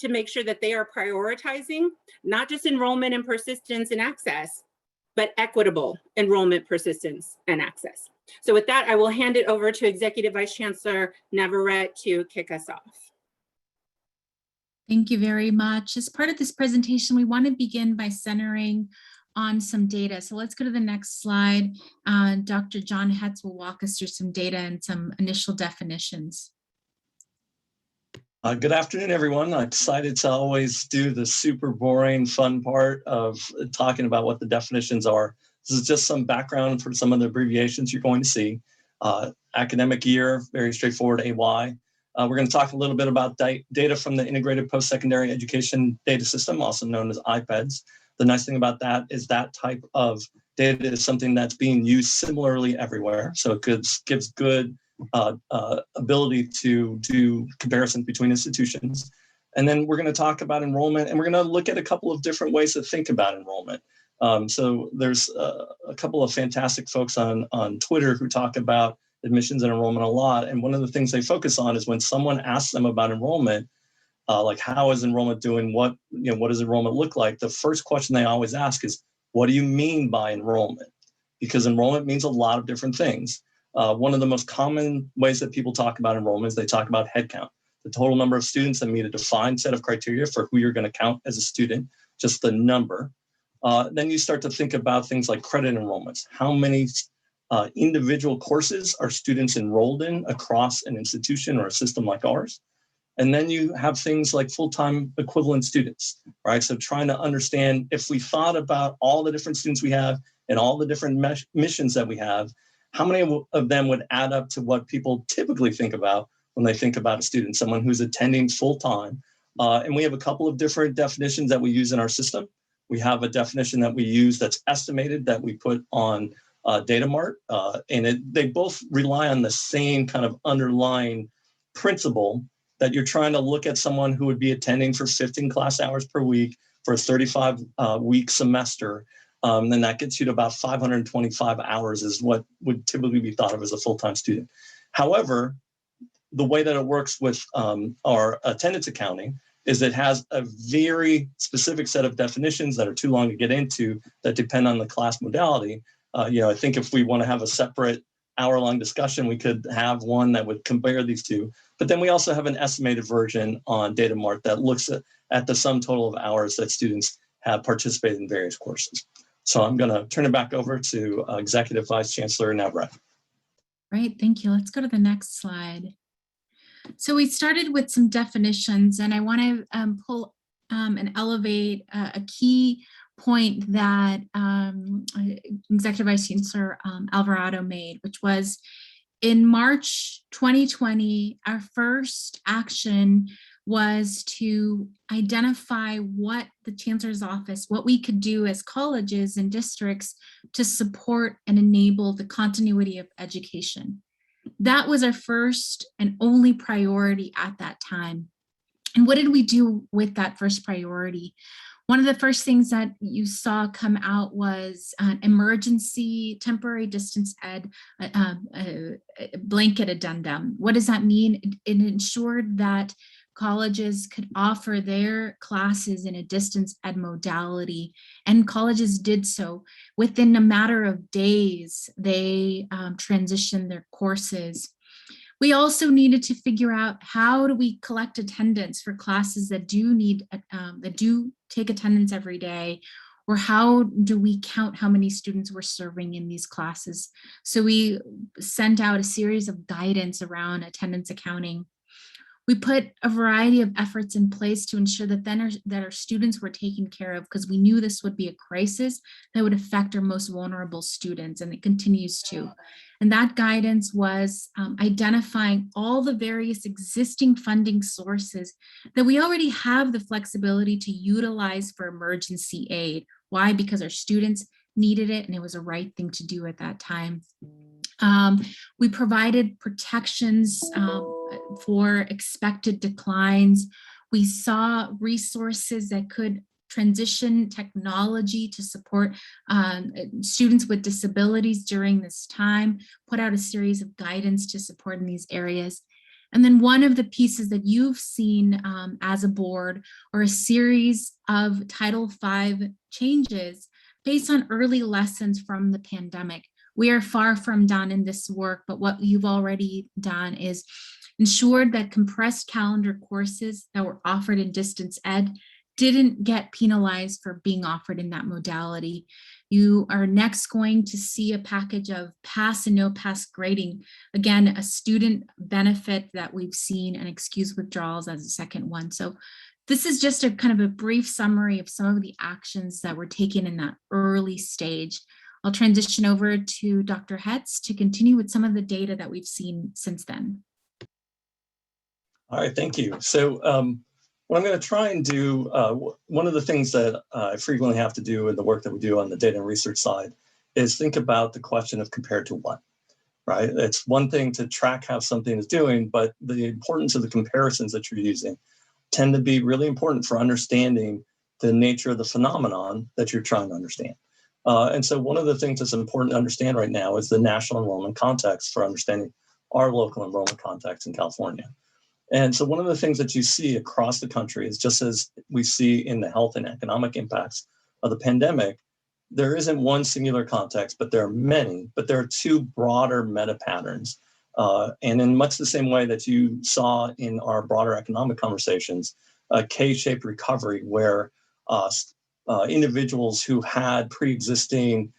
to make sure that they are prioritizing not just enrollment and persistence and access, but equitable enrollment, persistence, and access. So with that, I will hand it over to Executive Vice Chancellor Navarrete to kick us off. Thank you very much. As part of this presentation, we want to begin by centering on some data. So let's go to the next slide. Dr. John Hatz will walk us through some data and some initial definitions. Good afternoon, everyone. I'm excited to always do the super boring, fun part of talking about what the definitions are. This is just some background for some of the abbreviations you're going to see. Academic year, very straightforward, AY. We're going to talk a little bit about data from the Integrated Post-Secondary Education Data System, also known as IPEDS. The nice thing about that is that type of data is something that's being used similarly everywhere. So it gives good ability to do comparisons between institutions. And then we're going to talk about enrollment, and we're going to look at a couple of different ways to think about enrollment. So there's a couple of fantastic folks on Twitter who talk about admissions and enrollment a lot. And one of the things they focus on is when someone asks them about enrollment, like how is enrollment doing? What does enrollment look like? The first question they always ask is, what do you mean by enrollment? Because enrollment means a lot of different things. One of the most common ways that people talk about enrollment is they talk about headcount, the total number of students that meet a defined set of criteria for who you're going to count as a student, just the number. Then you start to think about things like credit enrollments. How many individual courses are students enrolled in across an institution or a system like ours? And then you have things like full-time equivalent students, right? So trying to understand, if we thought about all the different students we have and all the different missions that we have, how many of them would add up to what people typically think about when they think about a student, someone who's attending full-time? And we have a couple of different definitions that we use in our system. We have a definition that we use that's estimated that we put on Data Mart, and they both rely on the same kind of underlying principle that you're trying to look at someone who would be attending for 15 class hours per week for a 35-week semester. Then that gets you to about 525 hours is what would typically be thought of as a full-time student. However, the way that it works with our attendance accounting is it has a very specific set of definitions that are too long to get into that depend on the class modality. I think if we want to have a separate hour-long discussion, we could have one that would compare these two. But then we also have an estimated version on Data Mart that looks at the sum total of hours that students have participated in various courses. So I'm going to turn it back over to Executive Vice Chancellor Navarrete. Great, thank you. Let's go to the next slide. So we started with some definitions, and I want to pull and elevate a key point that Executive Vice Chancellor Alvarado made, which was in March 2020, our first action was to identify what the Chancellor's office, what we could do as colleges and districts to support and enable the continuity of education. That was our first and only priority at that time. And what did we do with that first priority? One of the first things that you saw come out was an emergency temporary distance ed blanket addendum. What does that mean? It ensured that colleges could offer their classes in a distance ed modality, and colleges did so. Within a matter of days, they transitioned their courses. We also needed to figure out, how do we collect attendance for classes that do take attendance every day, or how do we count how many students we're serving in these classes? So we sent out a series of guidance around attendance accounting. We put a variety of efforts in place to ensure that our students were taken care of, because we knew this would be a crisis that would affect our most vulnerable students, and it continues to. And that guidance was identifying all the various existing funding sources that we already have the flexibility to utilize for emergency aid. Why? Because our students needed it, and it was a right thing to do at that time. We provided protections for expected declines. We saw resources that could transition technology to support students with disabilities during this time, put out a series of guidance to support in these areas. And then one of the pieces that you've seen as a board are a series of Title V changes based on early lessons from the pandemic. We are far from done in this work, but what you've already done is ensured that compressed calendar courses that were offered in distance ed didn't get penalized for being offered in that modality. You are next going to see a package of pass and no pass grading. Again, a student benefit that we've seen, and excuse withdrawals as a second one. So this is just a kind of a brief summary of some of the actions that were taken in that early stage. I'll transition over to Dr. Hatz to continue with some of the data that we've seen since then. All right, thank you. So what I'm going to try and do, one of the things that I frequently have to do in the work that we do on the data and research side is think about the question of compared to what, right? It's one thing to track how something is doing, but the importance of the comparisons that you're using tend to be really important for understanding the nature of the phenomenon that you're trying to understand. And so one of the things that's important to understand right now is the national enrollment context for understanding our local enrollment context in California. And so one of the things that you see across the country is, just as we see in the health and economic impacts of the pandemic, there isn't one singular context, but there are many, but there are two broader meta patterns. And in much the same way that you saw in our broader economic conversations, a K-shaped recovery where individuals who had pre-existing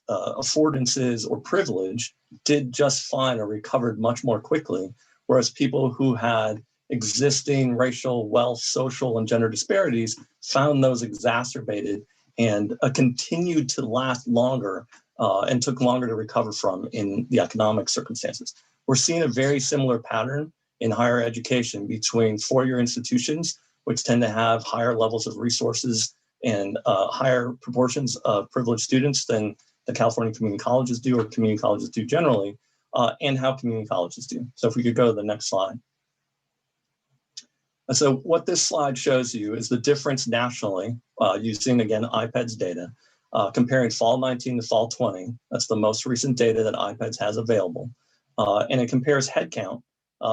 affordances or privilege did just fine or recovered much more quickly, whereas people who had existing racial, wealth, social, and gender disparities found those exacerbated and continued to last longer and took longer to recover from in the economic circumstances. We're seeing a very similar pattern in higher education between four-year institutions, which tend to have higher levels of resources and higher proportions of privileged students than the California community colleges do, or community colleges do generally, and how community colleges do. So if we could go to the next slide. So what this slide shows you is the difference nationally, using, again, IPEDS data, comparing fall 19 to fall 20. That's the most recent data that IPEDS has available. And it compares headcount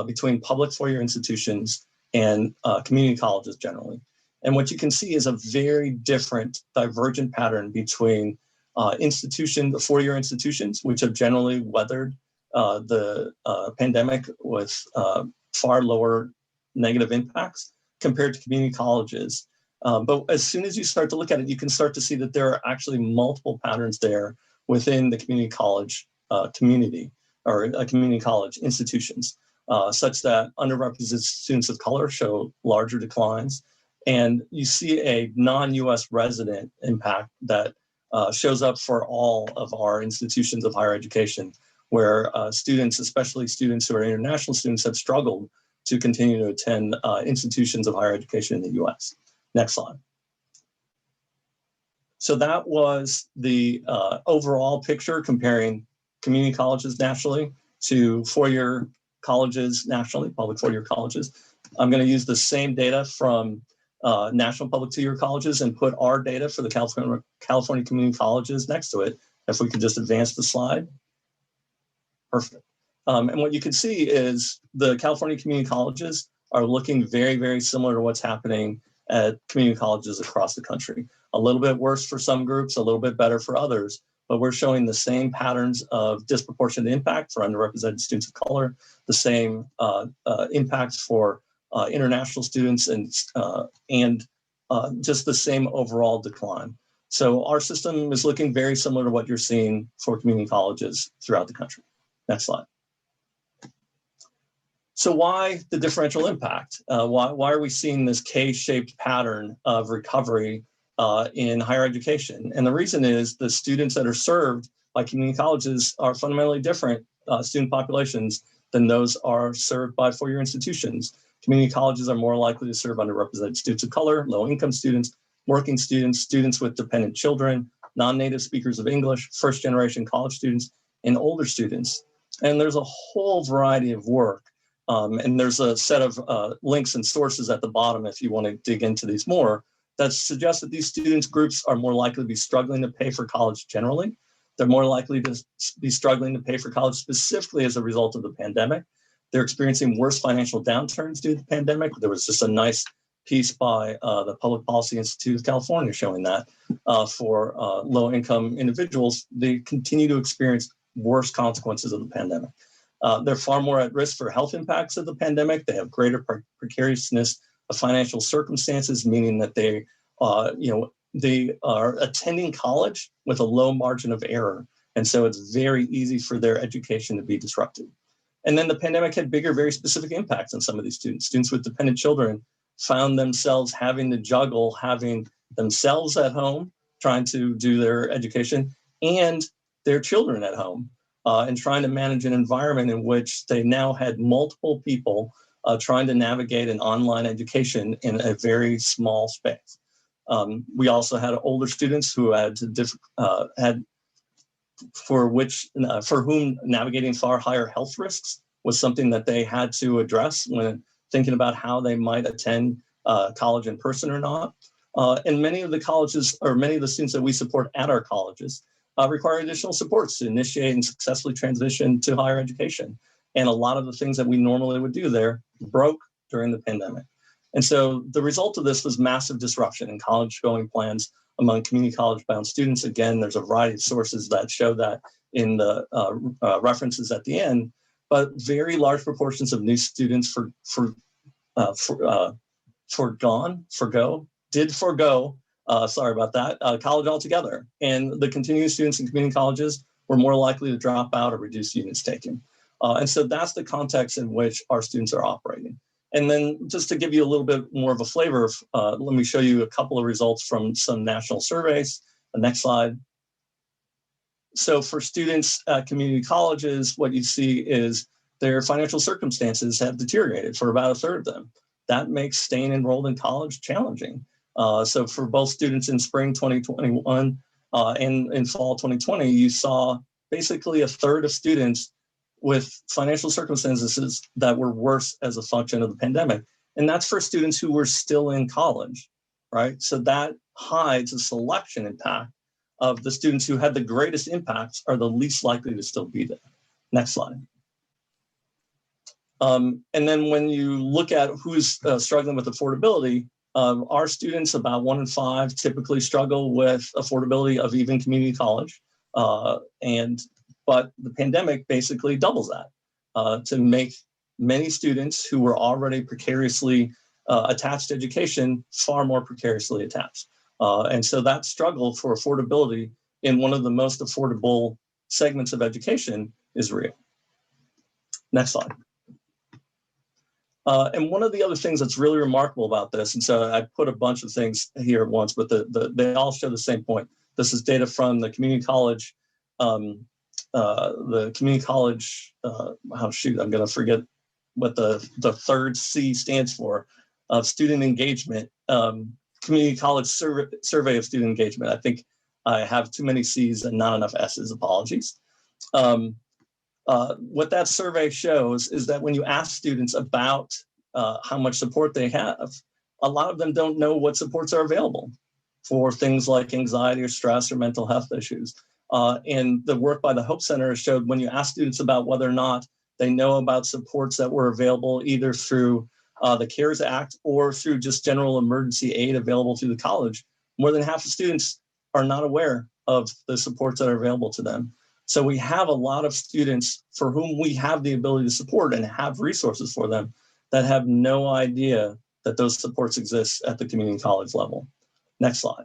between public four-year institutions and community colleges generally. And what you can see is a very different divergent pattern between the four-year institutions, which have generally weathered the pandemic with far lower negative impacts compared to community colleges. But as soon as you start to look at it, you can start to see that there are actually multiple patterns there within the community college community, or community college institutions, such that underrepresented students of color show larger declines. And you see a non-US resident impact that shows up for all of our institutions of higher education, where students, especially students who are international students, have struggled to continue to attend institutions of higher education in the US. Next slide. So that was the overall picture comparing community colleges nationally to four-year colleges nationally, public four-year colleges. I'm going to use the same data from national public two-year colleges and put our data for the California community colleges next to it. If we could just advance the slide. Perfect. And what you can see is the California community colleges are looking very, very similar to what's happening at community colleges across the country. A little bit worse for some groups, a little bit better for others, but we're showing the same patterns of disproportionate impact for underrepresented students of color, the same impacts for international students, and just the same overall decline. So our system is looking very similar to what you're seeing for community colleges throughout the country. Next slide. So why the differential impact? Why are we seeing this K-shaped pattern of recovery in higher education? And the reason is the students that are served by community colleges are fundamentally different student populations than those are served by four-year institutions. Community colleges are more likely to serve underrepresented students of color, low-income students, working students, students with dependent children, non-native speakers of English, first-generation college students, and older students. And there's a whole variety of work. And there's a set of links and sources at the bottom if you want to dig into these more, that suggests that these students groups are more likely to be struggling to pay for college generally. They're more likely to be struggling to pay for college specifically as a result of the pandemic. They're experiencing worse financial downturns due to the pandemic. There was just a nice piece by the Public Policy Institute of California showing that for low-income individuals, they continue to experience worse consequences of the pandemic. They're far more at risk for health impacts of the pandemic. They have greater precariousness of financial circumstances, meaning that they are attending college with a low margin of error. And so it's very easy for their education to be disrupted. And then the pandemic had bigger, very specific impacts on some of these students. Students with dependent children found themselves having to juggle having themselves at home, trying to do their education, and their children at home, and trying to manage an environment in which they now had multiple people trying to navigate an online education in a very small space. We also had older students who for whom navigating far higher health risks was something that they had to address when thinking about how they might attend college in person or not. And many of the colleges, or many of the students that we support at our colleges, require additional supports to initiate and successfully transition to higher education. And a lot of the things that we normally would do there broke during the pandemic. And so the result of this was massive disruption in college-going plans among community college-bound students. Again, there's a variety of sources that show that in the references at the end, but very large proportions of new students forgo college altogether. And the continuing students in community colleges were more likely to drop out or reduce units taken. And so that's the context in which our students are operating. And then just to give you a little bit more of a flavor, let me show you a couple of results from some national surveys. The next slide. So for students at community colleges, what you see is their financial circumstances have deteriorated for about a third of them. That makes staying enrolled in college challenging. So for both students in spring 2021 and in fall 2020, you saw basically a third of students with financial circumstances that were worse as a function of the pandemic. And that's for students who were still in college, right? So that hides a selection impact of the students who had the greatest impacts are the least likely to still be there. Next slide. And then when you look at who's struggling with affordability, our students, about 1 in 5, typically struggle with affordability of even community college. But the pandemic basically doubles that to make many students who were already precariously attached to education far more precariously attached. And so that struggle for affordability in one of the most affordable segments of education is real. Next slide. And one of the other things that's really remarkable about this, and so I put a bunch of things here at once, but they all show the same point. This is data from the community college, I'm going to forget what the third C stands for, of student engagement, community college survey of student engagement. I think I have too many C's and not enough S's, apologies. What that survey shows is that when you ask students about how much support they have, a lot of them don't know what supports are available for things like anxiety or stress or mental health issues. And the work by the Hope Center has showed when you ask students about whether or not they know about supports that were available either through the CARES Act or through just general emergency aid available through the college, more than half of students are not aware of the supports that are available to them. So we have a lot of students for whom we have the ability to support and have resources for them that have no idea that those supports exist at the community college level. Next slide.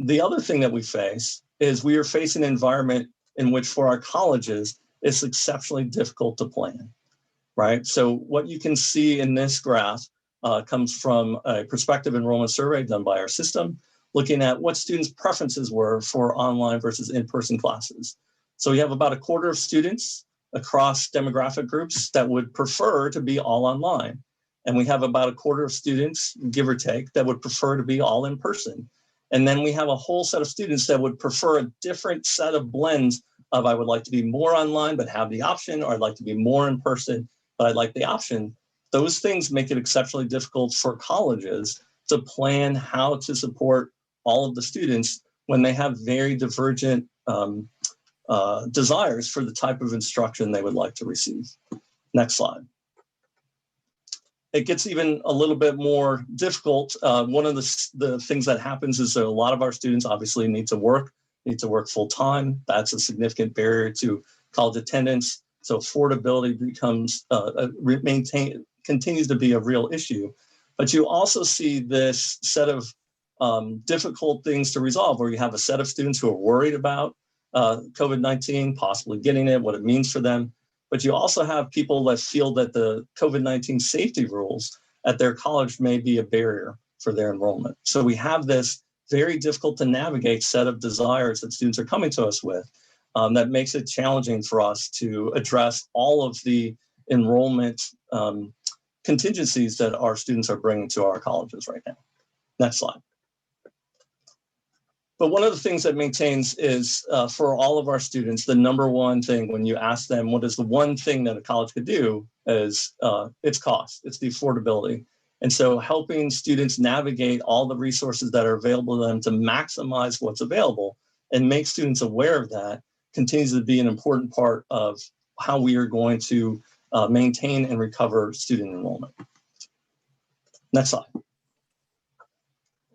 The other thing that we face is we are facing an environment in which for our colleges, it's exceptionally difficult to plan, right? So what you can see in this graph comes from a prospective enrollment survey done by our system, looking at what students' preferences were for online versus in-person classes. So we have about a quarter of students across demographic groups that would prefer to be all online. And we have about a quarter of students, give or take, that would prefer to be all in person. And then we have a whole set of students that would prefer a different set of blends of I would like to be more online, but have the option, or I'd like to be more in person, but I'd like the option. Those things make it exceptionally difficult for colleges to plan how to support all of the students when they have very divergent desires for the type of instruction they would like to receive. Next slide. It gets even a little bit more difficult. One of the things that happens is that a lot of our students obviously need to work full time. That's a significant barrier to college attendance. So affordability becomes continues to be a real issue. But you also see this set of difficult things to resolve, where you have a set of students who are worried about COVID-19, possibly getting it, what it means for them. But you also have people that feel that the COVID-19 safety rules at their college may be a barrier for their enrollment. So we have this very difficult to navigate set of desires that students are coming to us with that makes it challenging for us to address all of the enrollment contingencies that our students are bringing to our colleges right now. Next slide. But one of the things that maintains is for all of our students, the number one thing when you ask them what is the one thing that a college could do is its cost, it's the affordability. And so helping students navigate all the resources that are available to them to maximize what's available and make students aware of that continues to be an important part of how we are going to maintain and recover student enrollment. Next slide.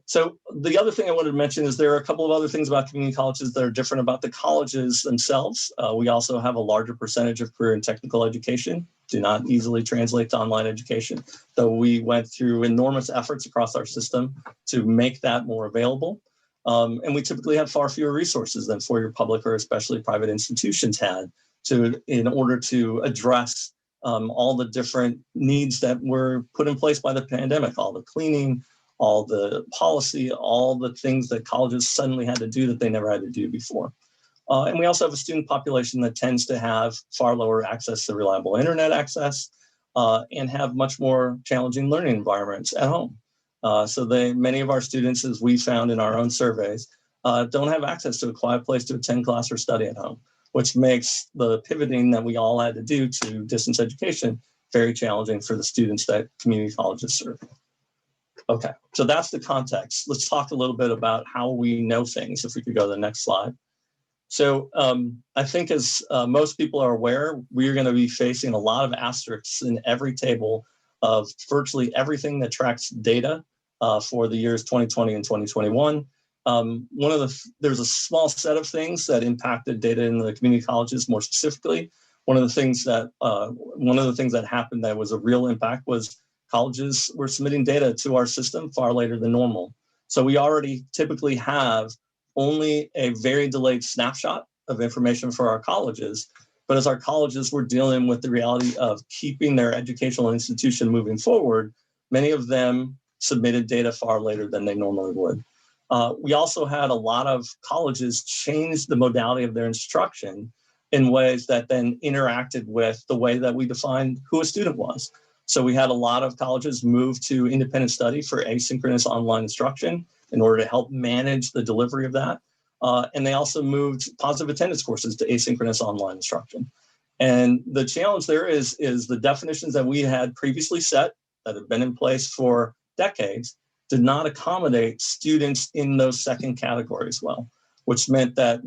So the other thing I wanted to mention is there are a couple of other things about community colleges that are different about the colleges themselves. We also have a larger percentage of career and technical education, do not easily translate to online education. So we went through enormous efforts across our system to make that more available. And we typically have far fewer resources than four-year public or especially private institutions had in order to address all the different needs that were put in place by the pandemic, all the cleaning, all the policy, all the things that colleges suddenly had to do that they never had to do before. And we also have a student population that tends to have far lower access to reliable internet access and have much more challenging learning environments at home. So many of our students, as we found in our own surveys, don't have access to a quiet place to attend class or study at home, which makes the pivoting that we all had to do to distance education very challenging for the students that community colleges serve. Okay, so that's the context. Let's talk a little bit about how we know things, if we could go to the next slide. So I think as most people are aware, we're going to be facing a lot of asterisks in every table of virtually everything that tracks data for the years 2020 and 2021. There's a small set of things that impacted data in the community colleges more specifically. One of the things that happened that was a real impact was colleges were submitting data to our system far later than normal. So we already typically have only a very delayed snapshot of information for our colleges. But as our colleges were dealing with the reality of keeping their educational institution moving forward, many of them submitted data far later than they normally would. We also had a lot of colleges change the modality of their instruction in ways that then interacted with the way that we defined who a student was. So we had a lot of colleges move to independent study for asynchronous online instruction in order to help manage the delivery of that. And they also moved positive attendance courses to asynchronous online instruction. And the challenge there is the definitions that we had previously set that have been in place for decades did not accommodate students in those second categories well, which meant that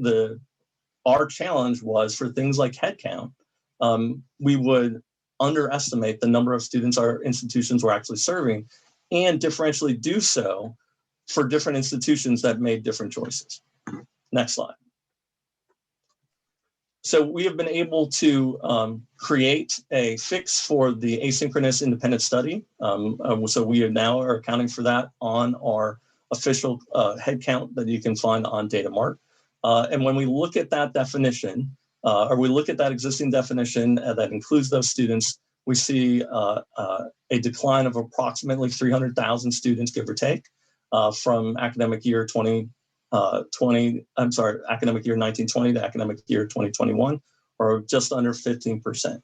our challenge was for things like headcount, we would underestimate the number of students our institutions were actually serving and differentially do so for different institutions that made different choices. Next slide. So we have been able to create a fix for the asynchronous independent study. So we now are accounting for that on our official headcount that you can find on DataMart. And when we look at that definition, or we look at that existing definition that includes those students, we see a decline of approximately 300,000 students, give or take, from academic year academic year 1920 to academic year 2021, or just under 15%.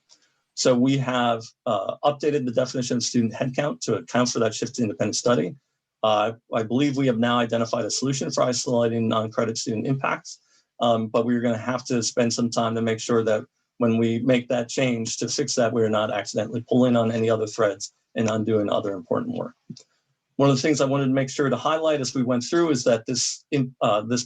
So we have updated the definition of student headcount to account for that shift to independent study. I believe we have now identified a solution for isolating non-credit student impacts, but we're going to have to spend some time to make sure that when we make that change to fix that, we're not accidentally pulling on any other threads and undoing other important work. One of the things I wanted to make sure to highlight as we went through is that this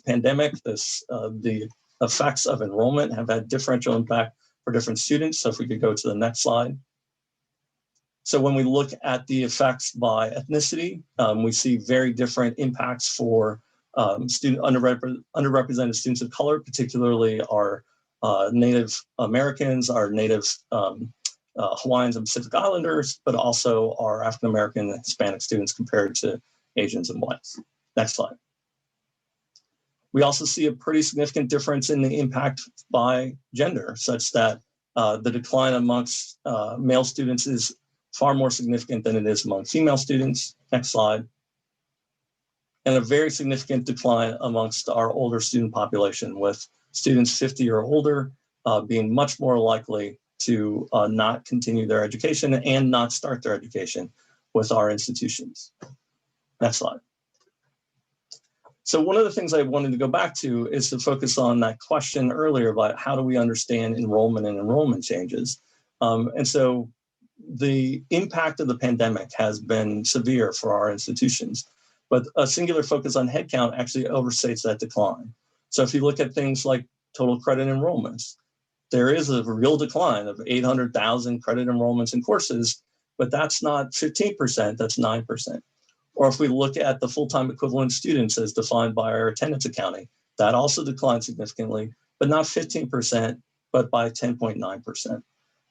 pandemic, the effects of enrollment have had differential impact for different students. So if we could go to the next slide. So when we look at the effects by ethnicity, we see very different impacts for underrepresented students of color, particularly our Native Americans, our Native Hawaiians and Pacific Islanders, but also our African American and Hispanic students compared to Asians and whites. Next slide. We also see a pretty significant difference in the impact by gender, such that the decline amongst male students is far more significant than it is among female students. Next slide. And a very significant decline amongst our older student population, with students 50 or older being much more likely to not continue their education and not start their education with our institutions. Next slide. So one of the things I wanted to go back to is to focus on that question earlier about how do we understand enrollment and enrollment changes. And so the impact of the pandemic has been severe for our institutions, but a singular focus on headcount actually overstates that decline. So if you look at things like total credit enrollments, there is a real decline of 800,000 credit enrollments in courses, but that's not 15%, that's 9%. Or if we look at the full-time equivalent students as defined by our attendance accounting, that also declined significantly, but not 15%, but by 10.9%.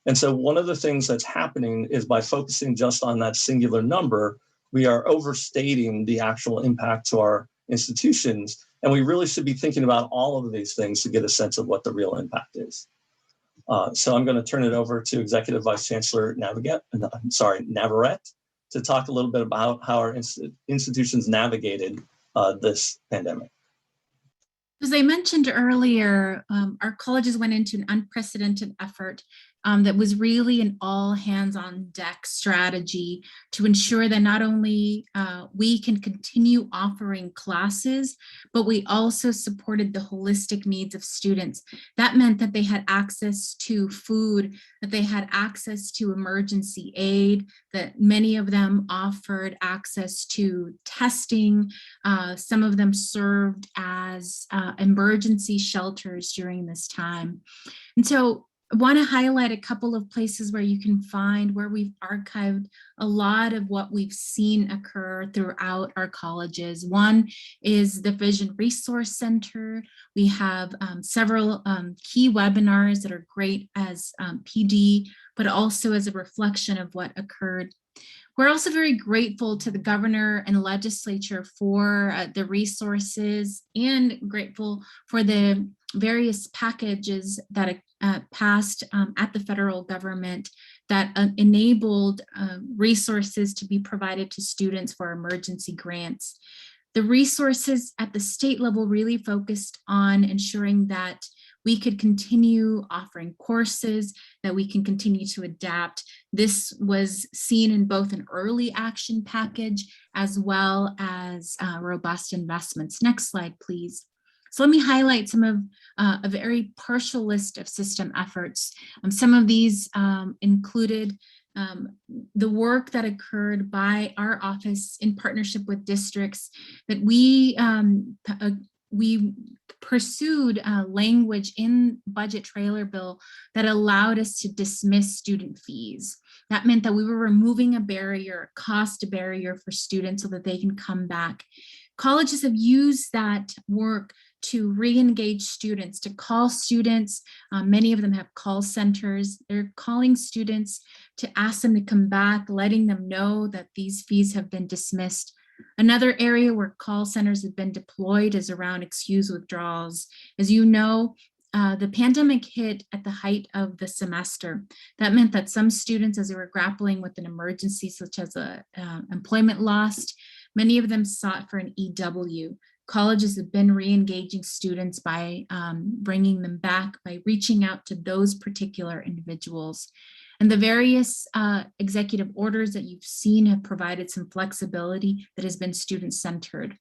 And so one of the things that's happening is by focusing just on that singular number, we are overstating the actual impact to our institutions. And we really should be thinking about all of these things to get a sense of what the real impact is. So I'm going to turn it over to Executive Vice Chancellor Navarrete to talk a little bit about how our institutions navigated this pandemic. As I mentioned earlier, our colleges went into an unprecedented effort that was really an all hands on deck strategy to ensure that not only we can continue offering classes, but we also supported the holistic needs of students. That meant that they had access to food, that they had access to emergency aid, that many of them offered access to testing. Some of them served as emergency shelters during this time. And so I want to highlight a couple of places where you can find where we've archived a lot of what we've seen occur throughout our colleges. One is the Vision Resource Center. We have several key webinars that are great as PD, but also as a reflection of what occurred. We're also very grateful to the governor and legislature for the resources, and grateful for the various packages that passed at the federal government that enabled resources to be provided to students for emergency grants. The resources at the state level really focused on ensuring that we could continue offering courses, that we can continue to adapt. This was seen in both an early action package as well as robust investments. Next slide, please. So let me highlight some of a very partial list of system efforts. Some of these included the work that occurred by our office in partnership with districts, that we pursued language in budget trailer bill that allowed us to dismiss student fees. That meant that we were removing a barrier, a cost barrier for students so that they can come back. Colleges have used that work to re-engage students, to call students. Many of them have call centers. They're calling students to ask them to come back, letting them know that these fees have been dismissed. Another area where call centers have been deployed is around excuse withdrawals. As you know, the pandemic hit at the height of the semester. That meant that some students, as they were grappling with an emergency such as employment loss, many of them sought for an EW. Colleges have been re-engaging students by bringing them back, by reaching out to those particular individuals. And the various executive orders that you've seen have provided some flexibility that has been student-centered.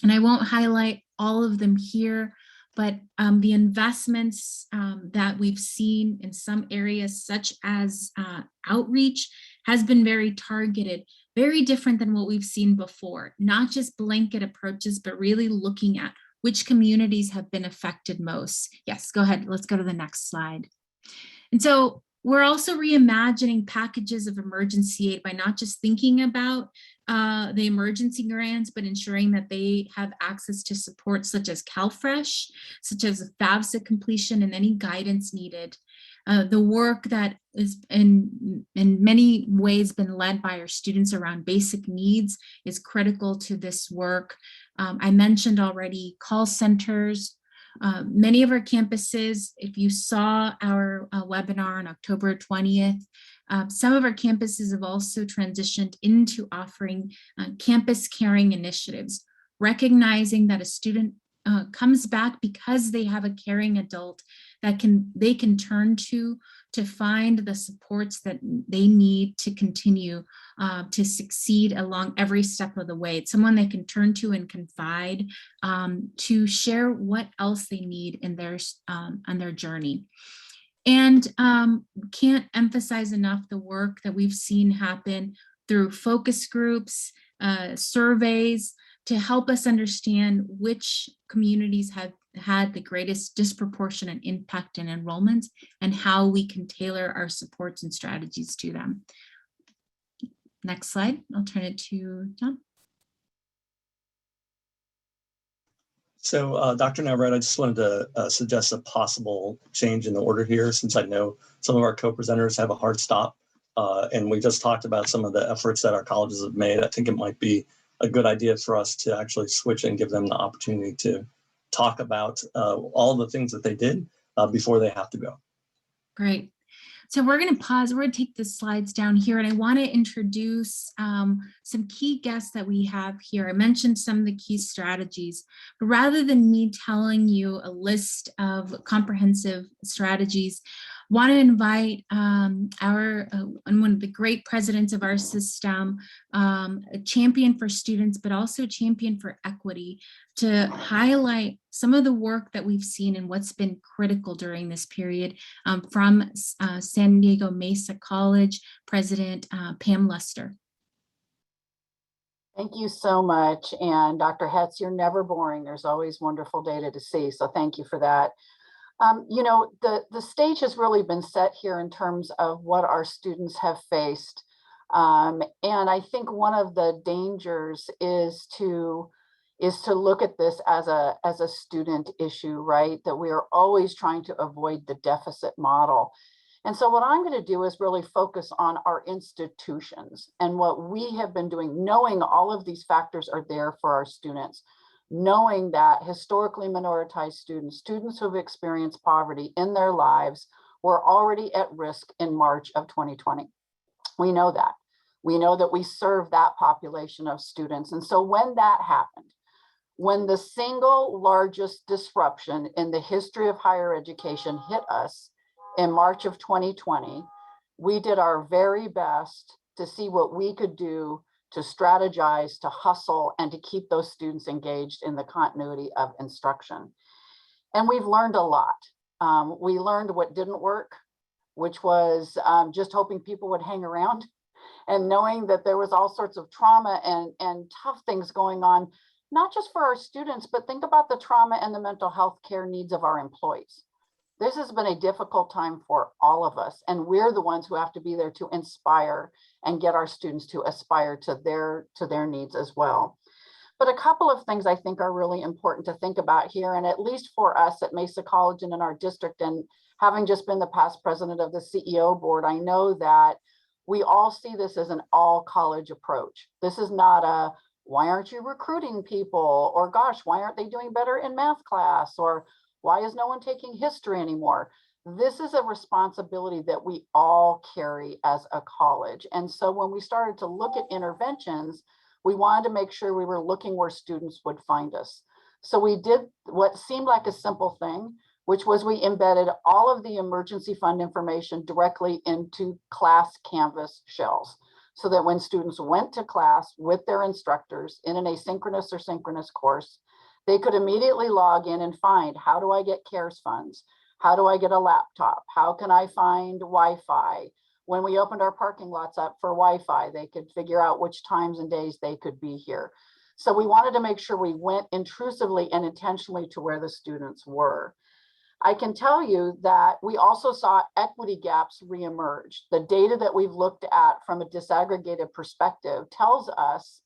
And I won't highlight all of them here, but the investments that we've seen in some areas, such as outreach, has been very targeted, very different than what we've seen before. Not just blanket approaches, but really looking at which communities have been affected most. Yes, go ahead. Let's go to the next slide. And so we're also reimagining packages of emergency aid by not just thinking about the emergency grants, but ensuring that they have access to support such as CalFresh, such as FAFSA completion, and any guidance needed. The work that is in many ways been led by our students around basic needs is critical to this work. I mentioned already call centers. Many of our campuses, if you saw our webinar on October 20th, some of our campuses have also transitioned into offering campus caring initiatives, recognizing that a student comes back because they have a caring adult that they can turn to find the supports that they need to continue to succeed along every step of the way. It's someone they can turn to and confide to share what else they need in on their journey. And can't emphasize enough the work that we've seen happen through focus groups, surveys, to help us understand which communities have had the greatest disproportionate impact in enrollment and how we can tailor our supports and strategies to them. Next slide, I'll turn it to John. So Dr. Navarrete, I just wanted to suggest a possible change in the order here, since I know some of our co-presenters have a hard stop. And we just talked about some of the efforts that our colleges have made. I think it might be a good idea for us to actually switch and give them the opportunity to talk about all the things that they did before they have to go. Great. So we're going to pause. We're going to take the slides down here, and I want to introduce some key guests that we have here. I mentioned some of the key strategies, but rather than me telling you a list of comprehensive strategies, want to invite one of the great presidents of our system, a champion for students, but also a champion for equity, to highlight some of the work that we've seen and what's been critical during this period from San Diego Mesa College President Pam Lester. Thank you so much. And Dr. Hatz, you're never boring. There's always wonderful data to see. So thank you for that. You know, the stage has really been set here in terms of what our students have faced. And I think one of the dangers is to look at this as a student issue, right? That we are always trying to avoid the deficit model. And so what I'm going to do is really focus on our institutions and what we have been doing, knowing all of these factors are there for our students, knowing that historically minoritized students who've experienced poverty in their lives were already at risk in March of 2020. We know that. We know that we serve that population of students. And so when that happened, when the single largest disruption in the history of higher education hit us in March of 2020, we did our very best to see what we could do to strategize, to hustle, and to keep those students engaged in the continuity of instruction. And we've learned a lot. We learned what didn't work, which was just hoping people would hang around, and knowing that there was all sorts of trauma and tough things going on, not just for our students, but think about the trauma and the mental health care needs of our employees. This has been a difficult time for all of us, and we're the ones who have to be there to inspire and get our students to aspire to their needs as well. But a couple of things I think are really important to think about here, and at least for us at Mesa College and in our district, and having just been the past president of the CEO board, I know that we all see this as an all college approach. This is not a, why aren't you recruiting people? Or gosh, why aren't they doing better in math class? Or why is no one taking history anymore? This is a responsibility that we all carry as a college. And so when we started to look at interventions, we wanted to make sure we were looking where students would find us. So we did what seemed like a simple thing, which was we embedded all of the emergency fund information directly into class Canvas shells, so that when students went to class with their instructors in an asynchronous or synchronous course, they could immediately log in and find, how do I get CARES funds? How do I get a laptop? How can I find Wi-Fi? When we opened our parking lots up for Wi-Fi, they could figure out which times and days they could be here. So we wanted to make sure we went intrusively and intentionally to where the students were. I can tell you that we also saw equity gaps reemerge. The data that we've looked at from a disaggregated perspective tells us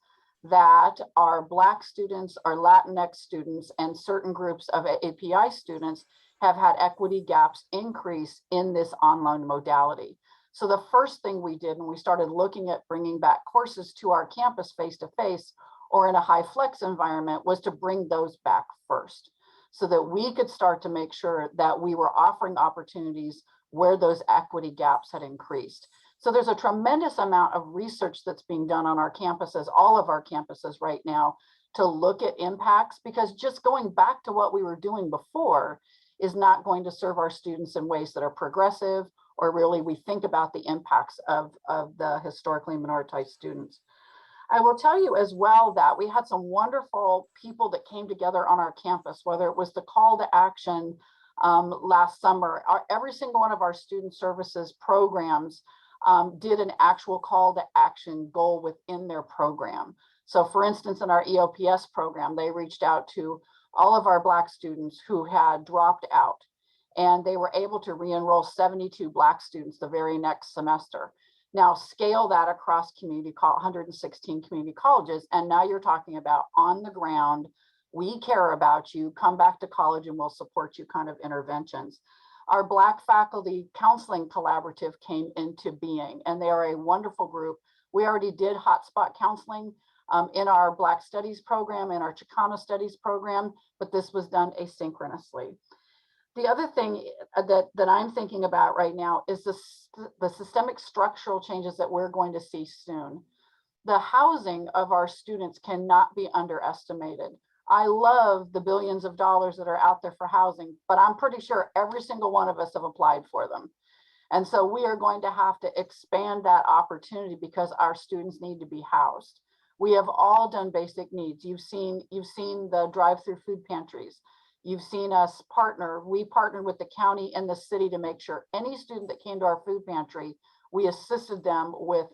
that our Black students, our Latinx students, and certain groups of API students have had equity gaps increase in this online modality. So the first thing we did when we started looking at bringing back courses to our campus face-to-face or in a high flex environment was to bring those back first, so that we could start to make sure that we were offering opportunities where those equity gaps had increased. So there's a tremendous amount of research that's being done on our campuses, all of our campuses right now, to look at impacts, because just going back to what we were doing before is not going to serve our students in ways that are progressive, or really we think about the impacts of the historically minoritized students. I will tell you as well that we had some wonderful people that came together on our campus, whether it was the call to action last summer. Every single one of our student services programs did an actual call to action goal within their program. So for instance, in our EOPS program, they reached out to all of our Black students who had dropped out, and they were able to re-enroll 72 Black students the very next semester. Now scale that across 116 community colleges, and now you're talking about on the ground, we care about you, come back to college and we'll support you kind of interventions. Our Black Faculty Counseling Collaborative came into being, and they are a wonderful group. We already did hotspot counseling in our Black Studies program, in our Chicano Studies program, but this was done asynchronously. The other thing that I'm thinking about right now is the systemic structural changes that we're going to see soon. The housing of our students cannot be underestimated. I love the billions of dollars that are out there for housing, but I'm pretty sure every single one of us have applied for them. And so we are going to have to expand that opportunity because our students need to be housed. We have all done basic needs. You've seen the drive-through food pantries. You've seen us partner. We partnered with the county and the city to make sure any student that came to our food pantry, we assisted them with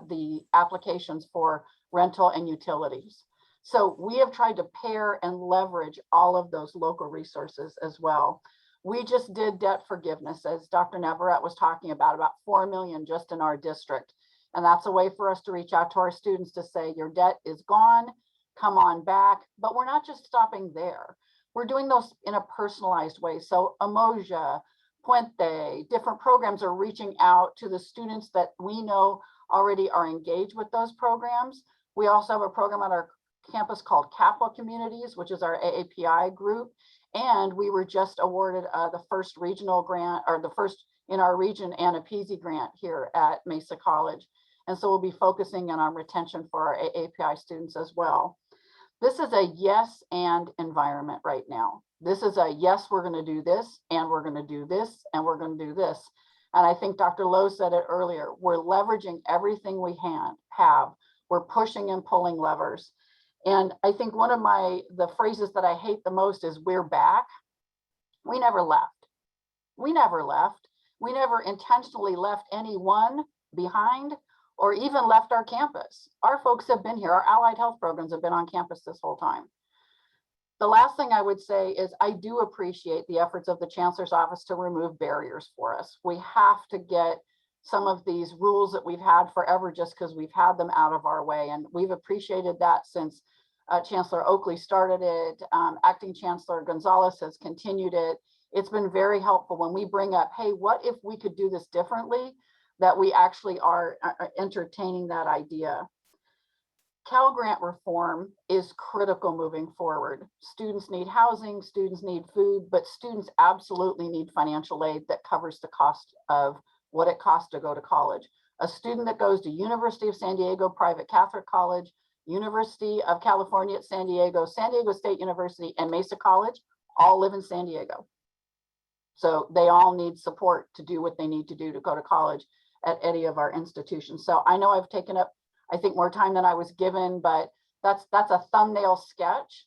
the applications for rental and utilities. So we have tried to pair and leverage all of those local resources as well. We just did debt forgiveness, as Dr. Navarrete was talking about 4 million just in our district. And that's a way for us to reach out to our students to say, your debt is gone, come on back. But we're not just stopping there. We're doing those in a personalized way. So Emoja, Puente, different programs are reaching out to the students that we know already are engaged with those programs. We also have a program on our campus called CAPA Communities, which is our AAPI group. And we were just awarded the first regional grant, or the first in our region, Anna Peasy grant here at Mesa College. And so we'll be focusing on retention for our AAPI students as well. This is a yes and environment right now. This is a yes, we're going to do this, and we're going to do this, and we're going to do this. And I think Dr. Lowe said it earlier, we're leveraging everything we have. We're pushing and pulling levers. And I think one of the phrases that I hate the most is we're back. We never left. We never left. We never intentionally left anyone behind or even left our campus. Our folks have been here. Our allied health programs have been on campus this whole time. The last thing I would say is I do appreciate the efforts of the Chancellor's office to remove barriers for us. We have to get some of these rules that we've had forever just because we've had them out of our way. And we've appreciated that since Chancellor Oakley started it. Acting Chancellor Gonzalez has continued it. It's been very helpful when we bring up, hey, what if we could do this differently? That we actually are entertaining that idea. Cal Grant reform is critical moving forward. Students need housing, students need food, but students absolutely need financial aid that covers the cost of what it costs to go to college. A student that goes to University of San Diego Private Catholic College, University of California at San Diego State University, and Mesa College all live in San Diego. So they all need support to do what they need to do to go to college at any of our institutions. So I know I've taken up, I think, more time than I was given, but that's a thumbnail sketch.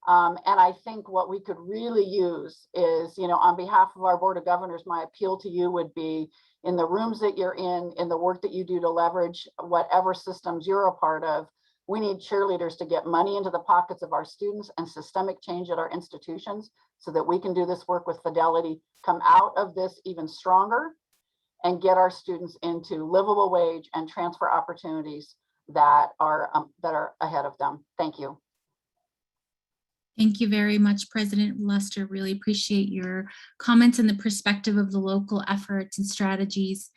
And I think what we could really use is, on behalf of our Board of Governors, my appeal to you would be in the rooms that you're in the work that you do to leverage whatever systems you're a part of, We need cheerleaders to get money into the pockets of our students and systemic change at our institutions so that we can do this work with fidelity, come out of this even stronger, and get our students into livable wage and transfer opportunities that are ahead of them. Thank you. Thank you very much, President Lester. Really appreciate your comments and the perspective of the local efforts and strategies.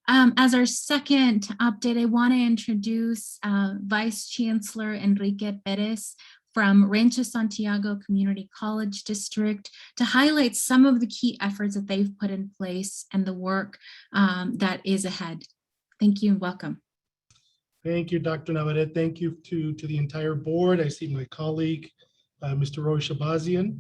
As our second update, I want to introduce Vice Chancellor Enrique Perez from Rancho Santiago Community College District to highlight some of the key efforts that they've put in place and the work that is ahead. Thank you and welcome. Thank you, Dr. Navarrete. Thank you to the entire board. I see my colleague, Mr. Roy Shabazian.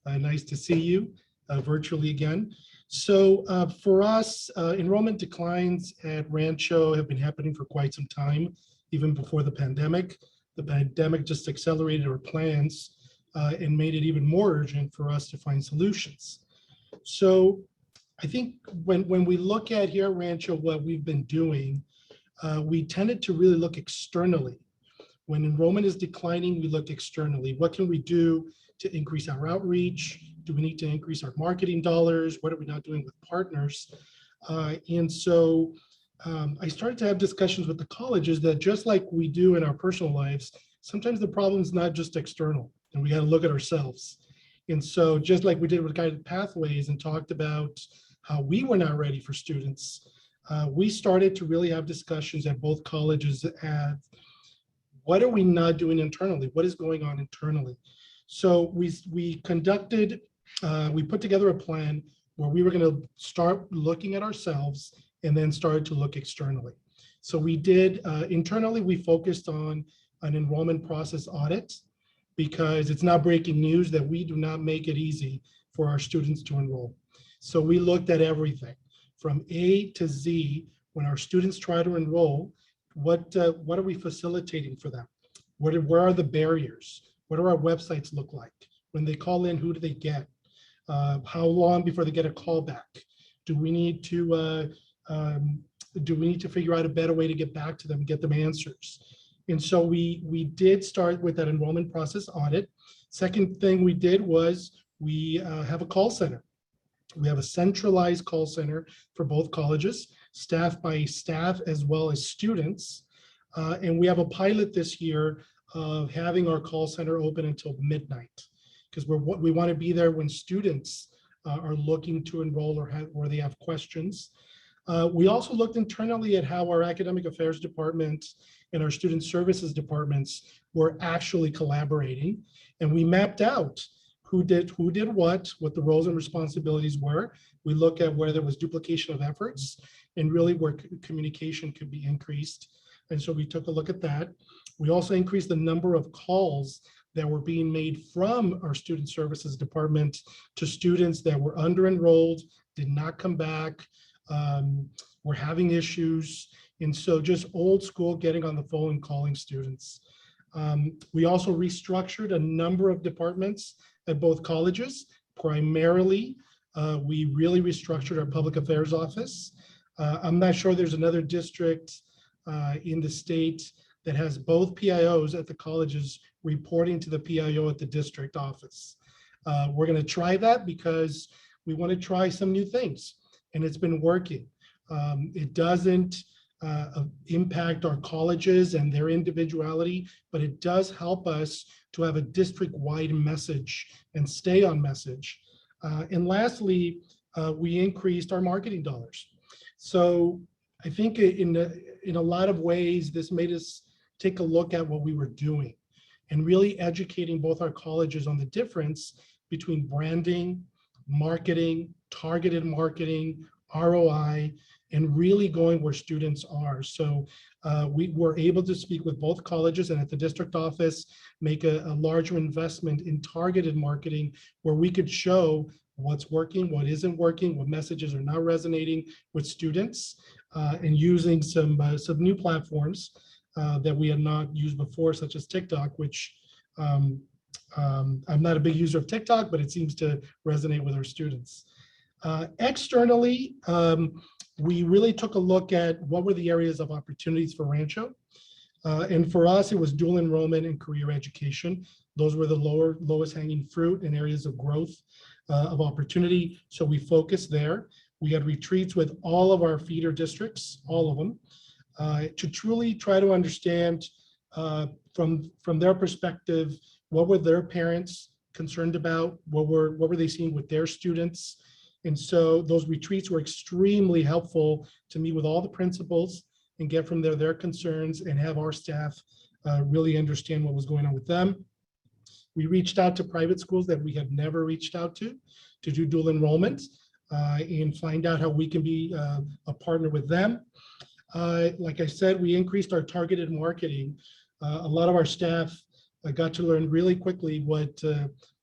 Nice to see you virtually again. So for us, enrollment declines at Rancho have been happening for quite some time, even before the pandemic. The pandemic just accelerated our plans and made it even more urgent for us to find solutions. So I think when we look at here at Rancho what we've been doing, we tended to really look externally. When enrollment is declining, we look externally. What can we do to increase our outreach? Do we need to increase our marketing dollars? What are we not doing with partners? And so I started to have discussions with the colleges that just like we do in our personal lives, sometimes the problem is not just external and we got to look at ourselves. And so just like we did with Guided Pathways and talked about how we were not ready for students, we started to really have discussions at both colleges at what are we not doing internally? What is going on internally? So we conducted, we put together a plan where we were going to start looking at ourselves and then started to look externally. So we did, internally, we focused on an enrollment process audit because it's not breaking news that we do not make it easy for our students to enroll. So we looked at everything from A to Z. When our students try to enroll, what are we facilitating for them? Where are the barriers? What do our websites look like? When they call in, who do they get? How long before they get a call back? Do we need to figure out a better way to get back to them and get them answers? And so we did start with that enrollment process audit. Second thing we did was we have a call center. We have a centralized call center for both colleges, staffed by staff as well as students. And we have a pilot this year of having our call center open until midnight, because we want to be there when students are looking to enroll or they have questions. We also looked internally at how our academic affairs department and our student services departments were actually collaborating. And we mapped out who did what the roles and responsibilities were. We look at where there was duplication of efforts and really where communication could be increased. And so we took a look at that. We also increased the number of calls that were being made from our student services department to students that were under-enrolled, did not come back, were having issues. And so just old school getting on the phone and calling students. We also restructured a number of departments at both colleges. Primarily, we really restructured our public affairs office. I'm not sure there's another district in the state that has both PIOs at the colleges reporting to the PIO at the district office. We're going to try that because we want to try some new things, and it's been working. It doesn't impact our colleges and their individuality, but it does help us to have a district-wide message and stay on message. And lastly, we increased our marketing dollars. So I think in a lot of ways, this made us take a look at what we were doing and really educating both our colleges on the difference between branding, marketing, targeted marketing, ROI, and really going where students are. So we were able to speak with both colleges and at the district office, make a larger investment in targeted marketing where we could show what's working, what isn't working, what messages are not resonating with students, and using some new platforms that we had not used before, such as TikTok, which I'm not a big user of TikTok, but it seems to resonate with our students. Externally, we really took a look at what were the areas of opportunities for Rancho. And for us, it was dual enrollment and career education. Those were the lowest hanging fruit and areas of growth of opportunity. So we focused there. We had retreats with all of our feeder districts, all of them, to truly try to understand from their perspective, what were their parents concerned about? What were they seeing with their students? And so those retreats were extremely helpful to meet with all the principals and get from their concerns and have our staff really understand what was going on with them. We reached out to private schools that we have never reached out to do dual enrollment and find out how we can be a partner with them. Like I said, we increased our targeted marketing. A lot of our staff got to learn really quickly what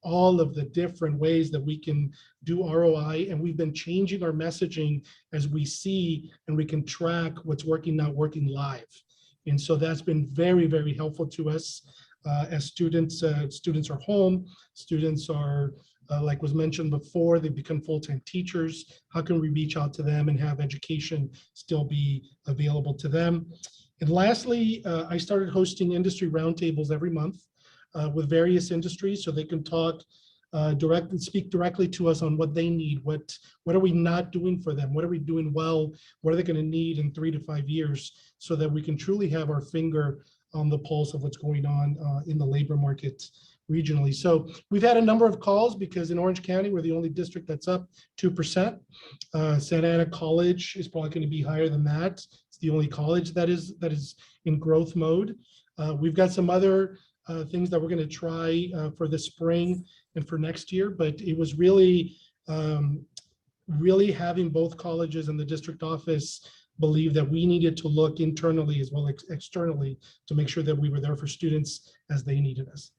all of the different ways that we can do ROI, and we've been changing our messaging as we see and we can track what's working, not working live. And so that's been very, very helpful to us as students are home, students are, like was mentioned before, they become full-time teachers. How can we reach out to them and have education still be available to them? And lastly, I started hosting industry roundtables every month with various industries so they can talk speak directly to us on what they need, what are we not doing for them, what are we doing well, what are they going to need in 3 to 5 years, so that we can truly have our finger on the pulse of what's going on in the labor market regionally. So we've had a number of calls because in Orange County, we're the only district that's up 2%. Santa Ana College is probably going to be higher than that. It's the only college that is in growth mode. We've got some other things that we're going to try for the spring and for next year, but it was really having both colleges and the district office believe that we needed to look internally as well as externally to make sure that we were there for students as they needed us.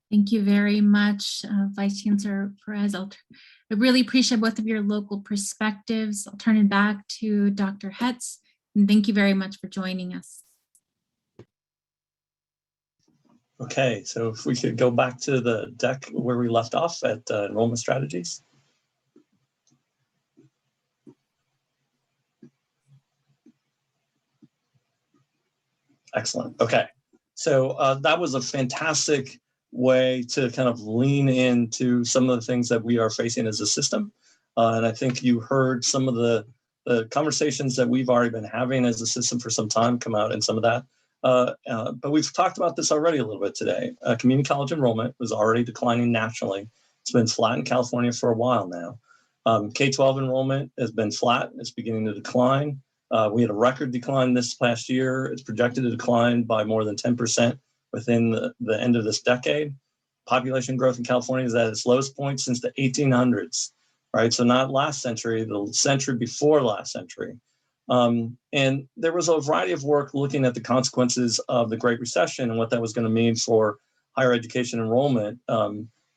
Thank you very much, Vice Chancellor Perez. I really appreciate both of your local perspectives. I'll turn it back to Dr. Hatz, and thank you very much for joining us. Okay, so if we could go back to the deck where we left off at enrollment strategies. Excellent. Okay, so that was a fantastic way to kind of lean into some of the things that we are facing as a system. And I think you heard some of the conversations that we've already been having as a system for some time come out in some of that. But we've talked about this already a little bit today. Community college enrollment was already declining nationally. It's been flat in California for a while now. K-12 enrollment has been flat. It's beginning to decline. We had a record decline this past year. It's projected to decline by more than 10% within the end of this decade. Population growth in California is at its lowest point since the 1800s, right? So not last century, the century before last century. And there was a variety of work looking at the consequences of the Great Recession and what that was going to mean for higher education enrollment.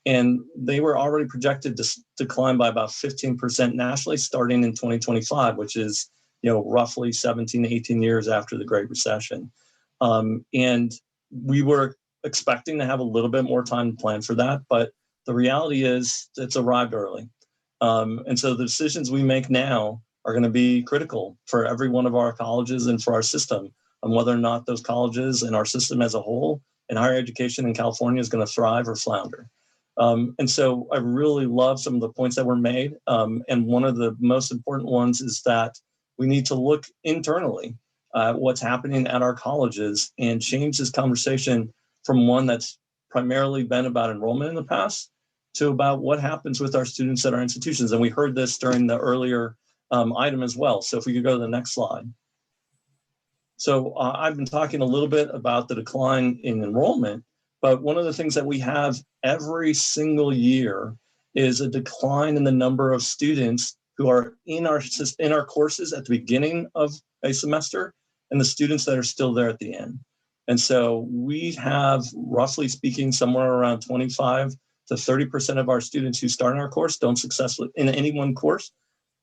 And they were already projected to decline by about 15% nationally starting in 2025, which is, roughly 17 to 18 years after the Great Recession. And we were expecting to have a little bit more time to plan for that, but the reality is it's arrived early. And so the decisions we make now are going to be critical for every one of our colleges and for our system on whether or not those colleges and our system as a whole and higher education in California is going to thrive or flounder. And so I really love some of the points that were made. And one of the most important ones is that we need to look internally at what's happening at our colleges and change this conversation from one that's primarily been about enrollment in the past to about what happens with our students at our institutions. And we heard this during the earlier item as well. So if we could go to the next slide. So I've been talking a little bit about the decline in enrollment, but one of the things that we have every single year is a decline in the number of students who are in our courses at the beginning of a semester and the students that are still there at the end. And so we have, roughly speaking, somewhere around 25 to 30% of our students who start in our course don't successfully, in any one course,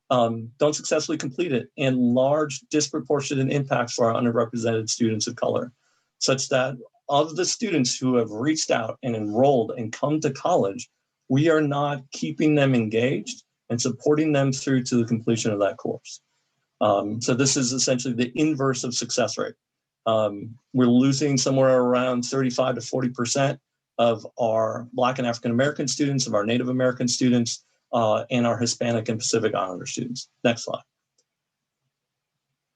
don't successfully complete it, and large disproportionate impact for our underrepresented students of color, such that of the students who have reached out and enrolled and come to college, we are not keeping them engaged and supporting them through to the completion of that course. So this is essentially the inverse of success rate. We're losing somewhere around 35 to 40% of our Black and African American students, of our Native American students, and our Hispanic and Pacific Islander students. Next slide.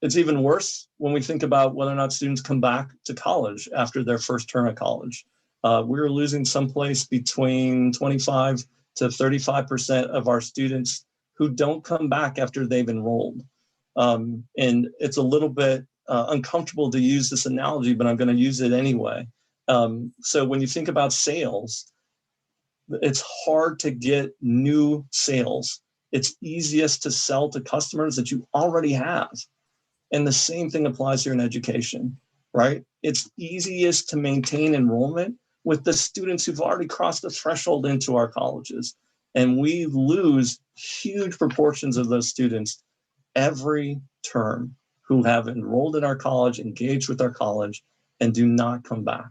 It's even worse when we think about whether or not students come back to college after their first term of college. We're losing someplace between 25 to 35% of our students who don't come back after they've enrolled. And it's a little bit uncomfortable to use this analogy, but I'm going to use it anyway. So when you think about sales, it's hard to get new sales. It's easiest to sell to customers that you already have. And the same thing applies here in education, right? It's easiest to maintain enrollment with the students who've already crossed the threshold into our colleges. And we lose huge proportions of those students every term who have enrolled in our college, engaged with our college, and do not come back.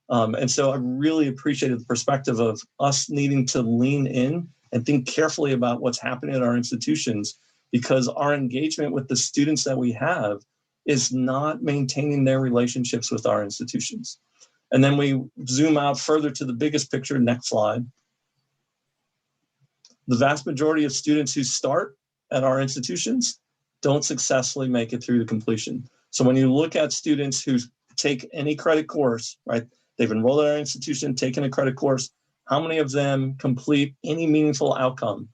And so I really appreciated the perspective of us needing to lean in and think carefully about what's happening at our institutions, because our engagement with the students that we have is not maintaining their relationships with our institutions. And then we zoom out further to the biggest picture, next slide. The vast majority of students who start at our institutions don't successfully make it through to completion. So when you look at students who take any credit course, right, they've enrolled at our institution, taken a credit course, how many of them complete any meaningful outcome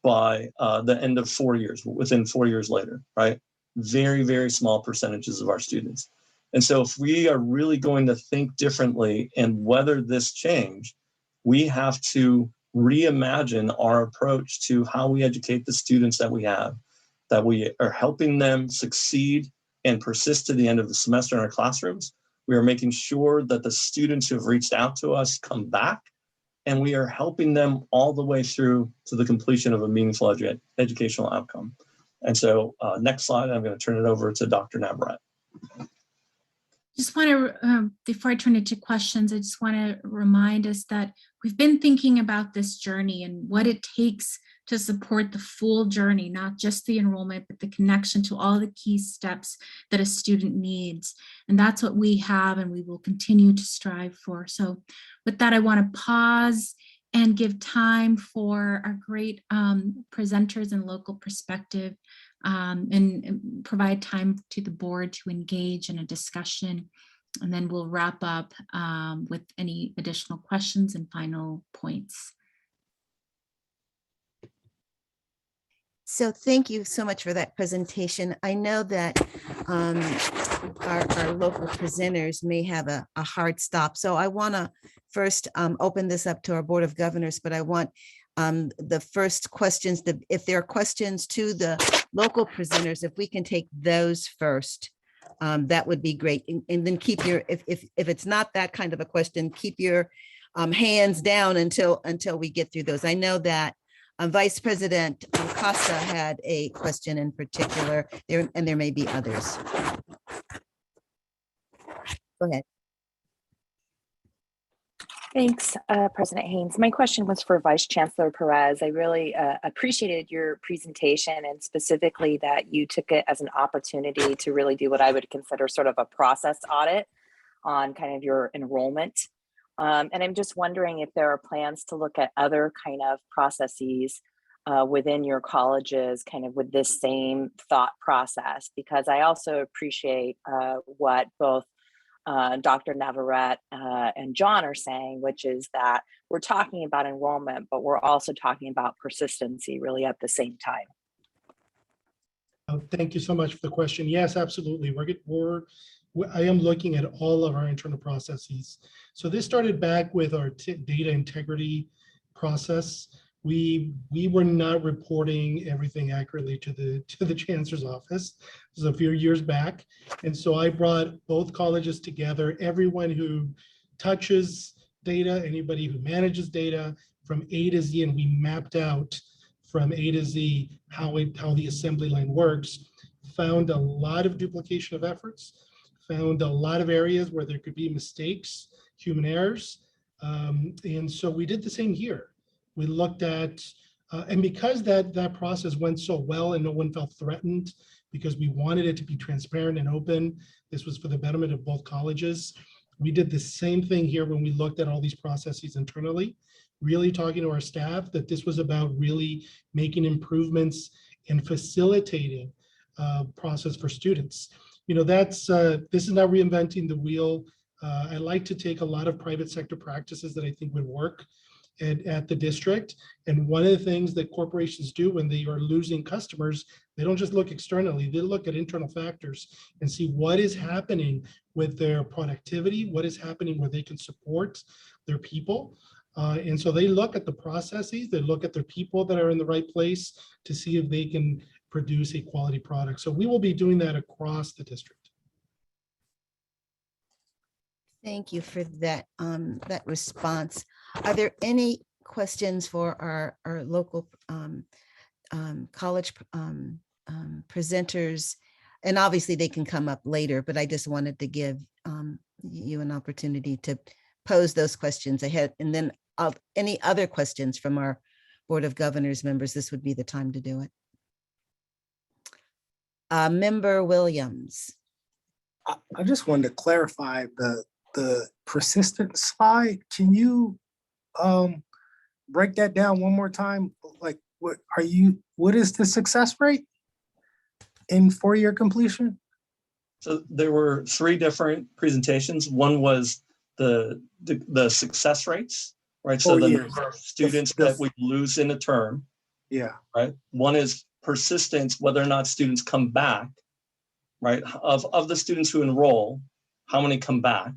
by the end of 4 years, within 4 years later, right? Very, very small percentages of our students. And so if we are really going to think differently and weather this change, we have to reimagine our approach to how we educate the students that we have, that we are helping them succeed and persist to the end of the semester in our classrooms. We are making sure that the students who have reached out to us come back, and we are helping them all the way through to the completion of a meaningful educational outcome. And so next slide, I'm going to turn it over to Dr. Navarrete. Just want to, before I turn it to questions, I just want to remind us that we've been thinking about this journey and what it takes to support the full journey, not just the enrollment, but the connection to all the key steps that a student needs. And that's what we have and we will continue to strive for. So with that, I want to pause and give time for our great presenters and local perspective, and provide time to the board to engage in a discussion. And then we'll wrap up with any additional questions and final points. So thank you so much for that presentation. I know that our local presenters may have a hard stop. So I want to first open this up to our Board of Governors, but I want the first questions, if there are questions to the local presenters, if we can take those first, that would be great. And then keep your, if it's not that kind of a question, keep your hands down until we get through those. I know that Vice President Costa had a question in particular, and there may be others. Go ahead. Thanks, President Haynes. My question was for Vice Chancellor Perez. I really appreciated your presentation, and specifically that you took it as an opportunity to really do what I would consider sort of a process audit on kind of your enrollment. And I'm just wondering if there are plans to look at other kind of processes within your colleges, kind of with this same thought process, because I also appreciate what both Dr. Navarrete and John are saying, which is that we're talking about enrollment, but we're also talking about persistency really at the same time. Thank you so much for the question. Yes, absolutely. I am looking at all of our internal processes. So this started back with our data integrity process. We were not reporting everything accurately to the Chancellor's office. This was a few years back. And so I brought both colleges together, everyone who touches data, anybody who manages data from A to Z, and we mapped out from A to Z how the assembly line works, found a lot of duplication of efforts, found a lot of areas where there could be mistakes, human errors. And so we did the same here. We looked at, and because that process went so well and no one felt threatened because we wanted it to be transparent and open. This was for the betterment of both colleges. We did the same thing here when we looked at all these processes internally, really talking to our staff that this was about really making improvements and facilitating process for students. You know, this is not reinventing the wheel. I like to take a lot of private sector practices that I think would work at the district. And one of the things that corporations do when they are losing customers, they don't just look externally, they look at internal factors and see what is happening with their productivity, what is happening where they can support their people. And so they look at the processes, they look at their people that are in the right place to see if they can produce a quality product. So we will be doing that across the district. Thank you for that, that response. Are there any questions for our local college presenters? And obviously they can come up later, but I just wanted to give you an opportunity to pose those questions ahead. And then any other questions from our Board of Governors members, this would be the time to do it. Member Williams. I just wanted to clarify the persistent slide. Can you break that down one more time? Like, what is the success rate in 4-year completion? So there were 3 different presentations. One was the success rates, right? So the number of students that we lose in a term. Yeah. Right. One is persistence, whether or not students come back, right? Of the students who enroll, how many come back?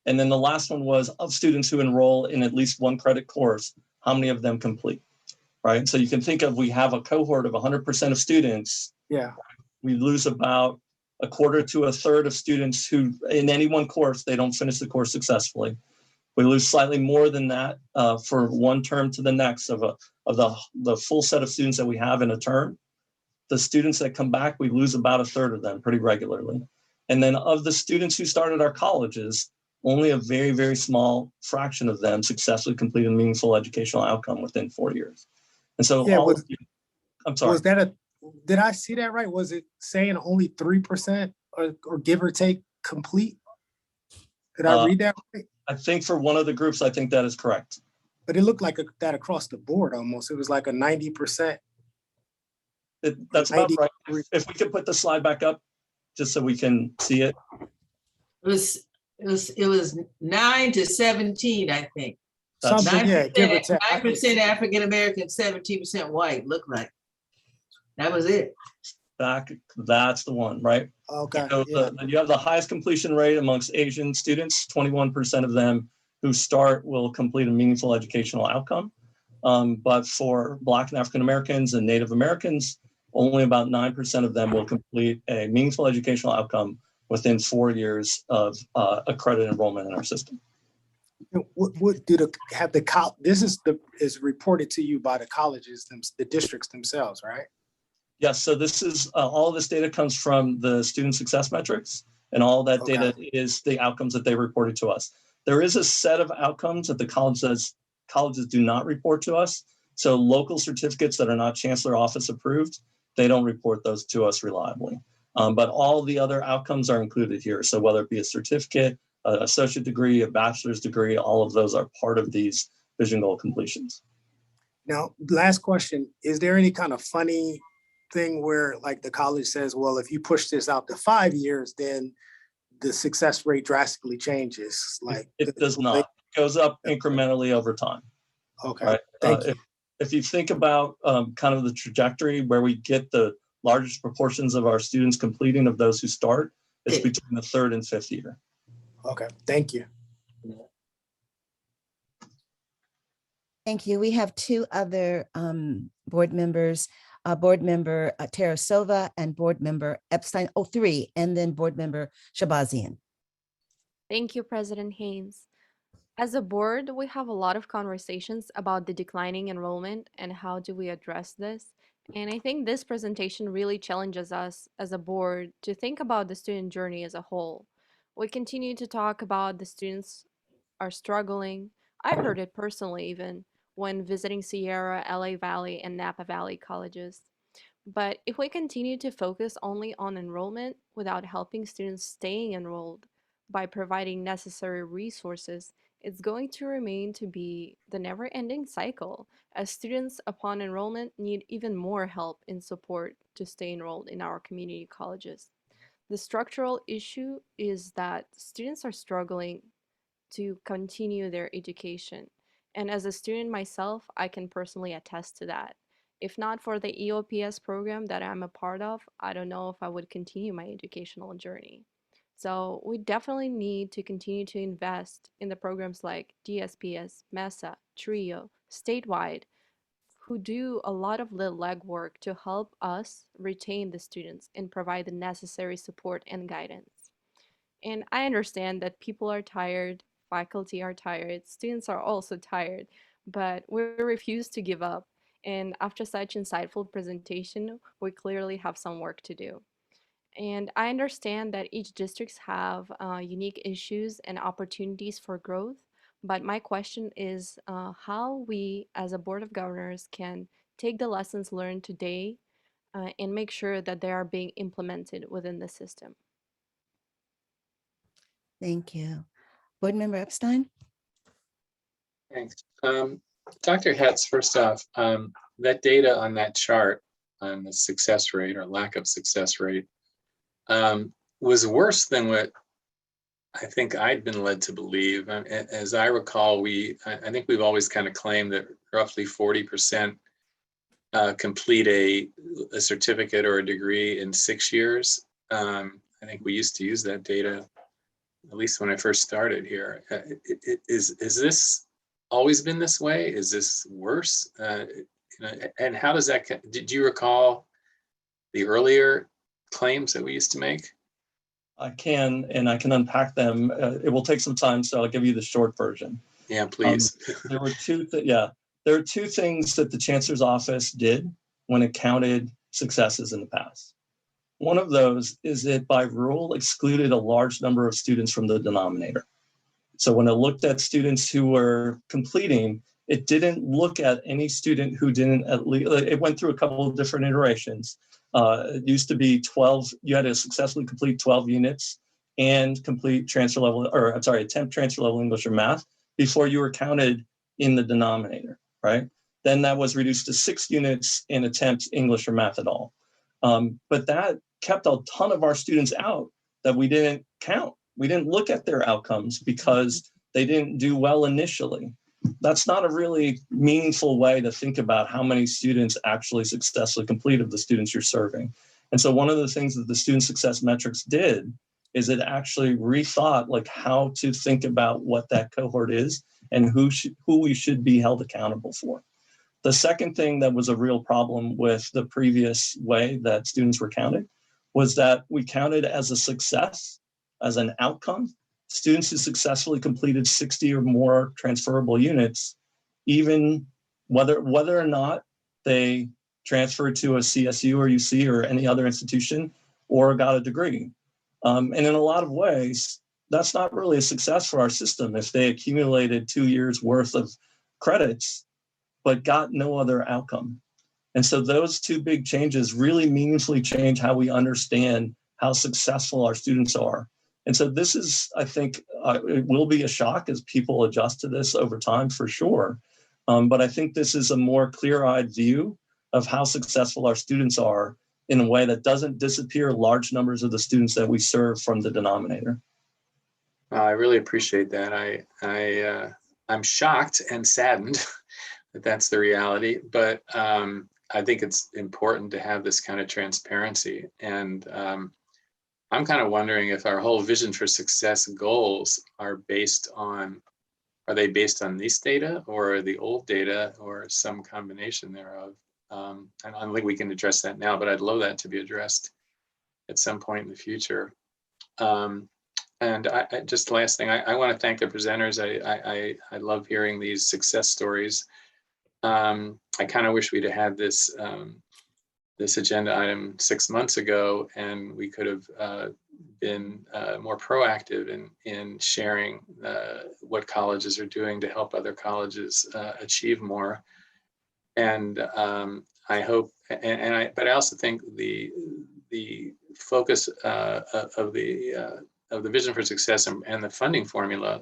And then the last one was of students who enroll in at least one credit course, how many of them complete, right? So you can think of, we have a cohort of 100% of students. Yeah. We lose about a quarter to a third of students who in any one course, they don't finish the course successfully. We lose slightly more than that for one term to the next of the full set of students that we have in a term. The students that come back, we lose about a third of them pretty regularly. And then of the students who started our colleges, only a very, very small fraction of them successfully completed a meaningful educational outcome within 4 years. And so Yeah, I'm sorry. Was that did I see that right? Was it saying only 3% or give or take complete? Did I read that right? I think for one of the groups, I think that is correct. But it looked like that across the board almost. It was like a 90%. That's about right. If we could put the slide back up, just so we can see it. It was 9 to 17, I think. Something, yeah, give or take. 9% African American, 17% white. Looked like that was it. That's the one, right? Okay. So Yeah. you have the highest completion rate amongst Asian students. 21% of them who start will complete a meaningful educational outcome. But for Black and African Americans and Native Americans, only about 9% of them will complete a meaningful educational outcome within 4 years of accredited enrollment in our system. What do this is reported to you by the colleges, the districts themselves, right? Yes, so this is all of this data comes from the student success metrics, and all that data is the outcomes that they reported to us. There is a set of outcomes that the colleges do not report to us. So local certificates that are not Chancellor office approved, they don't report those to us reliably. But all the other outcomes are included here. So whether it be a certificate, an associate degree, a bachelor's degree, all of those are part of these vision goal completions. Now, last question, is there any kind of funny thing where like the college says, well, if you push this out to 5 years, then the success rate drastically changes? Like it does not. It goes up incrementally over time. Okay, right? Thank you. If you think about kind of the trajectory where we get the largest proportions of our students completing of those who start, it's between the 3rd and 5th year. Okay, thank you. Thank you. We have 2 other board members, Board Member Tarasova and Board Member Epstein, 3, and then Board Member Shabazian. Thank you, President Haynes. As a board, we have a lot of conversations about the declining enrollment and how do we address this. And I think this presentation really challenges us as a board to think about the student journey as a whole. We continue to talk about the students are struggling. I heard it personally even when visiting Sierra, LA Valley, and Napa Valley colleges. But if we continue to focus only on enrollment without helping students staying enrolled by providing necessary resources, it's going to remain to be the never-ending cycle, as students upon enrollment need even more help and support to stay enrolled in our community colleges. The structural issue is that students are struggling to continue their education. And as a student myself, I can personally attest to that. If not for the EOPS program that I'm a part of, I don't know if I would continue my educational journey. So we definitely need to continue to invest in the programs like DSPS, MESA, TRIO, statewide, who do a lot of the legwork to help us retain the students and provide the necessary support and guidance. And I understand that people are tired, faculty are tired, students are also tired, but we refuse to give up. And after such insightful presentation, we clearly have some work to do. And I understand that each districts have unique issues and opportunities for growth, but my question is how we as a Board of Governors can take the lessons learned today and make sure that they are being implemented within the system. Thank you. Board Member Epstein? Thanks. Dr. Hatz, first off, that data on that chart on the success rate or lack of success rate was worse than what I think I'd been led to believe. As I recall, I think we've always kind of claimed that roughly 40% complete a certificate or a degree in 6 years. I think we used to use that data, at least when I first started here. Is this always been this way? Is this worse? And how does that, did you recall the earlier claims that we used to make? I can, and I can unpack them. It will take some time, so I'll give you the short version. Yeah, please. There were there are two things that the Chancellor's office did when it counted successes in the past. One of those is it by rule excluded a large number of students from the denominator. So when it looked at students who were completing, it didn't look at any student who didn't at least, it went through a couple of different iterations. It used to be 12, you had to successfully complete 12 units and complete transfer level, or I'm sorry, attempt transfer level English or math before you were counted in the denominator, right? Then that was reduced to 6 units and attempt English or math at all. But that kept a ton of our students out that we didn't count. We didn't look at their outcomes because they didn't do well initially. That's not a really meaningful way to think about how many students actually successfully completed the students you're serving. And so one of the things that the student success metrics did is it actually rethought like how to think about what that cohort is and who we should be held accountable for. The second thing that was a real problem with the previous way that students were counted was that we counted as a success, as an outcome, students who successfully completed 60 or more transferable units, even whether or not they transferred to a CSU or UC or any other institution or got a degree. And in a lot of ways, that's not really a success for our system if they accumulated 2 years worth of credits, but got no other outcome. And so those two big changes really meaningfully change how we understand how successful our students are. And so this is, I think, it will be a shock as people adjust to this over time for sure. But I think this is a more clear-eyed view of how successful our students are in a way that doesn't disappear large numbers of the students that we serve from the denominator. I really appreciate that. I'm shocked and saddened that that's the reality, but I think it's important to have this kind of transparency. And I'm kind of wondering if our whole vision for success goals are based on this data or the old data or some combination thereof? And I don't think we can address that now, but I'd love that to be addressed at some point in the future. And just the last thing, I want to thank the presenters. I love hearing these success stories. I kind of wish we'd have had this this agenda item 6 months ago, and we could have been more proactive in sharing what colleges are doing to help other colleges achieve more. And I hope, but I also think the focus of the vision for success and the funding formula,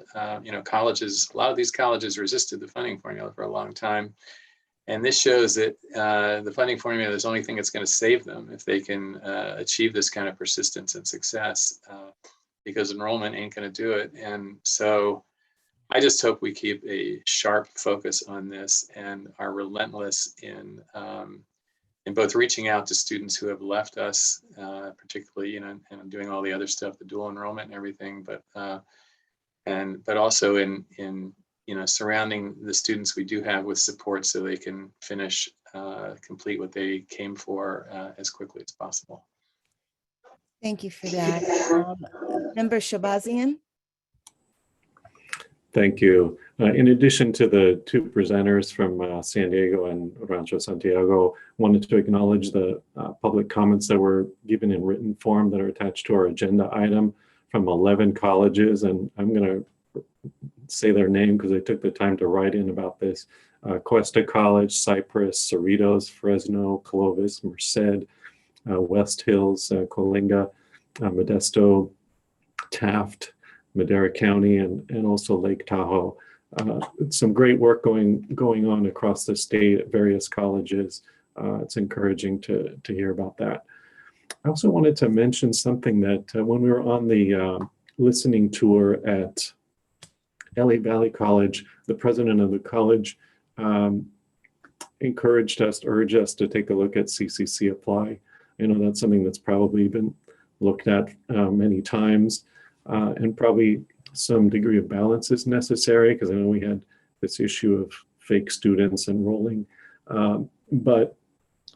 colleges, a lot of these colleges resisted the funding formula for a long time. And this shows that the funding formula is the only thing that's going to save them if they can achieve this kind of persistence and success, because enrollment ain't going to do it. And so I just hope we keep a sharp focus on this and are relentless in both reaching out to students who have left us, particularly, and I'm doing all the other stuff, the dual enrollment and everything, but also in surrounding the students we do have with support so they can finish, complete what they came for as quickly as possible. Thank you for that. Member Shabazian? Thank you. In addition to the two presenters from San Diego and Rancho Santiago, wanted to acknowledge the public comments that were given in written form that are attached to our agenda item from 11 colleges. And I'm going to say their name because they took the time to write in about this. Cuesta College, Cypress, Cerritos, Fresno, Clovis, Merced, West Hills, Coalinga, Modesto, Taft, Madera County, and also Lake Tahoe. Some great work going on across the state at various colleges. It's encouraging to hear about that. I also wanted to mention something that when we were on the listening tour at LA Valley College, the president of the college urged us to take a look at CCC Apply. I know that's something that's probably been looked at many times. And probably some degree of balance is necessary because I know we had this issue of fake students enrolling. But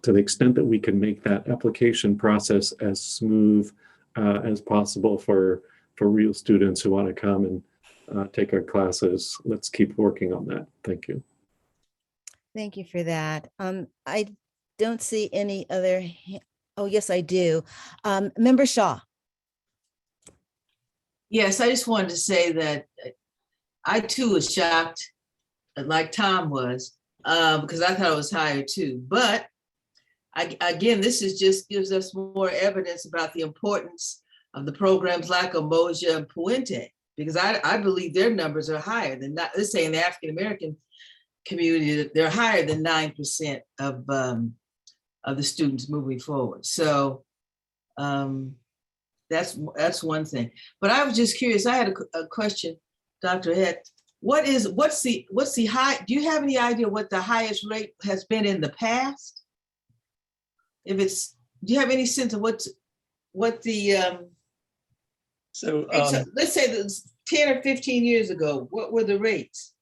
to the extent that we can make that application process as smooth as possible for real students who want to come and take our classes, let's keep working on that. Thank you. Thank you for that. I don't see any other. Oh, yes, I do. Member Shaw. Yes, I just wanted to say that I too was shocked, like Tom was, because I thought it was higher too. But again, this is just gives us more evidence about the importance of the programs like Umoja and Puente, because I believe their numbers are higher than, let's say in the African American community, they're higher than 9% of the students moving forward. So that's one thing. But I was just curious. I had a question, Dr. Hatz. What's the high? Do you have any idea what the highest rate has been in the past? Do you have any sense of what the So let's say that's 10 or 15 years ago, what were the rates?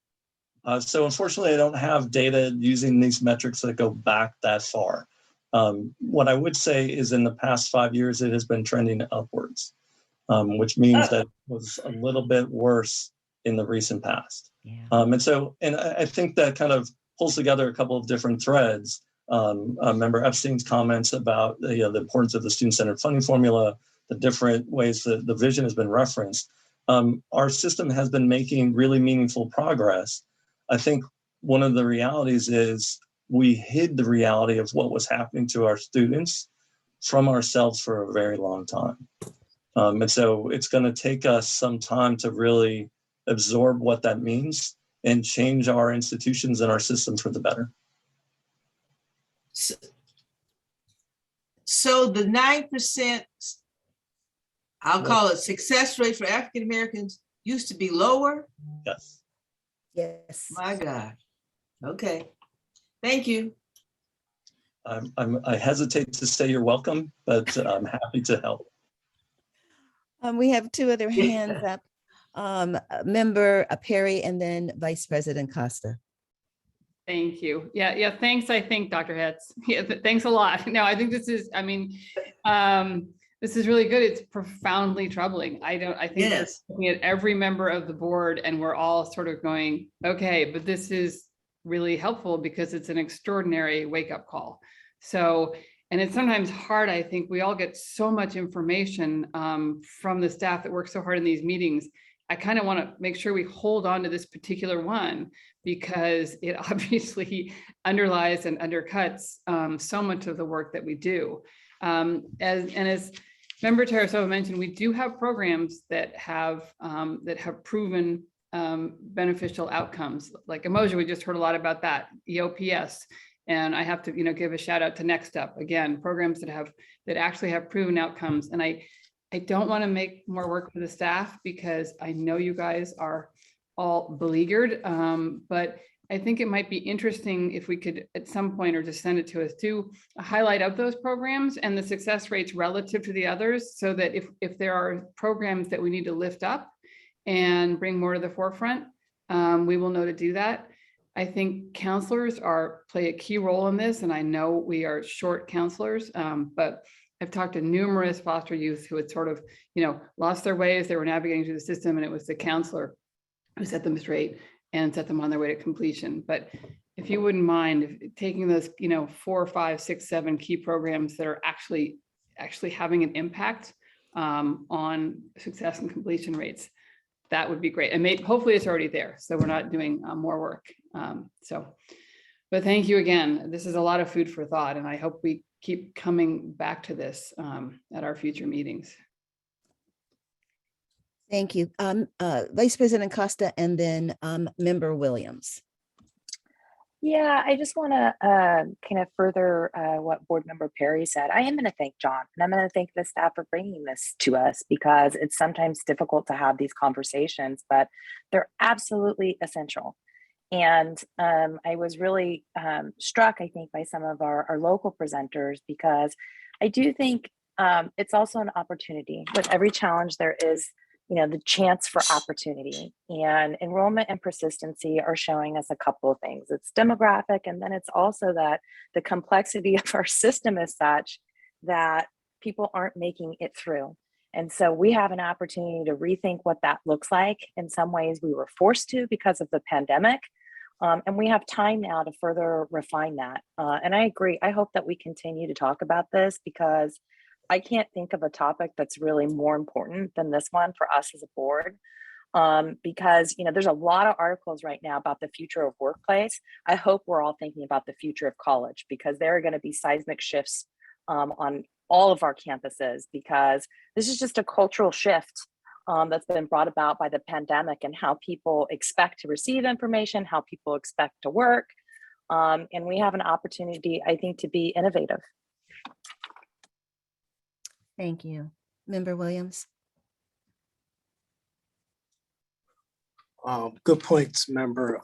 So unfortunately, I don't have data using these metrics that go back that far. What I would say is in the past 5 years, it has been trending upwards, which means that it was a little bit worse in the recent past. Yeah. And I think that kind of pulls together a couple of different threads. Member Epstein's comments about the importance of the student-centered funding formula, the different ways that the vision has been referenced. Our system has been making really meaningful progress. I think one of the realities is we hid the reality of what was happening to our students from ourselves for a very long time. And so it's going to take us some time to really absorb what that means and change our institutions and our system for the better. So the 9%, I'll call it success rate for African Americans, used to be lower? Yes. Yes. My God. Okay. Thank you. I hesitate to say you're welcome, but I'm happy to help. We have two other hands up. Member Perry and then Vice President Costa. Thank you. Yeah. Thanks. I think Dr. Hatz. Yeah, thanks a lot. No, I think this is. This is really good. It's profoundly troubling. I think yes. We're looking at every member of the board, and we're all sort of going, okay, but this is really helpful because it's an extraordinary wake-up call. So, and it's sometimes hard. I think we all get so much information from the staff that works so hard in these meetings. I kind of want to make sure we hold on to this particular one because it obviously underlies and undercuts so much of the work that we do. As Member Tarasova mentioned, we do have programs that have proven beneficial outcomes. Like Emoja, we just heard a lot about that, EOPS. And I have to, give a shout out to Next Up. Again, programs that actually have proven outcomes. And I don't want to make more work for the staff because I know you guys are all beleaguered, but I think it might be interesting if we could at some point, or just send it to us, do a highlight of those programs and the success rates relative to the others, so that if there are programs that we need to lift up and bring more to the forefront, we will know to do that. I think counselors play a key role in this, and I know we are short counselors, but I've talked to numerous foster youth who had sort of, lost their way as they were navigating through the system, and it was the counselor who set them straight and set them on their way to completion. But if you wouldn't mind taking those, 4, 5, 6, 7 key programs that are actually having an impact on success and completion rates, that would be great. And hopefully it's already there, so we're not doing more work. But thank you again. This is a lot of food for thought, and I hope we keep coming back to this at our future meetings. Thank you. Vice President Costa, and then Member Williams. Yeah, I just want to kind of further what Board Member Perez said. I am going to thank John, and I'm going to thank the staff for bringing this to us, because it's sometimes difficult to have these conversations, but they're absolutely essential. And I was really struck, I think, by some of our local presenters, because I do think it's also an opportunity. With every challenge, there is the chance for opportunity, and enrollment and persistency are showing us a couple of things. It's demographic, and then it's also that the complexity of our system is such that people aren't making it through. And so we have an opportunity to rethink what that looks like. In some ways we were forced to because of the pandemic. And we have time now to further refine that. And I agree. I hope that we continue to talk about this, because I can't think of a topic that's really more important than this one for us as a board, because there's a lot of articles right now about the future of workplace. I hope we're all thinking about the future of college, because there are going to be seismic shifts on all of our campuses, because this is just a cultural shift that's been brought about by the pandemic, and how people expect to receive information, how people expect to work. And we have an opportunity, I think, to be innovative. Thank you. Member Williams. Good points, Member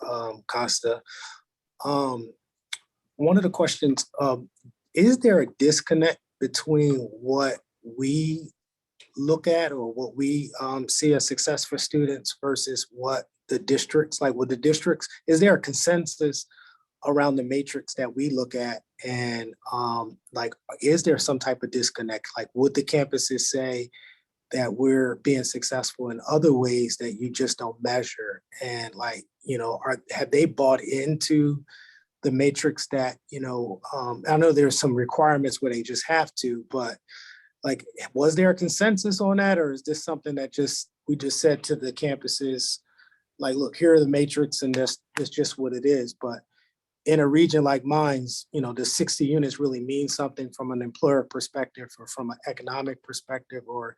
Costa. One of the questions, is there a disconnect between what we look at or what we see as success for students versus what the districts, like with the districts, is there a consensus around the matrix that we look at? And is there some type of disconnect? Like, would the campuses say that we're being successful in other ways that you just don't measure? And have they bought into the matrix that, I know there's some requirements where they just have to, but was there a consensus on that? Or is this something that we just said to the campuses, look, here are the matrix and that's just what it is? But in a region like mine's, the 60 units really mean something from an employer perspective, or from an economic perspective, or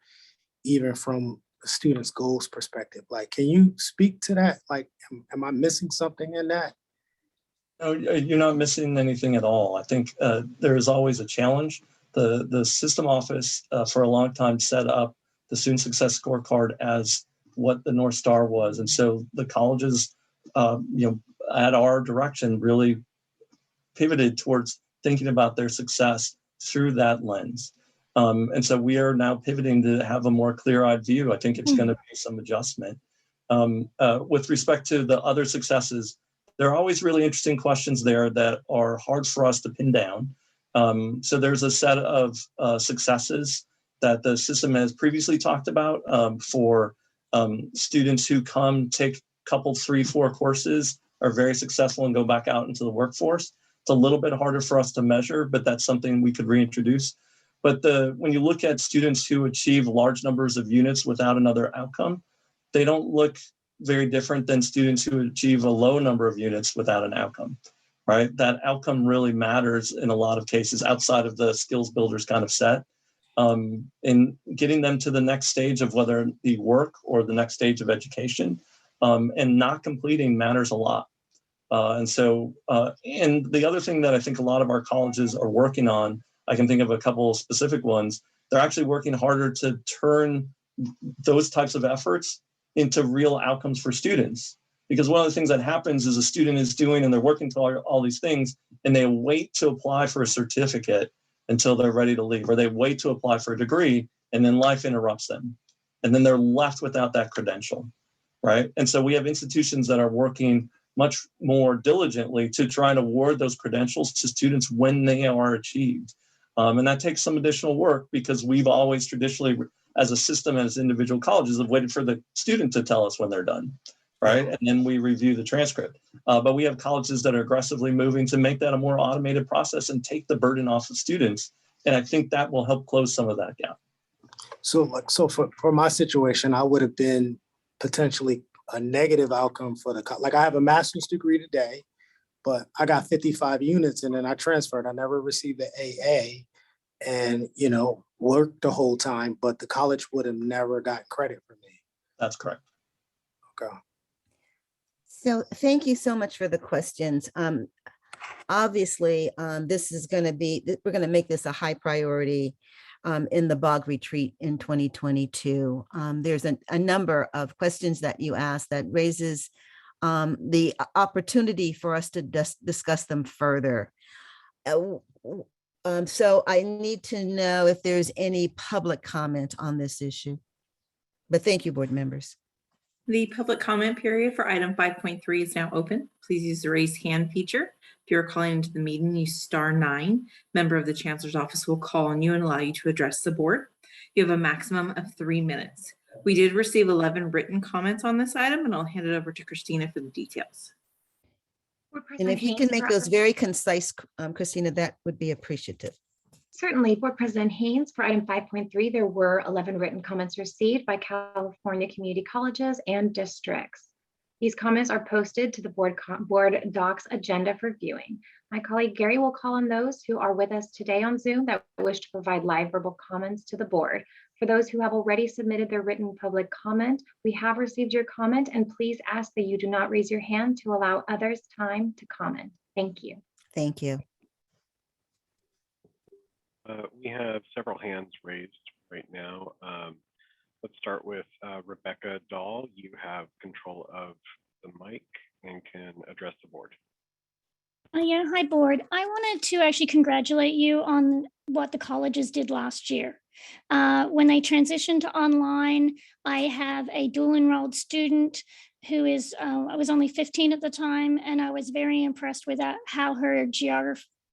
even from a student's goals perspective. Can you speak to that? Am I missing something in that? No, you're not missing anything at all. I think there is always a challenge. The system office for a long time set up the student success scorecard as what the North Star was. And so the colleges, at our direction, really pivoted towards thinking about their success through that lens. And so we are now pivoting to have a more clear-eyed view. I think it's going to be some adjustment. With respect to the other successes, there are always really interesting questions there that are hard for us to pin down. So there's a set of successes that the system has previously talked about for students who come, take a couple, 3, 4 courses, are very successful and go back out into the workforce. It's a little bit harder for us to measure, but that's something we could reintroduce. But when you look at students who achieve large numbers of units without another outcome, they don't look very different than students who achieve a low number of units without an outcome, right? That outcome really matters in a lot of cases outside of the skills builders kind of set. In getting them to the next stage of whether it be work or the next stage of education, and not completing matters a lot. And the other thing that I think a lot of our colleges are working on, I can think of a couple of specific ones, they're actually working harder to turn those types of efforts into real outcomes for students. Because one of the things that happens is a student is doing and they're working to all these things and they wait to apply for a certificate until they're ready to leave, or they wait to apply for a degree and then life interrupts them. And then they're left without that credential, right? And so we have institutions that are working much more diligently to try and award those credentials to students when they are achieved. And that takes some additional work because we've always traditionally, as a system, as individual colleges, have waited for the student to tell us when they're done, right? And then we review the transcript. But we have colleges that are aggressively moving to make that a more automated process and take the burden off of students. And I think that will help close some of that gap. So for my situation, I would have been potentially a negative outcome for I have a master's degree today, but I got 55 units and then I transferred. I never received the AA and, worked the whole time, but the college would have never got credit for me. That's correct. Okay. So thank you so much for the questions. Obviously, this is going to be, we're going to make this a high priority in the BOG retreat in 2022. There's a number of questions that you asked that raises the opportunity for us to discuss them further. So I need to know if there's any public comment on this issue. But thank you, board members. The public comment period for item 5.3 is now open. Please use the raise hand feature. If you're calling into the meeting, use *9. Member of the Chancellor's office will call on you and allow you to address the board. You have a maximum of 3 minutes. We did receive 11 written comments on this item, and I'll hand it over to Christina for the details. And if you can make those very concise, Christina, that would be appreciative. Certainly. Board President Haynes, for item 5.3, there were 11 written comments received by California community colleges and districts. These comments are posted to the board docs agenda for viewing. My colleague Gary will call on those who are with us today on Zoom that wish to provide live verbal comments to the board. For those who have already submitted their written public comment, we have received your comment, and please ask that you do not raise your hand to allow others time to comment. Thank you. Thank you. We have several hands raised right now. Let's start with Rebecca Dahl. You have control of the mic and can address the board. Yeah, hi board. I wanted to actually congratulate you on what the colleges did last year. When they transitioned to online, I have a dual enrolled student who is, I was only 15 at the time, and I was very impressed with how her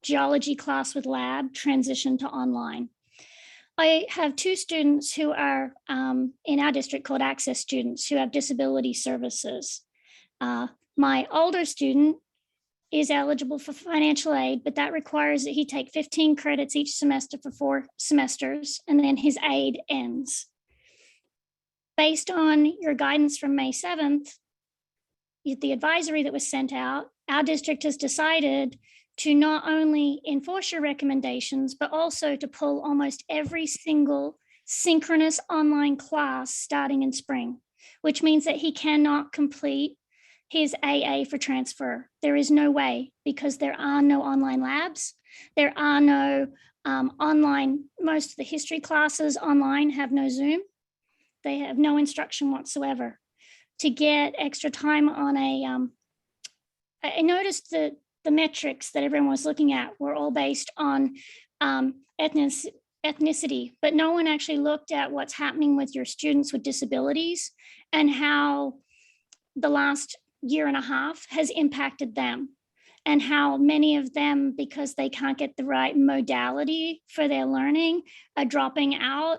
geology class with lab transitioned to online. I have 2 students who are in our district called access students who have disability services. My older student is eligible for financial aid, but that requires that he take 15 credits each semester for 4 semesters, and then his aid ends. Based on your guidance from May 7th, the advisory that was sent out, our district has decided to not only enforce your recommendations, but also to pull almost every single synchronous online class starting in spring, which means that he cannot complete his AA for transfer. There is no way, because there are no online labs. There are no online, most of the history classes online have no Zoom. They have no instruction whatsoever. To get extra time on I noticed that the metrics that everyone was looking at were all based on ethnicity, but no one actually looked at what's happening with your students with disabilities and how the last year and a half has impacted them, and how many of them, because they can't get the right modality for their learning, are dropping out.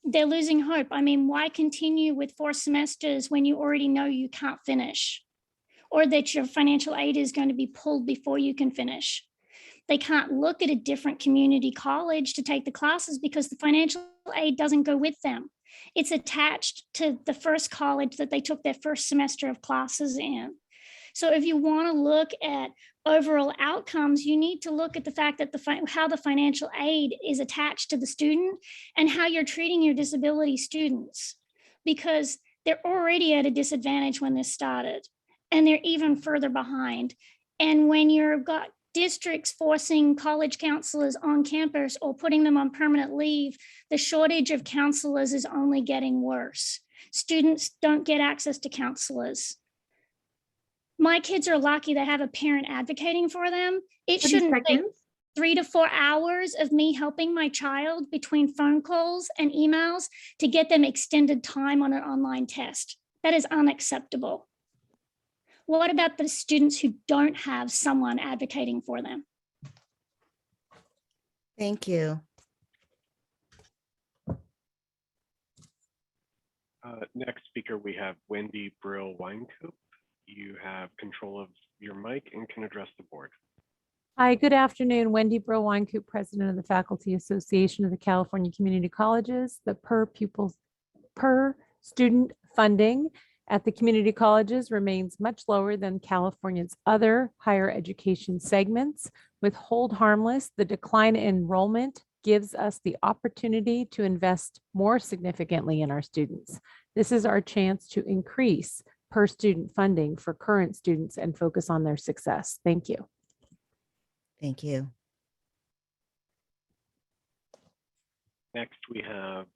They're losing hope. I mean, why continue with 4 semesters when you already know you can't finish, or that your financial aid is going to be pulled before you can finish? They can't look at a different community college to take the classes because the financial aid doesn't go with them. It's attached to the first college that they took their first semester of classes in. So if you want to look at overall outcomes, you need to look at the fact that how the financial aid is attached to the student and how you're treating your disability students, because they're already at a disadvantage when this started, and they're even further behind. And when you've got districts forcing college counselors on campus or putting them on permanent leave, the shortage of counselors is only getting worse. Students don't get access to counselors. My kids are lucky they have a parent advocating for them. It shouldn't take 3 to 4 hours of me helping my child between phone calls and emails to get them extended time on an online test. That is unacceptable. What about the students who don't have someone advocating for them? Thank you. Next speaker, we have Wendy Brill-Weinkoop. You have control of your mic and can address the board. Hi, good afternoon. Wendy Brill-Weinkoop, President of the Faculty Association of the California Community Colleges. The per student funding at the community colleges remains much lower than California's other higher education segments. With hold harmless, the decline in enrollment gives us the opportunity to invest more significantly in our students. This is our chance to increase per student funding for current students and focus on their success. Thank you. Thank you. Next, we have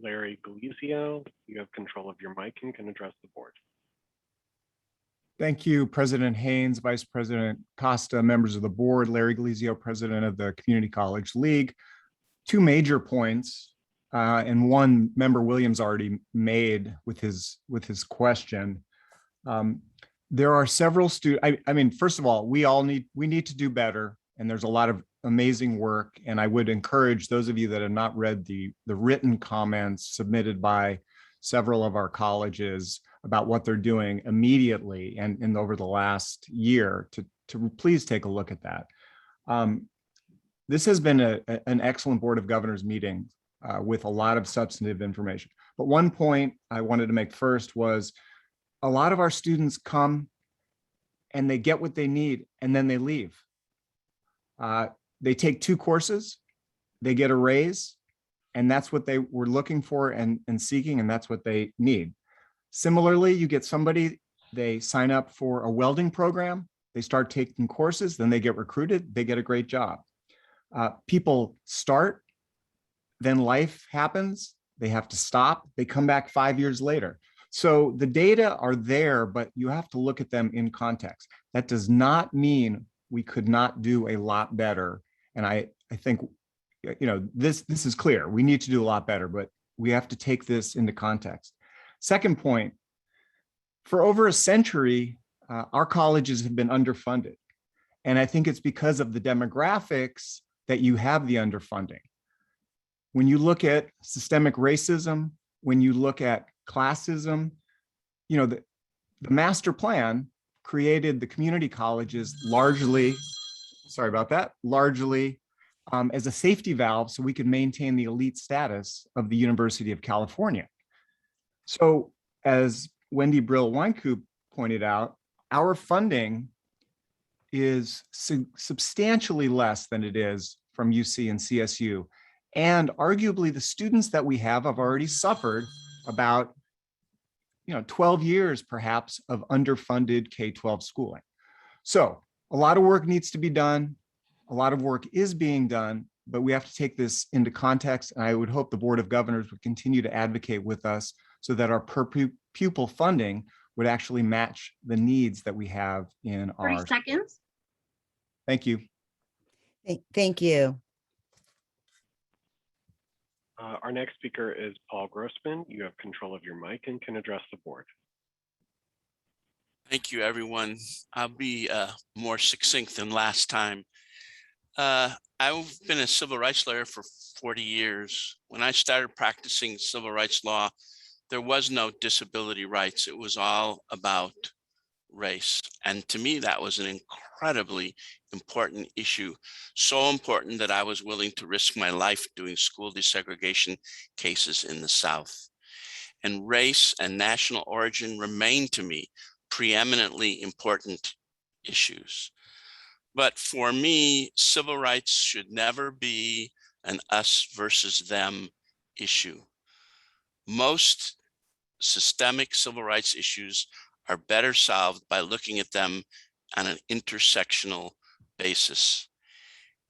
Larry Galizio. You have control of your mic and can address the board. Thank you, President Haynes, Vice President Costa, members of the board, Larry Galizio, President of the Community College League. Two major points, and one Member Williams already made with his question. There are several students. I mean, first of all, we need to do better, and there's a lot of amazing work. And I would encourage those of you that have not read the written comments submitted by several of our colleges about what they're doing immediately and over the last year to please take a look at that. This has been an excellent Board of Governors meeting with a lot of substantive information. But one point I wanted to make first was a lot of our students come and they get what they need and then they leave. They take 2 courses, they get a raise, and that's what they were looking for and seeking, and that's what they need. Similarly, you get somebody, they sign up for a welding program, they start taking courses, then they get recruited, they get a great job. People start, then life happens, they have to stop, they come back 5 years later. So the data are there, but you have to look at them in context. That does not mean we could not do a lot better. And I think, you know, this is clear. We need to do a lot better, but we have to take this into context. Second point, for over a century, our colleges have been underfunded. And I think it's because of the demographics that you have the underfunding. When you look at systemic racism, when you look at classism, you know, the master plan created the community colleges largely, sorry about that, largely as a safety valve so we could maintain the elite status of the University of California. So as Wendy Brill-Weinkoop pointed out, our funding is substantially less than it is from UC and CSU. And arguably the students that we have already suffered about 12 years perhaps of underfunded K-12 schooling. So a lot of work needs to be done. A lot of work is being done, but we have to take this into context. And I would hope the Board of Governors would continue to advocate with us so that our per pupil funding would actually match the needs that we have in our 30 seconds. Thank you. Thank you. Our next speaker is Paul Grossman. You have control of your mic and can address the board. Thank you, everyone. I'll be more succinct than last time. I've been a civil rights lawyer for 40 years. When I started practicing civil rights law, there was no disability rights. It was all about race. And to me, that was an incredibly important issue. So important that I was willing to risk my life doing school desegregation cases in the South. and race and national origin remain to me preeminently important issues. But for me, civil rights should never be an us versus them issue. Most systemic civil rights issues are better solved by looking at them on an intersectional basis.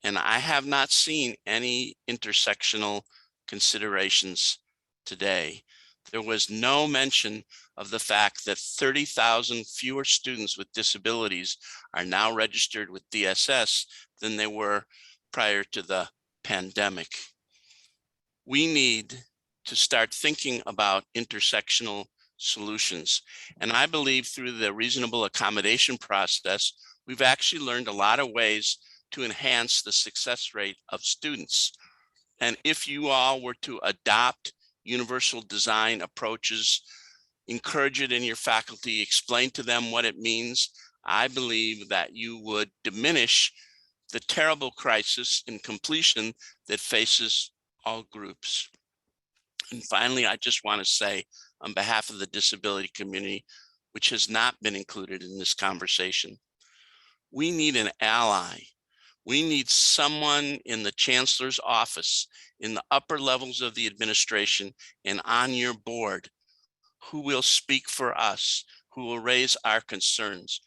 And I have not seen any intersectional considerations today. There was no mention of the fact that 30,000 fewer students with disabilities are now registered with DSS than they were prior to the pandemic. We need to start thinking about intersectional solutions. And I believe through the reasonable accommodation process, we've actually learned a lot of ways to enhance the success rate of students. And if you all were to adopt universal design approaches, encourage it in your faculty, explain to them what it means, I believe that you would diminish the terrible crisis in completion that faces all groups. And finally, I just want to say on behalf of the disability community, which has not been included in this conversation, we need an ally. We need someone in the Chancellor's office, in the upper levels of the administration, and on your board who will speak for us, who will raise our concerns.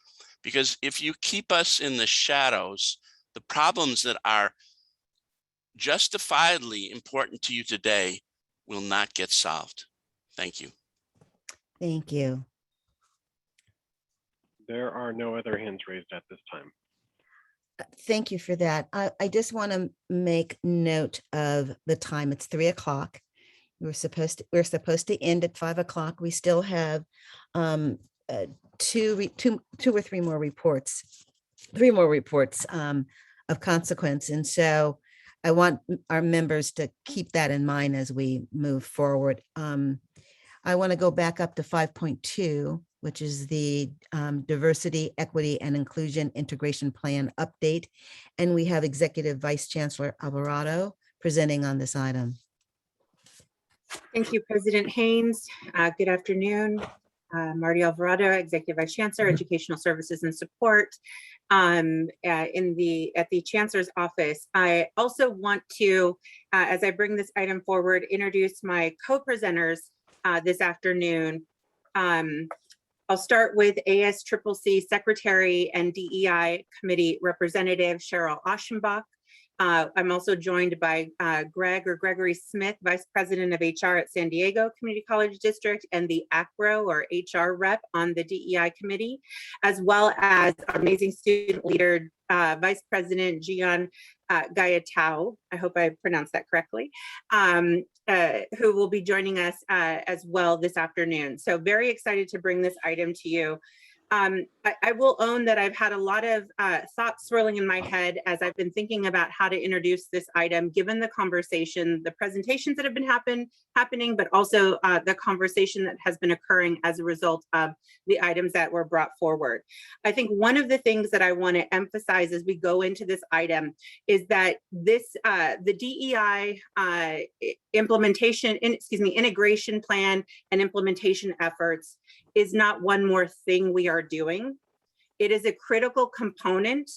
Because if you keep us in the shadows, the problems that are justifiably important to you today will not get solved. Thank you. Thank you. There are no other hands raised at this time. Thank you for that. I just want to make note of the time. It's 3 o'clock. We're supposed to end at 5 o'clock. We still have two or three more reports of consequence. And so I want our members to keep that in mind as we move forward. I want to go back up to 5.2, which is the Diversity, Equity, and Inclusion Integration Plan update. And we have Executive Vice Chancellor Alvarado presenting on this item. Thank you, President Haynes. Good afternoon. Marty Alvarado, Executive Vice Chancellor, Educational Services and Support at the Chancellor's office. I also want to, as I bring this item forward, introduce my co-presenters this afternoon. I'll start with ASCCC Secretary and DEI Committee Representative Cheryl Aschenbach. I'm also joined by Gregory Smith, Vice President of HR at San Diego Community College District, and the ACRO or HR rep on the DEI committee, as well as our amazing student leader, Vice President Gian Gayatao, I hope I pronounced that correctly, who will be joining us as well this afternoon. So very excited to bring this item to you. I will own that I've had a lot of thoughts swirling in my head as I've been thinking about how to introduce this item, given the conversation, the presentations that have been happening, but also the conversation that has been occurring as a result of the items that were brought forward. I think one of the things that I want to emphasize as we go into this item is that this the DEI integration plan and implementation efforts is not one more thing we are doing. It is a critical component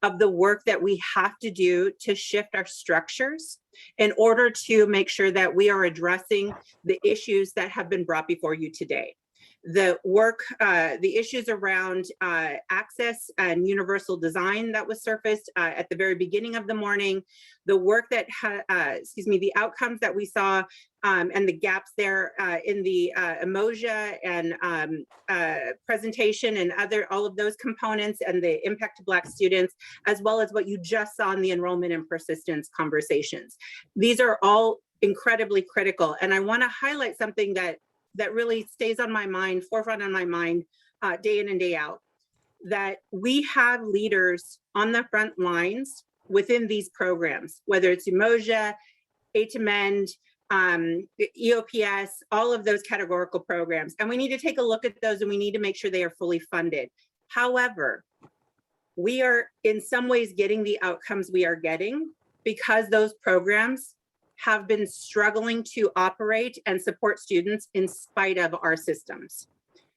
of the work that we have to do to shift our structures in order to make sure that we are addressing the issues that have been brought before you today. The work, the issues around access and universal design that was surfaced at the very beginning of the morning, the work that, the outcomes that we saw and the gaps there in the emoja and presentation and all of those components and the impact to Black students, as well as what you just saw in the enrollment and persistence conversations. These are all incredibly critical. And I want to highlight something that really stays on my mind, forefront on my mind, day in and day out, that we have leaders on the front lines within these programs, whether it's Emoja, Aid to Mend, EOPS, all of those categorical programs. And we need to take a look at those and we need to make sure they are fully funded. However, we are in some ways getting the outcomes we are getting because those programs have been struggling to operate and support students in spite of our systems,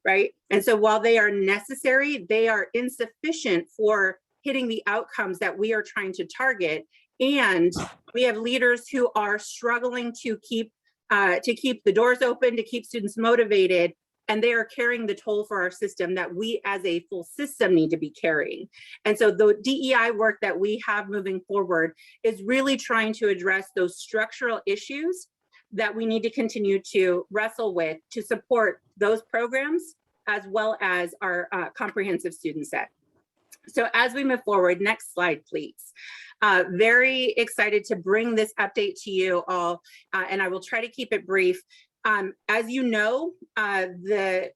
right? And so while they are necessary, they are insufficient for hitting the outcomes that we are trying to target. And we have leaders who are struggling to keep the doors open, to keep students motivated, and they are carrying the toll for our system that we as a full system need to be carrying. And so the DEI work that we have moving forward is really trying to address those structural issues that we need to continue to wrestle with to support those programs as well as our comprehensive student set. So as we move forward, next slide, please. Very excited to bring this update to you all, and I will try to keep it brief. As you know, in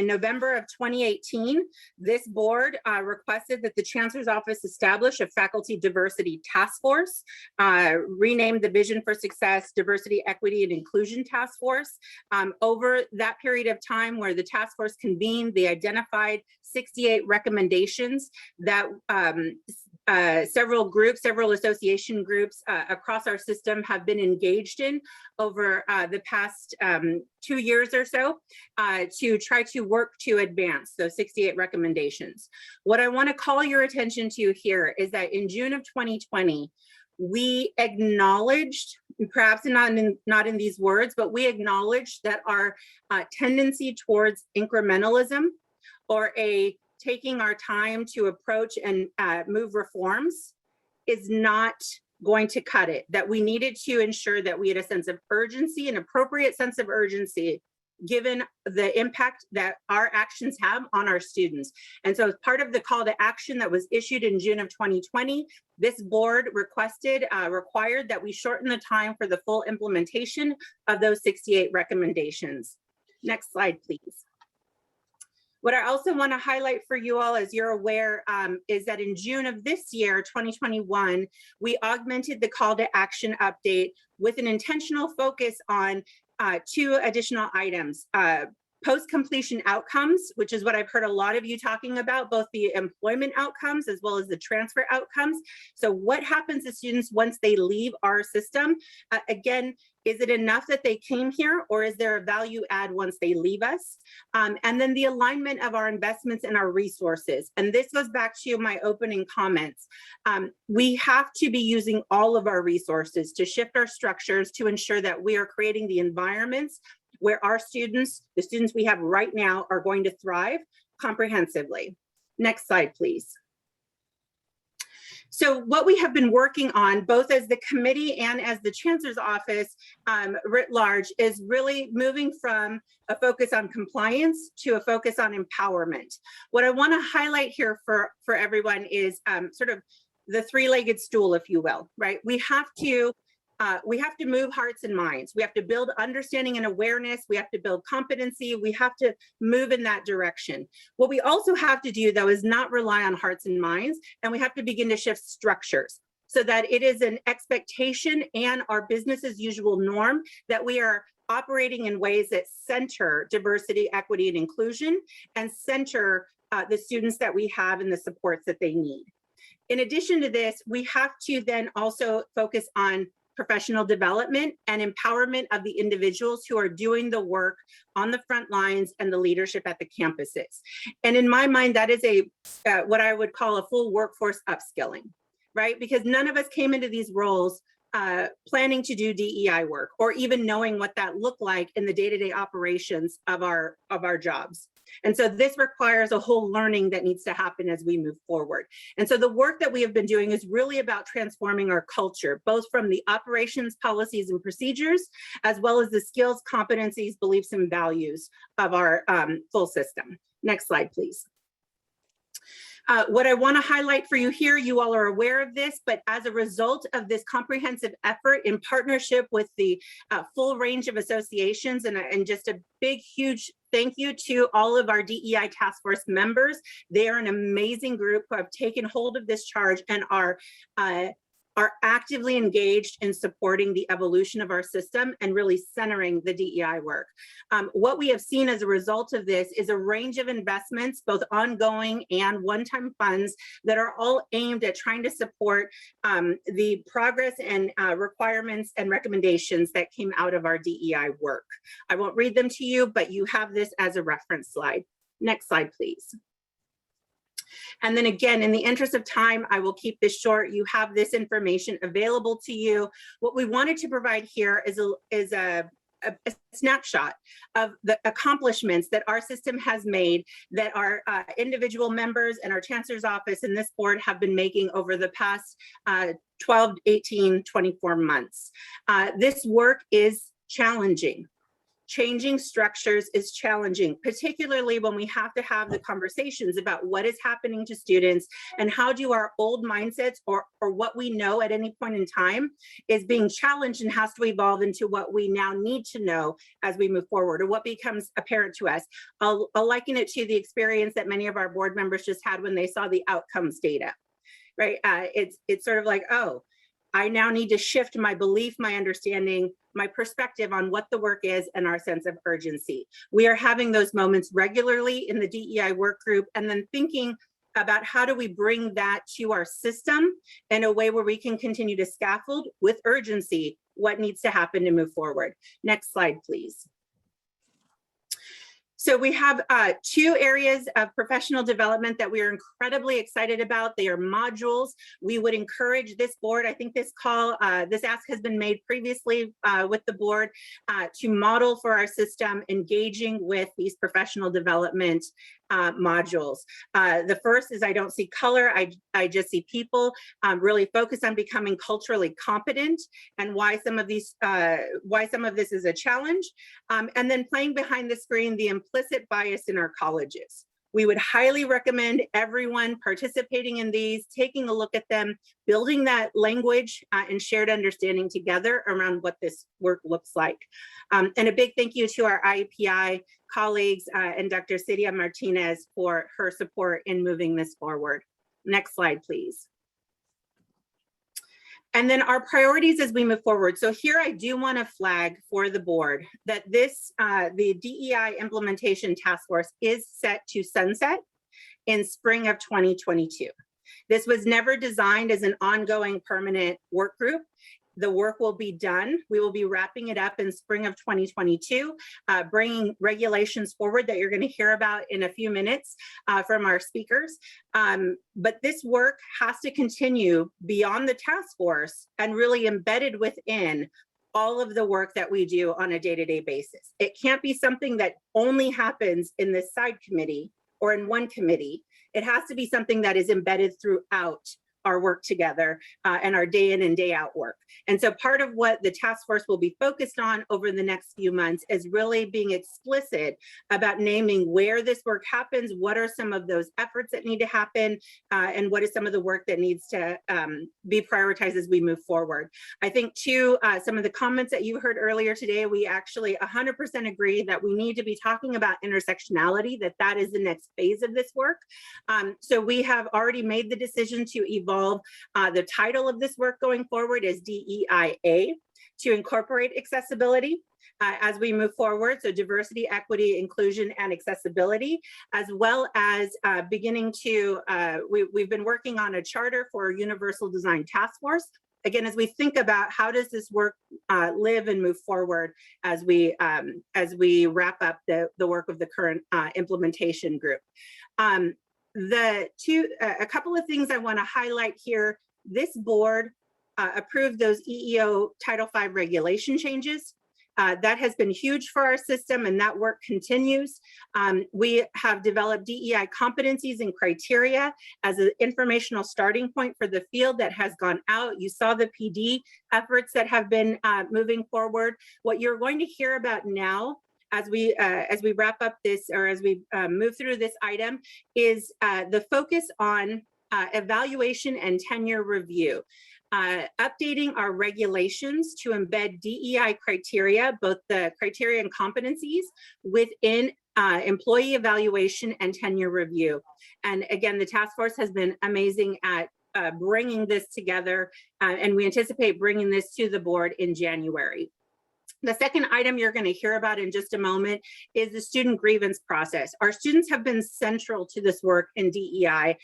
November of 2018, this board requested that the Chancellor's Office establish a faculty diversity task force, renamed the Vision for Success Diversity, Equity, and Inclusion Task Force. Over that period of time where the task force convened, they identified 68 recommendations that several association groups across our system have been engaged in over the past 2 years or so to try to work to advance those 68 recommendations. What I want to call your attention to here is that in June of 2020, we acknowledged, perhaps not in these words, but we acknowledged that our tendency towards incrementalism or taking our time to approach and move reforms is not going to cut it, that we needed to ensure that we had a sense of urgency, an appropriate sense of urgency, given the impact that our actions have on our students. And so as part of the call to action that was issued in June of 2020, this board required that we shorten the time for the full implementation of those 68 recommendations. Next slide, please. What I also want to highlight for you all, as you're aware, is that in June of this year, 2021, we augmented the call to action update with an intentional focus on 2 additional items. Post-completion outcomes, which is what I've heard a lot of you talking about, both the employment outcomes as well as the transfer outcomes. So what happens to students once they leave our system? Again, is it enough that they came here, or is there a value add once they leave us? And then the alignment of our investments and our resources. And this goes back to my opening comments. We have to be using all of our resources to shift our structures to ensure that we are creating the environments where our students, the students we have right now, are going to thrive comprehensively. Next slide, please. So what we have been working on, both as the committee and as the Chancellor's Office writ large, is really moving from a focus on compliance to a focus on empowerment. What I want to highlight here for everyone is sort of the 3-legged stool, if you will, right? We have to move hearts and minds. We have to build understanding and awareness. We have to build competency. We have to move in that direction. What we also have to do, though, is not rely on hearts and minds, and we have to begin to shift structures so that it is an expectation and our business as usual norm that we are operating in ways that center diversity, equity, and inclusion, and center the students that we have and the supports that they need. In addition to this, we have to then also focus on professional development and empowerment of the individuals who are doing the work on the front lines and the leadership at the campuses. And in my mind, that is what I would call a full workforce upskilling, right? Because none of us came into these roles planning to do DEI work or even knowing what that looked like in the day-to-day operations of our jobs. And so this requires a whole learning that needs to happen as we move forward. And so the work that we have been doing is really about transforming our culture, both from the operations, policies, and procedures, as well as the skills, competencies, beliefs, and values of our full system. Next slide, please. What I want to highlight for you here, you all are aware of this, but as a result of this comprehensive effort in partnership with the full range of associations, and just a big, huge thank you to all of our DEI task force members. They are an amazing group who have taken hold of this charge and are are actively engaged in supporting the evolution of our system and really centering the DEI work. What we have seen as a result of this is a range of investments, both ongoing and one-time funds, that are all aimed at trying to support the progress and requirements and recommendations that came out of our DEI work. I won't read them to you, but you have this as a reference slide. Next slide, please. And then again, in the interest of time, I will keep this short. You have this information available to you. What we wanted to provide here is a snapshot of the accomplishments that our system has made, that our individual members and our Chancellor's office and this board have been making over the past 12, 18, 24 months. This work is challenging. Changing structures is challenging, particularly when we have to have the conversations about what is happening to students and how do our old mindsets or what we know at any point in time is being challenged and has to evolve into what we now need to know as we move forward, or what becomes apparent to us. I'll liken it to the experience that many of our board members just had when they saw the outcomes data, right? It's sort of like, oh, I now need to shift my belief, my understanding, my perspective on what the work is and our sense of urgency. We are having those moments regularly in the DEI work group, and then thinking about how do we bring that to our system in a way where we can continue to scaffold with urgency what needs to happen to move forward. Next slide, please. So we have two areas of professional development that we are incredibly excited about. They are modules. We would encourage this board, I think this ask has been made previously with the board, to model for our system engaging with these professional development modules. The first is I don't see color, I just see people. Really focus on becoming culturally competent and why some of this is a challenge. And then playing behind the screen, the implicit bias in our colleges. We would highly recommend everyone participating in these, taking a look at them, building that language and shared understanding together around what this work looks like. And a big thank you to our IEPI colleagues and Dr. Cydia Martinez for her support in moving this forward. Next slide, please. And then our priorities as we move forward. So here I do want to flag for the board that the DEI implementation task force is set to sunset in spring of 2022. This was never designed as an ongoing permanent work group. The work will be done. We will be wrapping it up in spring of 2022, bringing regulations forward that you're going to hear about in a few minutes from our speakers. But this work has to continue beyond the task force and really embedded within all of the work that we do on a day-to-day basis. It can't be something that only happens in this side committee or in one committee. It has to be something that is embedded throughout our work together and our day in and day out work. And so part of what the task force will be focused on over the next few months is really being explicit about naming where this work happens, what are some of those efforts that need to happen, and what is some of the work that needs to be prioritized as we move forward. I think too, some of the comments that you heard earlier today, we actually 100% agree that we need to be talking about intersectionality, that is the next phase of this work. So we have already made the decision to evolve the title of this work going forward as DEIA to incorporate accessibility as we move forward. So diversity, equity, inclusion, and accessibility, as well as beginning to, we've been working on a charter for a universal design task force. Again, as we think about how does this work live and move forward as we wrap up the work of the current implementation group. A couple of things I want to highlight here. This board approved those EEO Title V regulation changes. That has been huge for our system, and that work continues. We have developed DEI competencies and criteria as an informational starting point for the field that has gone out. You saw the PD efforts that have been moving forward. What you're going to hear about now as we wrap up this, or as we move through this item, is the focus on evaluation and tenure review. Updating our regulations to embed DEI criteria, both the criteria and competencies, within employee evaluation and tenure review. And again, the task force has been amazing at bringing this together, and we anticipate bringing this to the board in January. The second item you're going to hear about in just a moment is the student grievance process. Our students have been central to this work in DEI,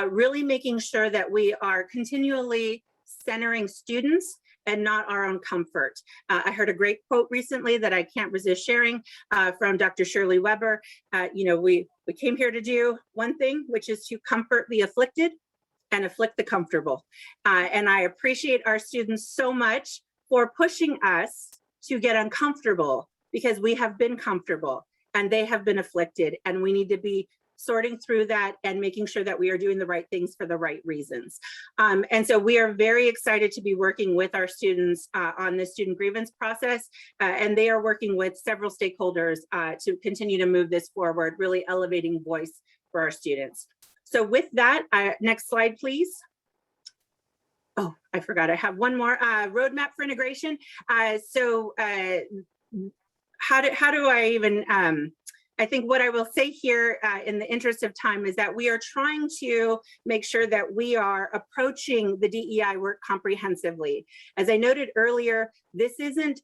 really making sure that we are continually centering students and not our own comfort. I heard a great quote recently that I can't resist sharing from Dr. Shirley Weber. We came here to do one thing, which is to comfort the afflicted and afflict the comfortable. And I appreciate our students so much for pushing us to get uncomfortable, because we have been comfortable and they have been afflicted, and we need to be sorting through that and making sure that we are doing the right things for the right reasons. And so we are very excited to be working with our students on the student grievance process, and they are working with several stakeholders to continue to move this forward, really elevating voice for our students. So with that, next slide, please. Oh, I forgot, I have one more, roadmap for integration. How do I even, I think what I will say here in the interest of time is that we are trying to make sure that we are approaching the DEI work comprehensively. As I noted earlier, this isn't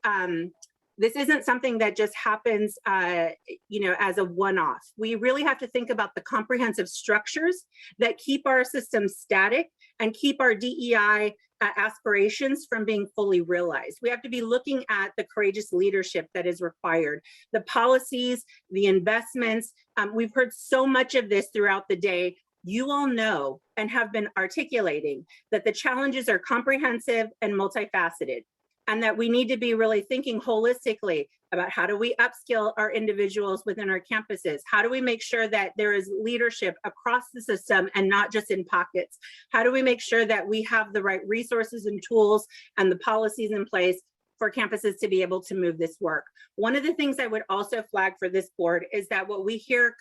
something that just happens, as a one-off. We really have to think about the comprehensive structures that keep our system static and keep our DEI aspirations from being fully realized. We have to be looking at the courageous leadership that is required, the policies, the investments. We've heard so much of this throughout the day. You all know and have been articulating that the challenges are comprehensive and multifaceted, and that we need to be really thinking holistically about how do we upskill our individuals within our campuses? How do we make sure that there is leadership across the system and not just in pockets? How do we make sure that we have the right resources and tools and the policies in place for campuses to be able to move this work? One of the things I would also flag for this board is that what we hear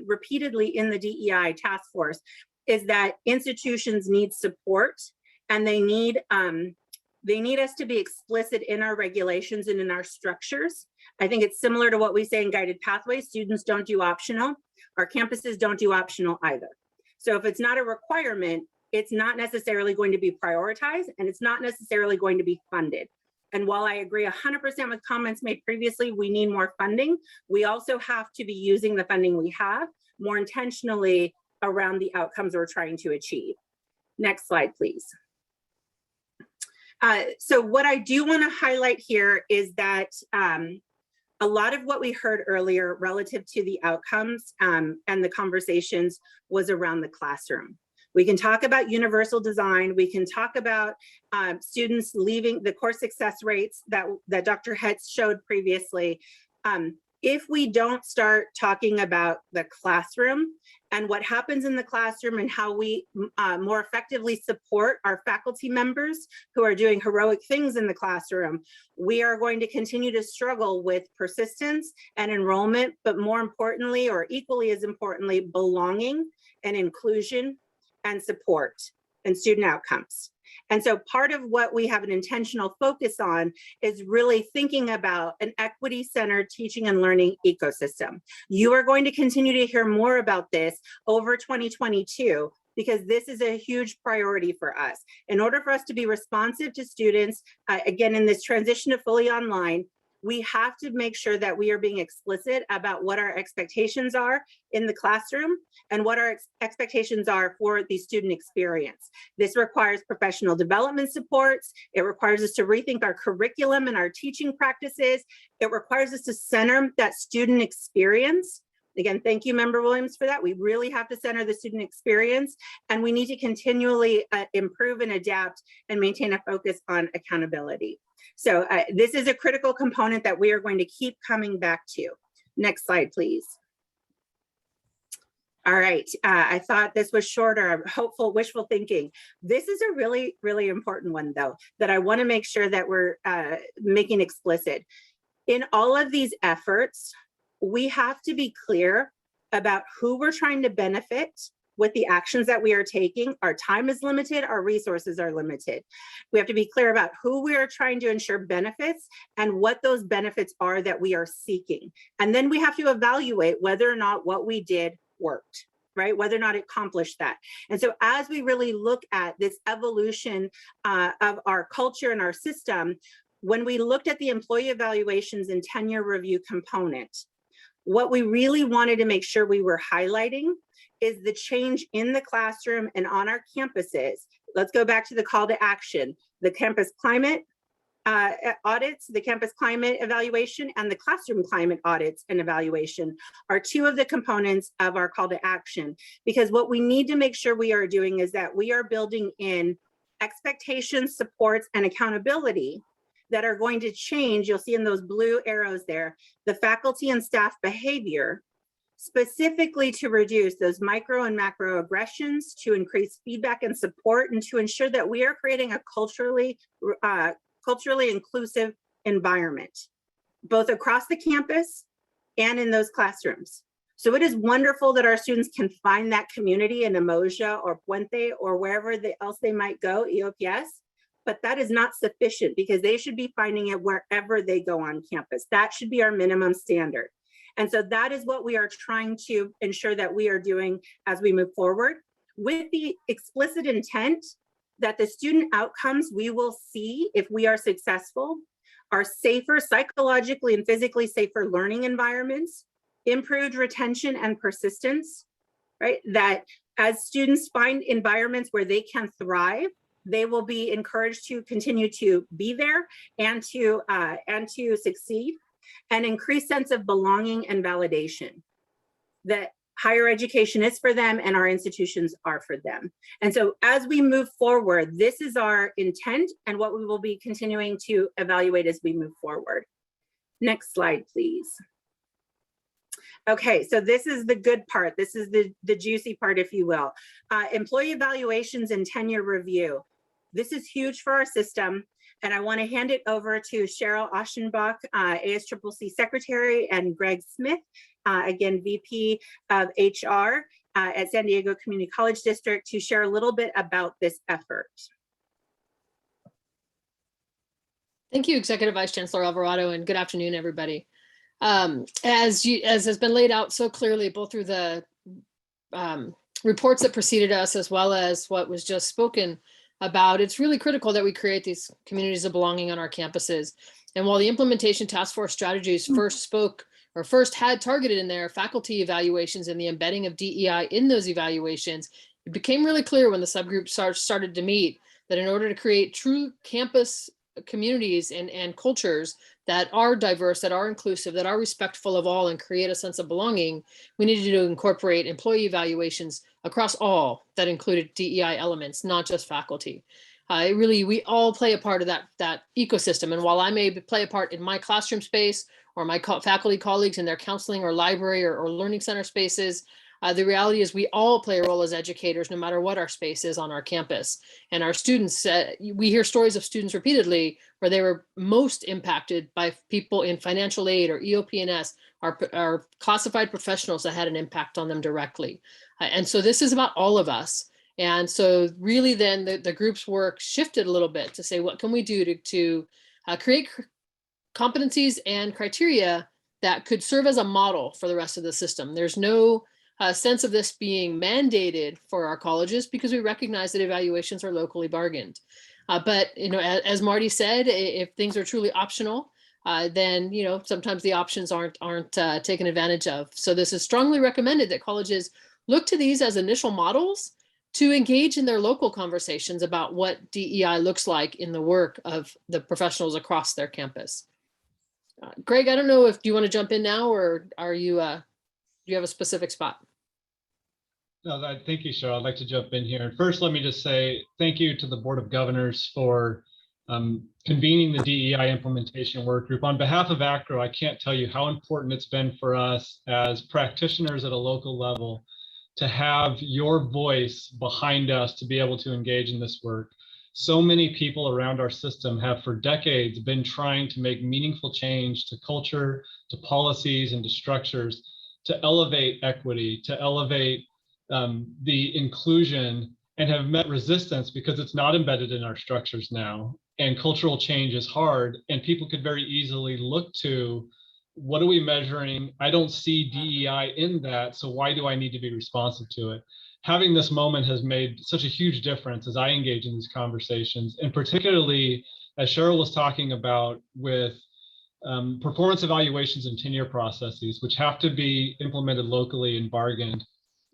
repeatedly in the DEI task force is that institutions need support, and they need us to be explicit in our regulations and in our structures. I think it's similar to what we say in guided pathways. Students don't do optional. Our campuses don't do optional either. So if it's not a requirement, it's not necessarily going to be prioritized, and it's not necessarily going to be funded. And while I agree 100% with comments made previously, we need more funding, we also have to be using the funding we have more intentionally around the outcomes we're trying to achieve. Next slide, please. So what I do want to highlight here is that a lot of what we heard earlier relative to the outcomes and the conversations was around the classroom. We can talk about universal design. We can talk about students leaving the course success rates that Dr. Hatz showed previously. If we don't start talking about the classroom and what happens in the classroom and how we more effectively support our faculty members who are doing heroic things in the classroom, we are going to continue to struggle with persistence and enrollment, but more importantly, or equally as importantly, belonging and inclusion and support and student outcomes. And so part of what we have an intentional focus on is really thinking about an equity-centered teaching and learning ecosystem. You are going to continue to hear more about this over 2022, because this is a huge priority for us. In order for us to be responsive to students, again, in this transition to fully online, we have to make sure that we are being explicit about what our expectations are in the classroom and what our expectations are for the student experience. This requires professional development supports. It requires us to rethink our curriculum and our teaching practices. It requires us to center that student experience. Again, thank you, Member Williams, for that. We really have to center the student experience, and we need to continually improve and adapt and maintain a focus on accountability. So this is a critical component that we are going to keep coming back to. Next slide, please. All right, I thought this was shorter, hopeful, wishful thinking. This is a really, really important one, though, that I want to make sure that we're making explicit. In all of these efforts, we have to be clear about who we're trying to benefit with the actions that we are taking. Our time is limited, our resources are limited. We have to be clear about who we are trying to ensure benefits and what those benefits are that we are seeking. And then we have to evaluate whether or not what we did worked. right? Whether or not it accomplished that. And so as we really look at this evolution of our culture and our system, when we looked at the employee evaluations and tenure review component, what we really wanted to make sure we were highlighting is the change in the classroom and on our campuses. Let's go back to the call to action, the campus climate audits, the campus climate evaluation, and the classroom climate audits and evaluation are two of the components of our call to action. Because what we need to make sure we are doing is that we are building in expectations, supports, and accountability that are going to change. You'll see in those blue arrows there, the faculty and staff behavior, specifically to reduce those micro and macro aggressions, to increase feedback and support, and to ensure that we are creating a culturally inclusive environment, both across the campus and in those classrooms. So it is wonderful that our students can find that community in Emoja or Puente or wherever else they might go, EOPS, but that is not sufficient because they should be finding it wherever they go on campus. That should be our minimum standard. And so that is what we are trying to ensure that we are doing as we move forward, with the explicit intent that the student outcomes we will see if we are successful are safer, psychologically and physically safer learning environments, improved retention and persistence, right? That as students find environments where they can thrive, they will be encouraged to continue to be there and to succeed, and increased sense of belonging and validation. That higher education is for them and our institutions are for them. And so as we move forward, this is our intent and what we will be continuing to evaluate as we move forward. Next slide, please. Okay, so this is the good part. This is the juicy part, if you will. Employee evaluations and tenure review. This is huge for our system. And I want to hand it over to Cheryl Oschenbach, ASCCC Secretary, and Greg Smith, again, VP of HR at San Diego Community College District, to share a little bit about this effort. Thank you, Executive Vice Chancellor Alvarado, and good afternoon, everybody. As has been laid out so clearly, both through the reports that preceded us, as well as what was just spoken about, it's really critical that we create these communities of belonging on our campuses. And while the implementation task force strategies first had targeted in there faculty evaluations and the embedding of DEI in those evaluations, it became really clear when the subgroup started to meet that in order to create true campus communities and cultures that are diverse, that are inclusive, that are respectful of all, and create a sense of belonging, we needed to incorporate employee evaluations across all that included DEI elements, not just faculty. We all play a part of that ecosystem. And while I may play a part in my classroom space or my faculty colleagues in their counseling or library or learning center spaces, the reality is we all play a role as educators, no matter what our space is on our campus. And our students, we hear stories of students repeatedly where they were most impacted by people in financial aid or EOP&S, our classified professionals that had an impact on them directly. And so this is about all of us. And so really then the group's work shifted a little bit to say, what can we do to create competencies and criteria that could serve as a model for the rest of the system. There's no sense of this being mandated for our colleges because we recognize that evaluations are locally bargained. But as Marty said, if things are truly optional, then sometimes the options aren't taken advantage of. So this is strongly recommended that colleges look to these as initial models to engage in their local conversations about what DEI looks like in the work of the professionals across their campus. Greg, I don't know if you want to jump in now, or do you have a specific spot? No, thank you, Cheryl. I'd like to jump in here. And first, let me just say thank you to the Board of Governors for convening the DEI implementation work group. On behalf of ACRO, I can't tell you how important it's been for us as practitioners at a local level to have your voice behind us to be able to engage in this work. So many people around our system have for decades been trying to make meaningful change to culture, to policies, and to structures to elevate equity, to elevate the inclusion, and have met resistance because it's not embedded in our structures now. And cultural change is hard, and people could very easily look to what are we measuring? I don't see DEI in that, so why do I need to be responsive to it? Having this moment has made such a huge difference as I engage in these conversations, and particularly as Cheryl was talking about with performance evaluations and tenure processes, which have to be implemented locally and bargained,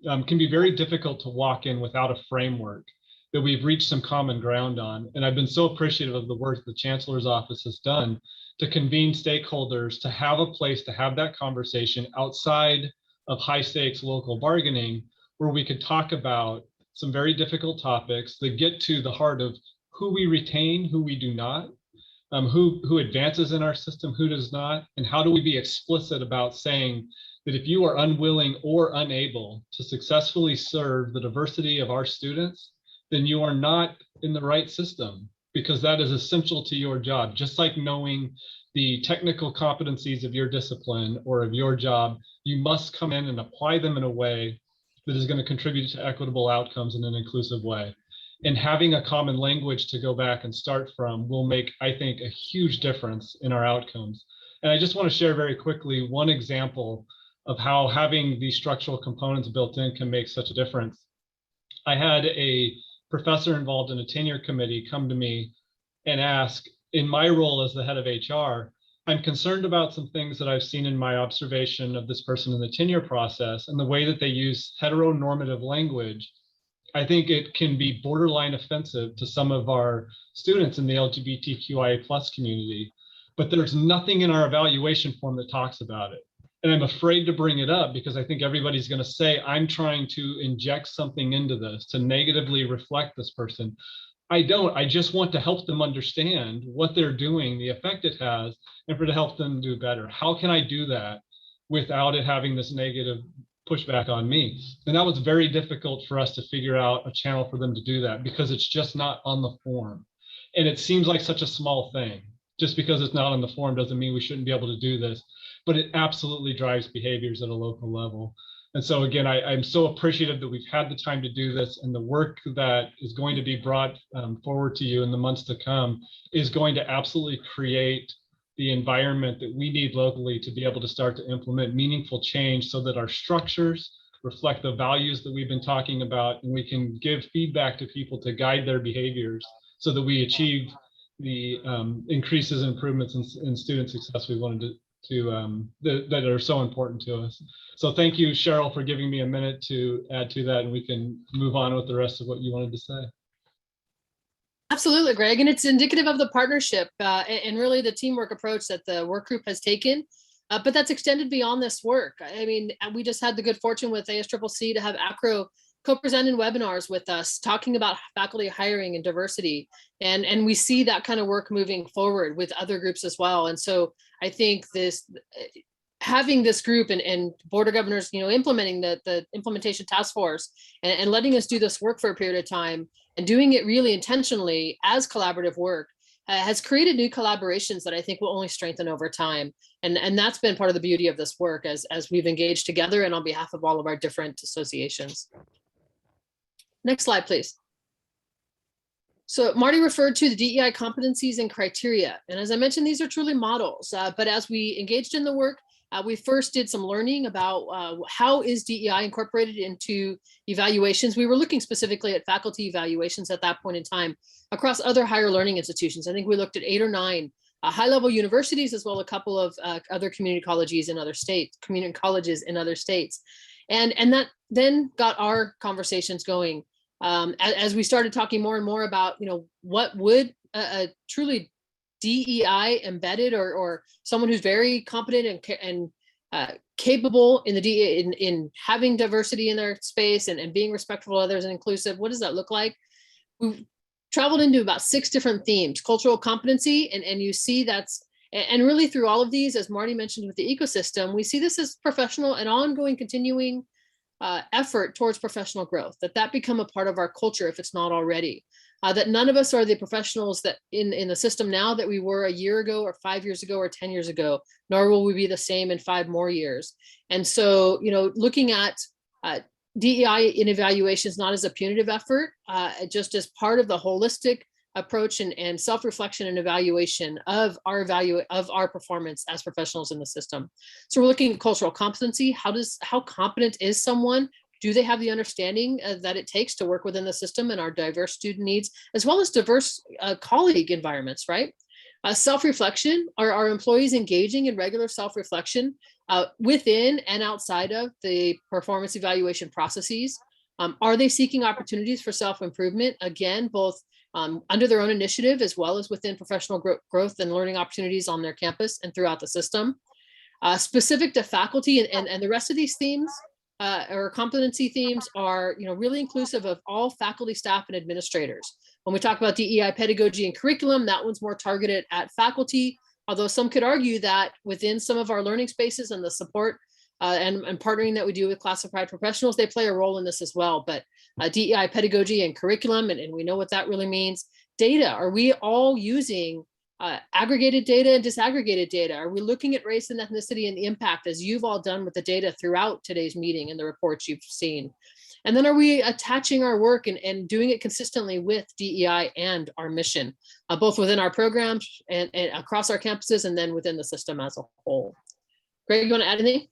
can be very difficult to walk in without a framework that we've reached some common ground on. And I've been so appreciative of the work the Chancellor's office has done to convene stakeholders, to have a place to have that conversation outside of high stakes local bargaining, where we could talk about some very difficult topics that get to the heart of who we retain, who we do not, who advances in our system, who does not, and how do we be explicit about saying that if you are unwilling or unable to successfully serve the diversity of our students, then you are not in the right system, because that is essential to your job. Just like knowing the technical competencies of your discipline or of your job, you must come in and apply them in a way that is going to contribute to equitable outcomes in an inclusive way. And having a common language to go back and start from will make, I think, a huge difference in our outcomes. And I just want to share very quickly one example of how having these structural components built in can make such a difference. I had a professor involved in a tenure committee come to me and ask, in my role as the head of HR, I'm concerned about some things that I've seen in my observation of this person in the tenure process and the way that they use heteronormative language. I think it can be borderline offensive to some of our students in the LGBTQIA+ community, but there's nothing in our evaluation form that talks about it. And I'm afraid to bring it up because I think everybody's going to say, I'm trying to inject something into this to negatively reflect this person. I don't. I just want to help them understand what they're doing, the effect it has, and to help them do better. How can I do that without it having this negative pushback on me? And that was very difficult for us to figure out a channel for them to do that, because it's just not on the form. And it seems like such a small thing. Just because it's not on the form doesn't mean we shouldn't be able to do this, but it absolutely drives behaviors at a local level. And so again, I'm so appreciative that we've had the time to do this, and the work that is going to be brought forward to you in the months to come is going to absolutely create the environment that we need locally to be able to start to implement meaningful change so that our structures reflect the values that we've been talking about, and we can give feedback to people to guide their behaviors so that we achieve the increases and improvements in student success we wanted that are so important to us. So thank you, Cheryl, for giving me a minute to add to that, and we can move on with the rest of what you wanted to say. Absolutely, Greg. And it's indicative of the partnership and really the teamwork approach that the work group has taken. But that's extended beyond this work. I mean, we just had the good fortune with ASCCC to have ACRO co-present in webinars with us, talking about faculty hiring and diversity. And we see that kind of work moving forward with other groups as well. And so I think having this group and Board of Governors, implementing the implementation task force and letting us do this work for a period of time and doing it really intentionally as collaborative work has created new collaborations that I think will only strengthen over time. And that's been part of the beauty of this work as we've engaged together and on behalf of all of our different associations. Next slide, please. So Marty referred to the DEI competencies and criteria. And as I mentioned, these are truly models. But as we engaged in the work, we first did some learning about how is DEI incorporated into evaluations. We were looking specifically at faculty evaluations at that point in time across other higher learning institutions. I think we looked at 8 or 9 high-level universities, as well as a couple of other community colleges in other states, And that then got our conversations going. As we started talking more and more about, what would a truly DEI embedded or someone who's very competent and capable in having diversity in their space and being respectful of others and inclusive, what does that look like? We've traveled into about 6 different themes: cultural competency, and you see and really through all of these, as Marty mentioned with the ecosystem, we see this as professional and ongoing continuing effort towards professional growth, that become a part of our culture if it's not already. That none of us are the professionals that in the system now that we were a year ago or 5 years ago or 10 years ago, nor will we be the same in 5 more years. And so, looking at DEI in evaluations not as a punitive effort, just as part of the holistic approach and self-reflection and evaluation of our performance as professionals in the system. So we're looking at cultural competency. How competent is someone? Do they have the understanding that it takes to work within the system and our diverse student needs, as well as diverse colleague environments, right? Self-reflection, are our employees engaging in regular self-reflection within and outside of the performance evaluation processes? Are they seeking opportunities for self-improvement? Again, both under their own initiative, as well as within professional growth and learning opportunities on their campus and throughout the system. Specific to faculty and the rest of these themes or competency themes are really inclusive of all faculty, staff, and administrators. When we talk about DEI pedagogy and curriculum, that one's more targeted at faculty, although some could argue that within some of our learning spaces and the support and partnering that we do with classified professionals, they play a role in this as well. But DEI pedagogy and curriculum, and we know what that really means. Data, are we all using aggregated data and disaggregated data? Are we looking at race and ethnicity and the impact, as you've all done with the data throughout today's meeting and the reports you've seen? And then are we attaching our work and doing it consistently with DEI and our mission, both within our programs and across our campuses, and then within the system as a whole? Greg, you want to add anything?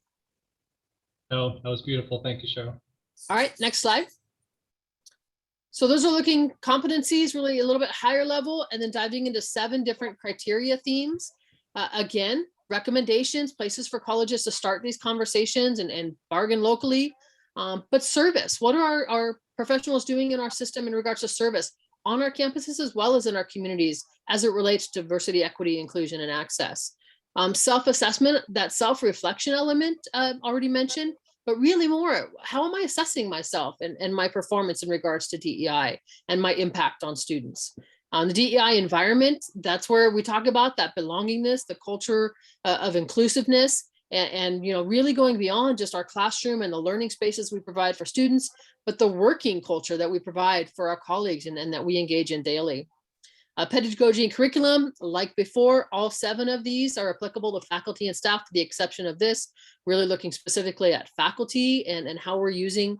No, that was beautiful. Thank you, Cheryl. All right, next slide. So those are looking competencies, really a little bit higher level, and then diving into 7 different criteria themes. Again, recommendations, places for colleges to start these conversations and bargain locally. But service, what are our professionals doing in our system in regards to service on our campuses as well as in our communities as it relates to diversity, equity, inclusion, and access? Self-assessment, that self-reflection element already mentioned, but really more, how am I assessing myself and my performance in regards to DEI and my impact on students? The DEI environment, that's where we talk about that belongingness, the culture of inclusiveness, and really going beyond just our classroom and the learning spaces we provide for students, but the working culture that we provide for our colleagues and that we engage in daily. Pedagogy and curriculum, like before, all 7 of these are applicable to faculty and staff, with the exception of this, really looking specifically at faculty and how we're using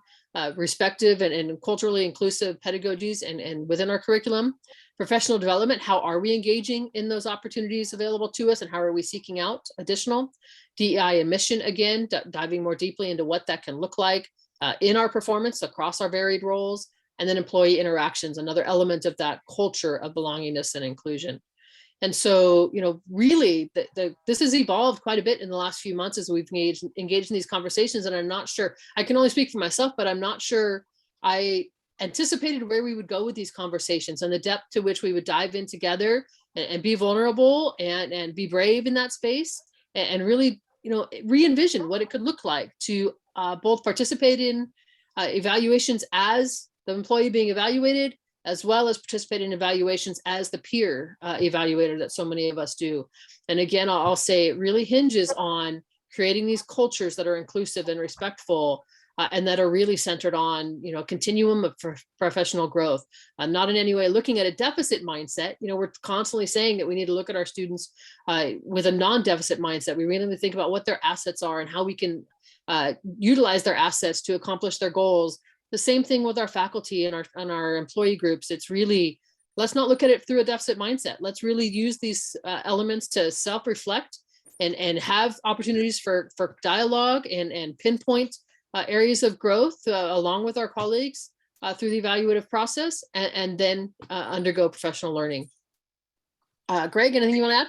respective and culturally inclusive pedagogies and within our curriculum. Professional development, how are we engaging in those opportunities available to us and how are we seeking out additional? DEI and mission, again, diving more deeply into what that can look like in our performance across our varied roles. And then employee interactions, another element of that culture of belongingness and inclusion. And so, really, this has evolved quite a bit in the last few months as we've engaged in these conversations. And I'm not sure, I can only speak for myself, but I'm not sure I anticipated where we would go with these conversations and the depth to which we would dive in together and be vulnerable and be brave in that space and really, re-envision what it could look like to both participate in evaluations as the employee being evaluated, as well as participate in evaluations as the peer evaluator that so many of us do. And again, I'll say it really hinges on creating these cultures that are inclusive and respectful and that are really centered on, a continuum of professional growth. Not in any way looking at a deficit mindset. We're constantly saying that we need to look at our students with a non-deficit mindset. We really need to think about what their assets are and how we can utilize their assets to accomplish their goals. The same thing with our faculty and our employee groups. It's really, let's not look at it through a deficit mindset. Let's really use these elements to self-reflect and have opportunities for dialogue and pinpoint areas of growth along with our colleagues through the evaluative process and then undergo professional learning. Greg, anything you want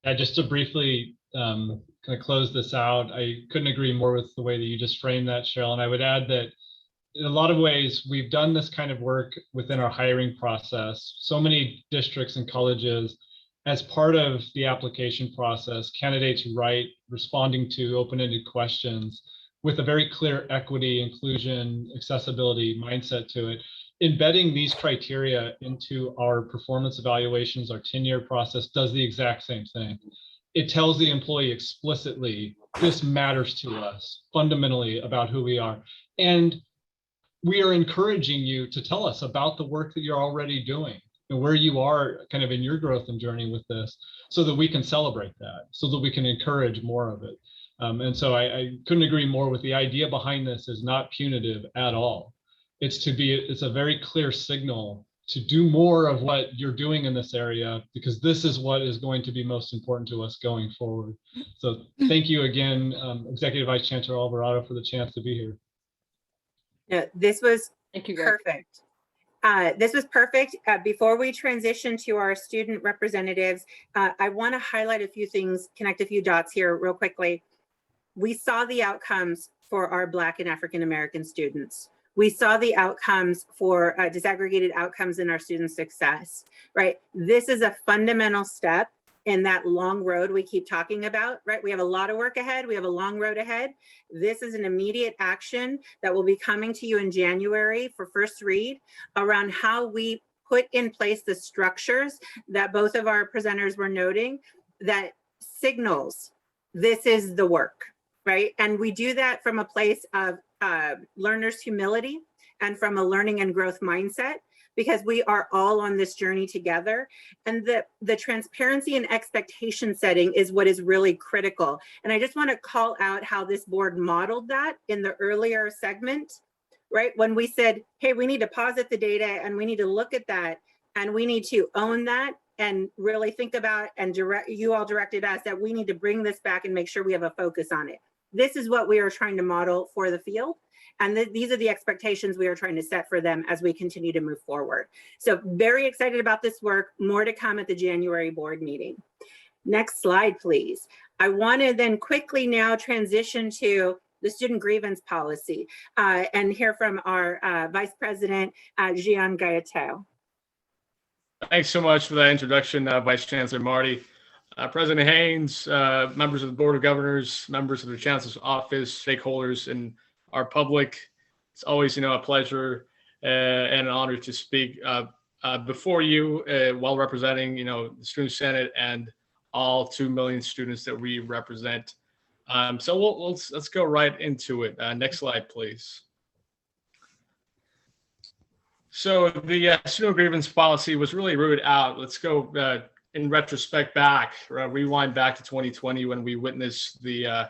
to add? Just to briefly kind of close this out, I couldn't agree more with the way that you just framed that, Cheryl. And I would add that in a lot of ways, we've done this kind of work within our hiring process. So many districts and colleges, as part of the application process, candidates write responding to open-ended questions with a very clear equity, inclusion, accessibility mindset to it. Embedding these criteria into our performance evaluations, our tenure process does the exact same thing. It tells the employee explicitly, this matters to us fundamentally about who we are. And we are encouraging you to tell us about the work that you're already doing and where you are kind of in your growth and journey with this so that we can celebrate that, so that we can encourage more of it. And so I couldn't agree more with the idea behind this is not punitive at all. It's a very clear signal do more of what you're doing in this area, because this is what is going to be most important to us going forward. So thank you again, Executive Vice Chancellor Alvarado, for the chance to be here. Yeah, this was Thank you, Greg. perfect. This was perfect. Before we transition to our student representatives, I want to highlight a few things, connect a few dots here real quickly. We saw the outcomes for our Black and African American students. We saw the outcomes for disaggregated outcomes in our student success, right? This is a fundamental step in that long road we keep talking about, right? We have a lot of work ahead. We have a long road ahead. This is an immediate action that will be coming to you in January for first read around how we put in place the structures that both of our presenters were noting that signals this is the work, right? And we do that from a place of learners' humility and from a learning and growth mindset, because we are all on this journey together. And the transparency and expectation setting is what is really critical. And I just want to call out how this board modeled that in the earlier segment, right? When we said, hey, we need to posit the data and we need to look at that and we need to own that and really think about and you all directed us that we need to bring this back and make sure we have a focus on it. This is what we are trying to model for the field. And these are the expectations we are trying to set for them as we continue to move forward. So very excited about this work. More to come at the January board meeting. Next slide, please. I want to then quickly now transition to the student grievance policy and hear from our Vice President, Gian Gaeteo. Thanks so much for that introduction, Vice Chancellor Marty. President Haynes, members of the Board of Governors, members of the Chancellor's Office, stakeholders, and our public. It's always, a pleasure and an honor to speak before you while representing, the Student Senate and all 2 million students that we represent. So let's go right into it. Next slide, please. So the student grievance policy was really rooted out. Let's go in retrospect back, rewind back to 2020 when we witnessed the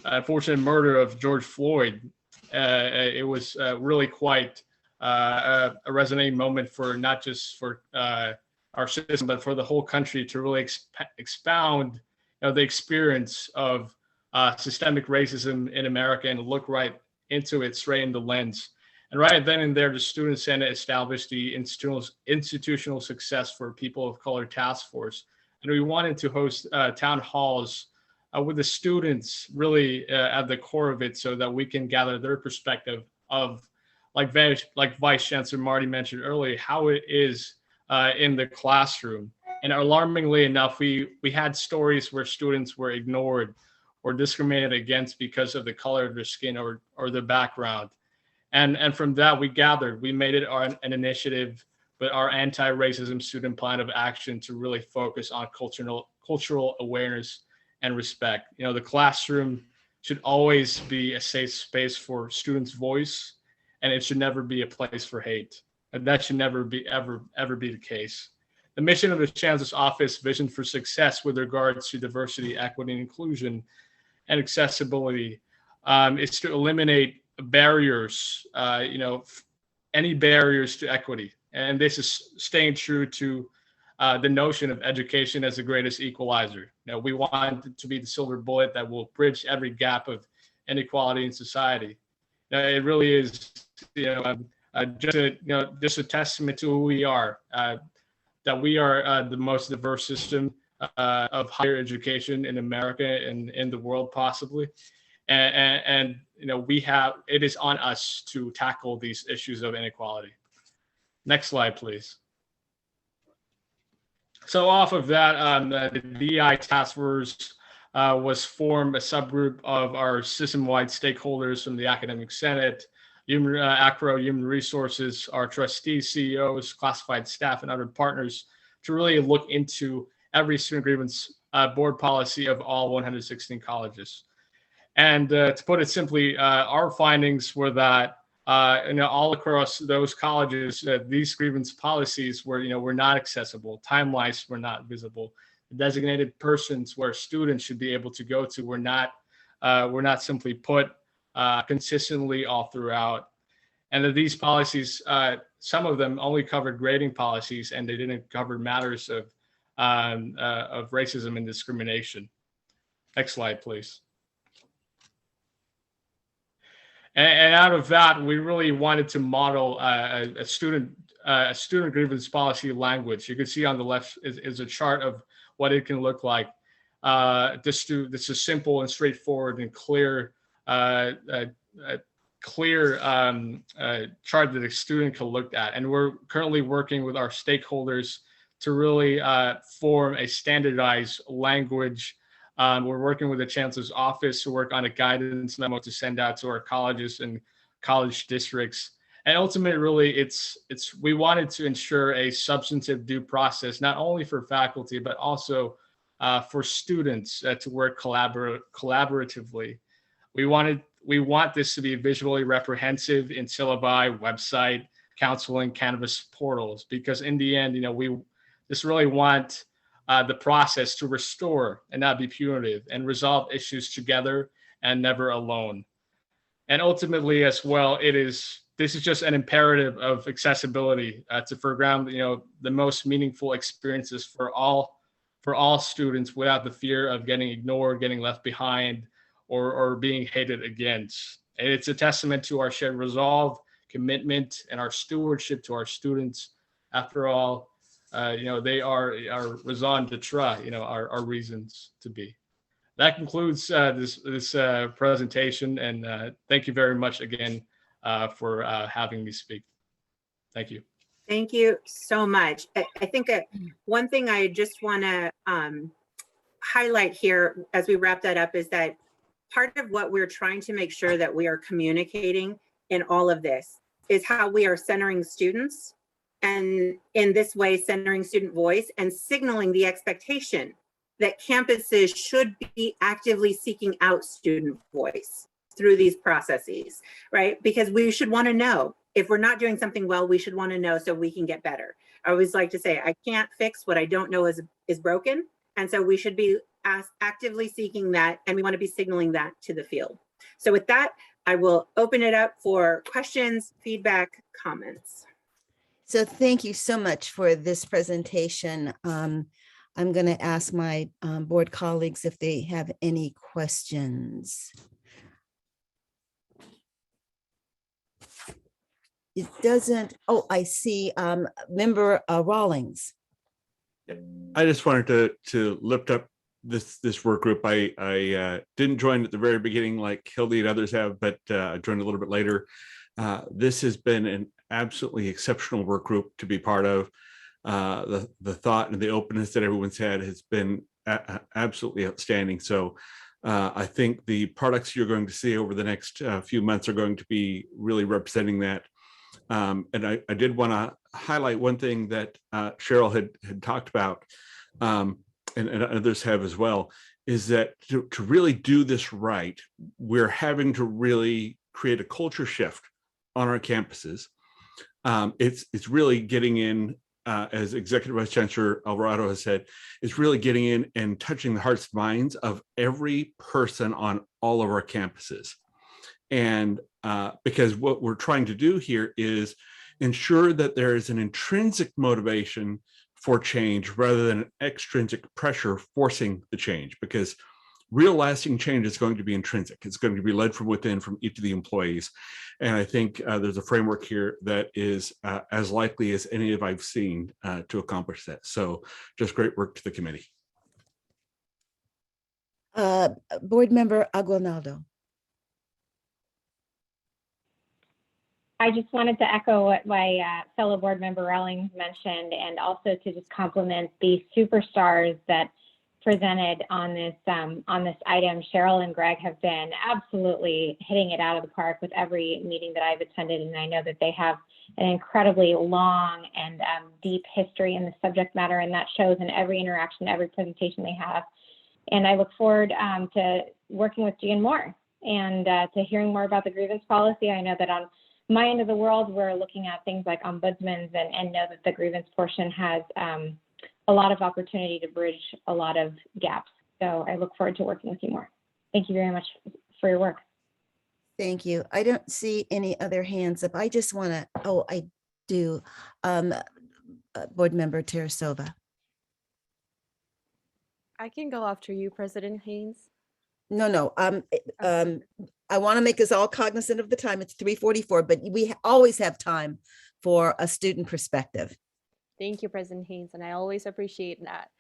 unfortunate murder of George Floyd. It was really quite a resonating moment for not just for our system, but for the whole country to really expound the experience of systemic racism in America and look right into it, straight in the lens. And right then and there, the Student Senate established the Institutional Success for People of Color Task Force. And we wanted to host town halls with the students really at the core of it so that we can gather their perspective of, like Vice Chancellor Marty mentioned earlier, how it is in the classroom. And alarmingly enough, we had stories where students were ignored or discriminated against because of the color of their skin or their background. And from that, we made it an initiative, but our anti-racism student plan of action to really focus on cultural awareness and respect. The classroom should always be a safe space for students' voice, and it should never be a place for hate. And that should never be ever be the case. The mission of the Chancellor's Office Vision for Success with regards to diversity, equity, and inclusion and accessibility is to eliminate barriers, any barriers to equity. And this is staying true to the notion of education as the greatest equalizer. We want it to be the silver bullet that will bridge every gap of inequality in society. It really is, just a testament to who we are, that we are the most diverse system of higher education in America and in the world possibly. And it is on us to tackle these issues of inequality. Next slide, please. So off of that, the DEI task force was formed a subgroup of our system-wide stakeholders from the Academic Senate, ACRO, Human Resources, our trustees, CEOs, classified staff, and other partners to really look into every student grievance board policy of all 116 colleges. And to put it simply, our findings were that all across those colleges, these grievance policies were not accessible. Timelines were not visible. The designated persons where students should be able to go to were not simply put consistently all throughout. and that these policies, some of them only covered grading policies, and they didn't cover matters of racism and discrimination. Next slide, please. And out of that, we really wanted to model a student grievance policy language. You can see on the left is a chart of what it can look like. This is simple and straightforward and clear, chart that a student can look at. And we're currently working with our stakeholders to really form a standardized language. We're working with the Chancellor's office to work on a guidance memo to send out to our colleges and college districts. And ultimately, really, we wanted to ensure a substantive due process, not only for faculty, but also for students to work collaboratively. We want this to be visually reprehensive in syllabi, website, counseling, Canvas portals, because in the end, we just really want the process to restore and not be punitive, and resolve issues together and never alone. And ultimately, as well, this is just an imperative of accessibility to foreground, the most meaningful experiences for all students without the fear of getting ignored, getting left behind, or being hated against. And it's a testament to our shared resolve, commitment, and our stewardship to our students. After all, they are our raison d'etre, our reasons to be. That concludes this presentation, and thank you very much again for having me speak. Thank you. Thank you so much. I think one thing I just want to highlight here as we wrap that up is that part of what we're trying to make sure that we are communicating in all of this is how we are centering students, and in this way centering student voice and signaling the expectation that campuses should be actively seeking out student voice through these processes, right? Because we should want to know if we're not doing something well, we should want to know so we can get better. I always like to say, I can't fix what I don't know is broken. And so we should be actively seeking that, and we want to be signaling that to the field. So with that, I will open it up for questions, feedback, comments. So thank you so much for this presentation. I'm going to ask my board colleagues if they have any questions. It doesn't, oh, I see member Rawlings. I just wanted to lift up this work group. I didn't join at the very beginning like Hildy and others have, but I joined a little bit later. This has been an absolutely exceptional work group to be part of. The thought and the openness that everyone's had has been absolutely outstanding. So I think the products you're going to see over the next few months are going to be really representing that. And I did want to highlight one thing that Cheryl had talked about, and others have as well, is that to really do this right, we're having to really create a culture shift on our campuses. It's really getting in, as Executive Vice Chancellor Alvarado has said, it's really getting in and touching the hearts and minds of every person on all of our campuses. And because what we're trying to do here is ensure that there is an intrinsic motivation for change rather than an extrinsic pressure forcing the change, because real lasting change is going to be intrinsic. It's going to be led from within, from each of the employees. And I think there's a framework here that is as likely as any of I've seen to accomplish that. So just great work to the committee. Board member Aguinaldo. I just wanted to echo what my fellow board member Rawlings mentioned, and also to just compliment the superstars that presented on this item. Cheryl and Greg have been absolutely hitting it out of the park with every meeting that I've attended, and I know that they have an incredibly long and deep history in the subject matter, and that shows in every interaction, every presentation they have. And I look forward to working with Gian more and to hearing more about the grievance policy. I know that on my end of the world, we're looking at things like ombudsmans, and know that the grievance portion has a lot of opportunity to bridge a lot of gaps. So I look forward to working with you more. Thank you very much for your work. Thank you. I don't see any other hands up. I just want to, oh, I do. Board Member Terasova. I can go after you, President Haynes. No. I want to make us all cognizant of the time. It's 3:44, but we always have time for a student perspective. Thank you, President Haynes, and I always appreciate that.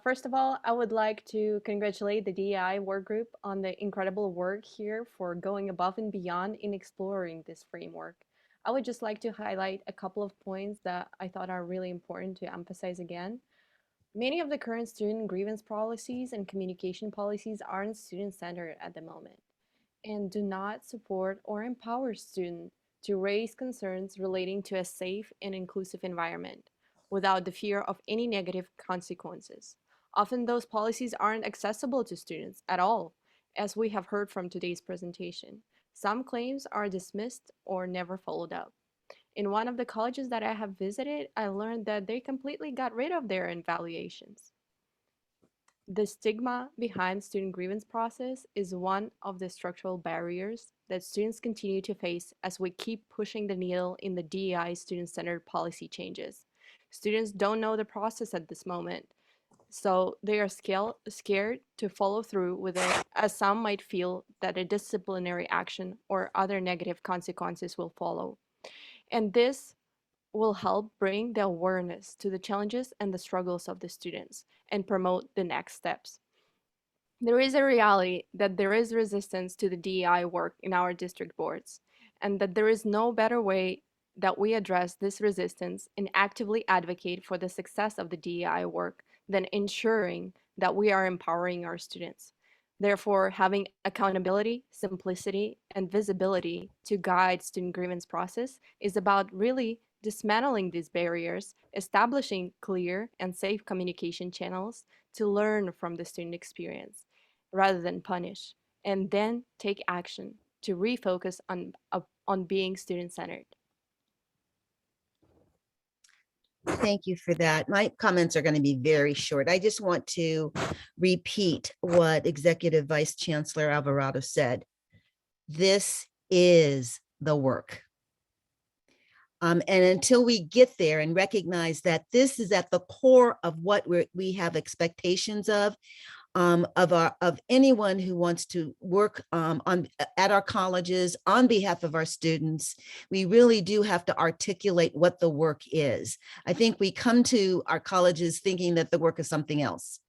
First of all, I would like to congratulate the DEI work group on the incredible work here for going above and beyond in exploring this framework. I would just like to highlight a couple of points that I thought are really important to emphasize again. Many of the current student grievance policies and communication policies aren't student-centered at the moment and do not support or empower students to raise concerns relating to a safe and inclusive environment without the fear of any negative consequences. Often those policies aren't accessible to students at all, as we have heard from today's presentation. Some claims are dismissed or never followed up. In one of the colleges that I have visited, I learned that they completely got rid of their evaluations. The stigma behind student grievance process is one of the structural barriers that students continue to face as we keep pushing the needle in the DEI student-centered policy changes. Students don't know the process at this moment, so they are scared to follow through with it, as some might feel that a disciplinary action or other negative consequences will follow. And this will help bring the awareness to the challenges and the struggles of the students and promote the next steps. There is a reality that there is resistance to the DEI work in our district boards, and that there is no better way that we address this resistance and actively advocate for the success of the DEI work than ensuring that we are empowering our students. Therefore, having accountability, simplicity, and visibility to guide student grievance process is about really dismantling these barriers, establishing clear and safe communication channels to learn from the student experience rather than punish, and then take action to refocus on being student-centered. Thank you for that. My comments are going to be very short. I just want to repeat what Executive Vice Chancellor Alvarado said. This is the work. And until we get there and recognize that this is at the core of what we have expectations of anyone who wants to work at our colleges on behalf of our students, we really do have to articulate what the work is. I think we come to our colleges thinking that the work is something else.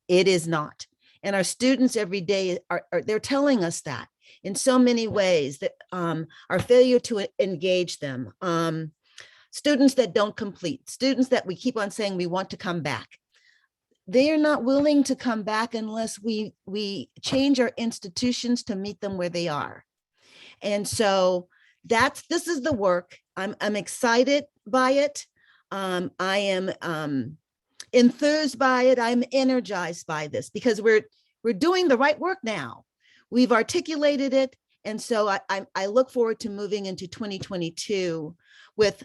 It is not. And our students every day they're telling us that in so many ways, that our failure to engage them, students that don't complete, students that we keep on saying we want to come back. They are not willing to come back unless we change our institutions to meet them where they are. And so this is the work. I'm excited by it. I am enthused by it. I'm energized by this because we're doing the right work now. We've articulated it. And so I look forward to moving into 2022 with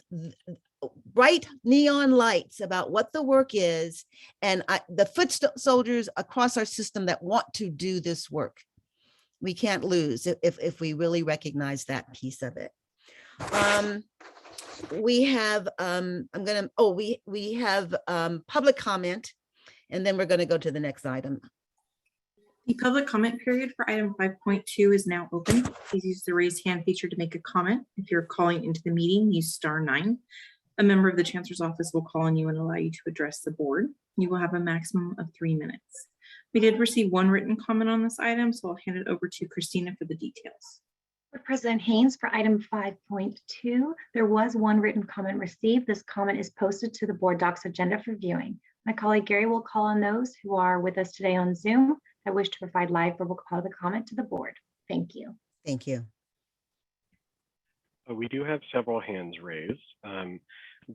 bright neon lights about what the work is and the foot soldiers across our system that want to do this work. We can't lose if we really recognize that piece of it. We have we have public comment, and then we're going to go to the next item. The public comment period for item 5.2 is now open. Please use the raise hand feature to make a comment. If you're calling into the meeting, use *9. A member of the Chancellor's office will call on you and allow you to address the board. You will have a maximum of 3 minutes. We did receive one written comment on this item, so I'll hand it over to Christina for the details. For President Haynes, for item 5.2, there was one written comment received. This comment is posted to the board docs agenda for viewing. My colleague Gary will call on those who are with us today on Zoom that wish to provide live verbal public comment to the board. Thank you. Thank you. We do have several hands raised.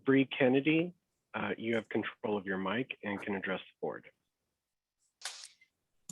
Bree Kennedy, you have control of your mic and can address the board.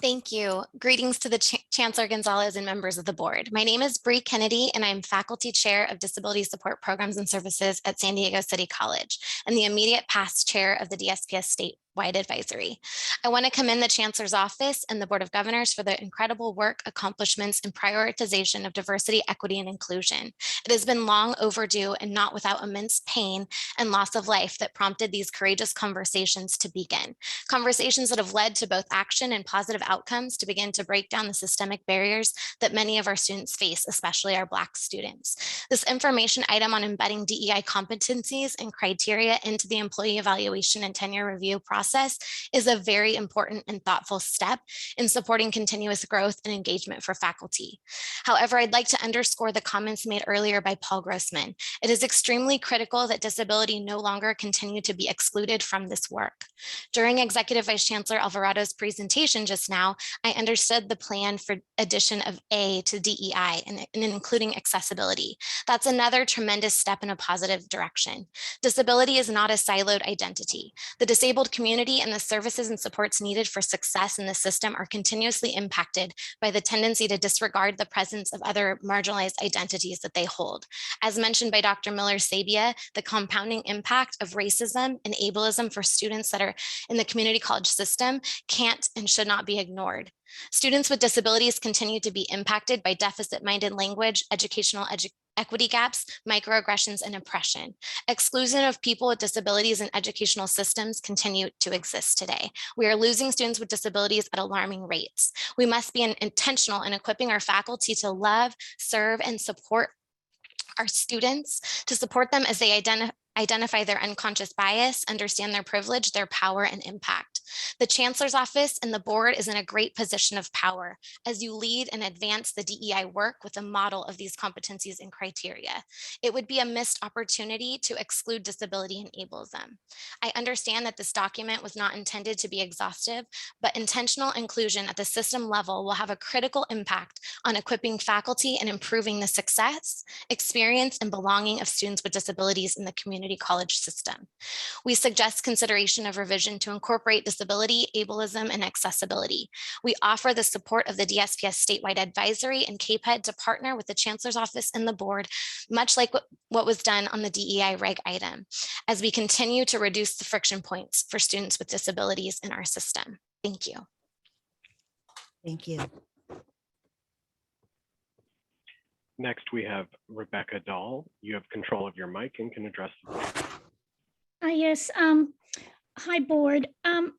Thank you. Greetings to the Chancellor Gonzalez and members of the board. My name is Bree Kennedy, and I'm Faculty Chair of Disability Support Programs and Services at San Diego City College, and the immediate past chair of the DSPS State wide advisory. I want to commend the Chancellor's Office and the Board of Governors for the incredible work, accomplishments, and prioritization of diversity, equity, and inclusion. It has been long overdue and not without immense pain and loss of life that prompted these courageous conversations to begin. Conversations that have led to both action and positive outcomes to begin to break down the systemic barriers that many of our students face, especially our Black students. This information item on embedding DEI competencies and criteria into the employee evaluation and tenure review process is a very important and thoughtful step in supporting continuous growth and engagement for faculty. However, I'd like to underscore the comments made earlier by Paul Grossman. It is extremely critical that disability no longer continue to be excluded from this work. During Executive Vice Chancellor Alvarado's presentation just now, I understood the plan for addition of A to DEI and including accessibility. That's another tremendous step in a positive direction. Disability is not a siloed identity. The disabled community and the services and supports needed for success in the system are continuously impacted by the tendency to disregard the presence of other marginalized identities that they hold. As mentioned by Dr. Miller-Sabia, the compounding impact of racism and ableism for students that are in the community college system can't and should not be ignored. Students with disabilities continue to be impacted by deficit-minded language, educational equity gaps, microaggressions, and oppression. Exclusion of people with disabilities in educational systems continue to exist today. We are losing students with disabilities at alarming rates. We must be intentional in equipping our faculty to love, serve, and support our students, to support them as they identify their unconscious bias, understand their privilege, their power, and impact. The Chancellor's Office and the board is in a great position of power as you lead and advance the DEI work with a model of these competencies and criteria. It would be a missed opportunity to exclude disability and ableism. I understand that this document was not intended to be exhaustive, but intentional inclusion at the system level will have a critical impact on equipping faculty and improving the success, experience, and belonging of students with disabilities in the community college system. We suggest consideration of revision to incorporate disability, ableism, and accessibility. We offer the support of the DSPS statewide advisory and KPED to partner with the Chancellor's Office and the board, much like what was done on the DEI reg item, as we continue to reduce the friction points for students with disabilities in our system. Thank you. Thank you. Next, we have Rebecca Dahl. You have control of your mic and can address the board. Yes. Hi, board. I'm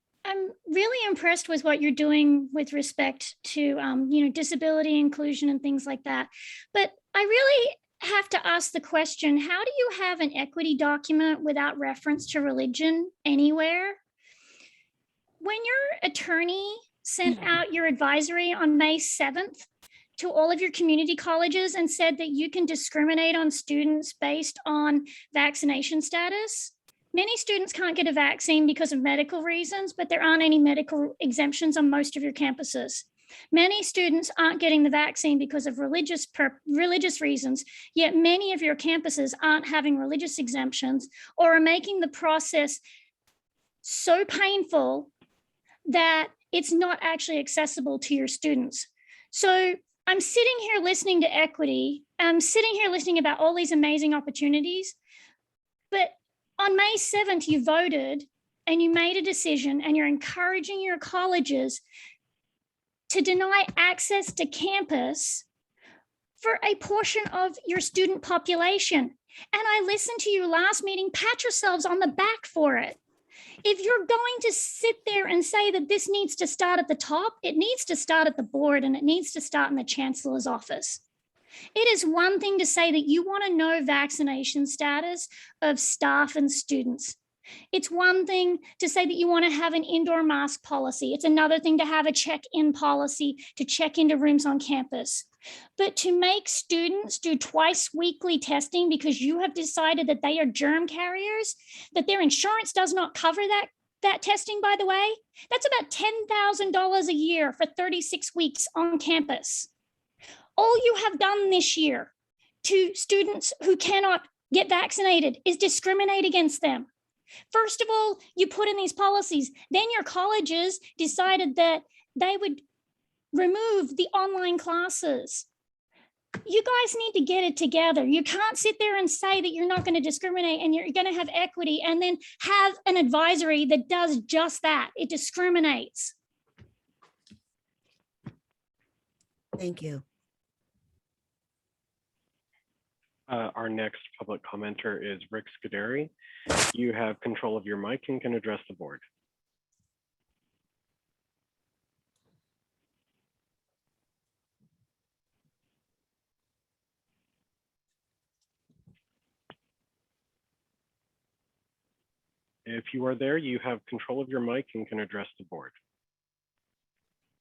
really impressed with what you're doing with respect to, disability inclusion and things like that. But I really have to ask the question, how do you have an equity document without reference to religion anywhere? When your attorney sent out your advisory on May 7th to all of your community colleges and said that you can discriminate on students based on vaccination status, many students can't get a vaccine because of medical reasons, but there aren't any medical exemptions on most of your campuses. Many students aren't getting the vaccine because of religious reasons, yet many of your campuses aren't having religious exemptions or are making the process so painful that it's not actually accessible to your students. So I'm sitting here listening to equity. I'm sitting here listening about all these amazing opportunities, but on May 7th, you voted and you made a decision and you're encouraging your colleges to deny access to campus for a portion of your student population. And I listened to you last meeting, pat yourselves on the back for it. If you're going to sit there and say that this needs to start at the top, it needs to start at the board and it needs to start in the Chancellor's office. It is one thing to say that you want to know vaccination status of staff and students. It's one thing to say that you want to have an indoor mask policy. It's another thing to have a check-in policy to check into rooms on campus. But to make students do twice weekly testing because you have decided that they are germ carriers, that their insurance does not cover that testing, by the way, that's about $10,000 a year for 36 weeks on campus. All you have done this year to students who cannot get vaccinated is discriminate against them. First of all, you put in these policies. Then your colleges decided that they would remove the online classes. you guys need to get it together. You can't sit there and say that you're not going to discriminate and you're going to have equity and then have an advisory that does just that. It discriminates. Thank you. Our next public commenter is Rick Scuderi. You have control of your mic and can address the board. If you are there, you have control of your mic and can address the board.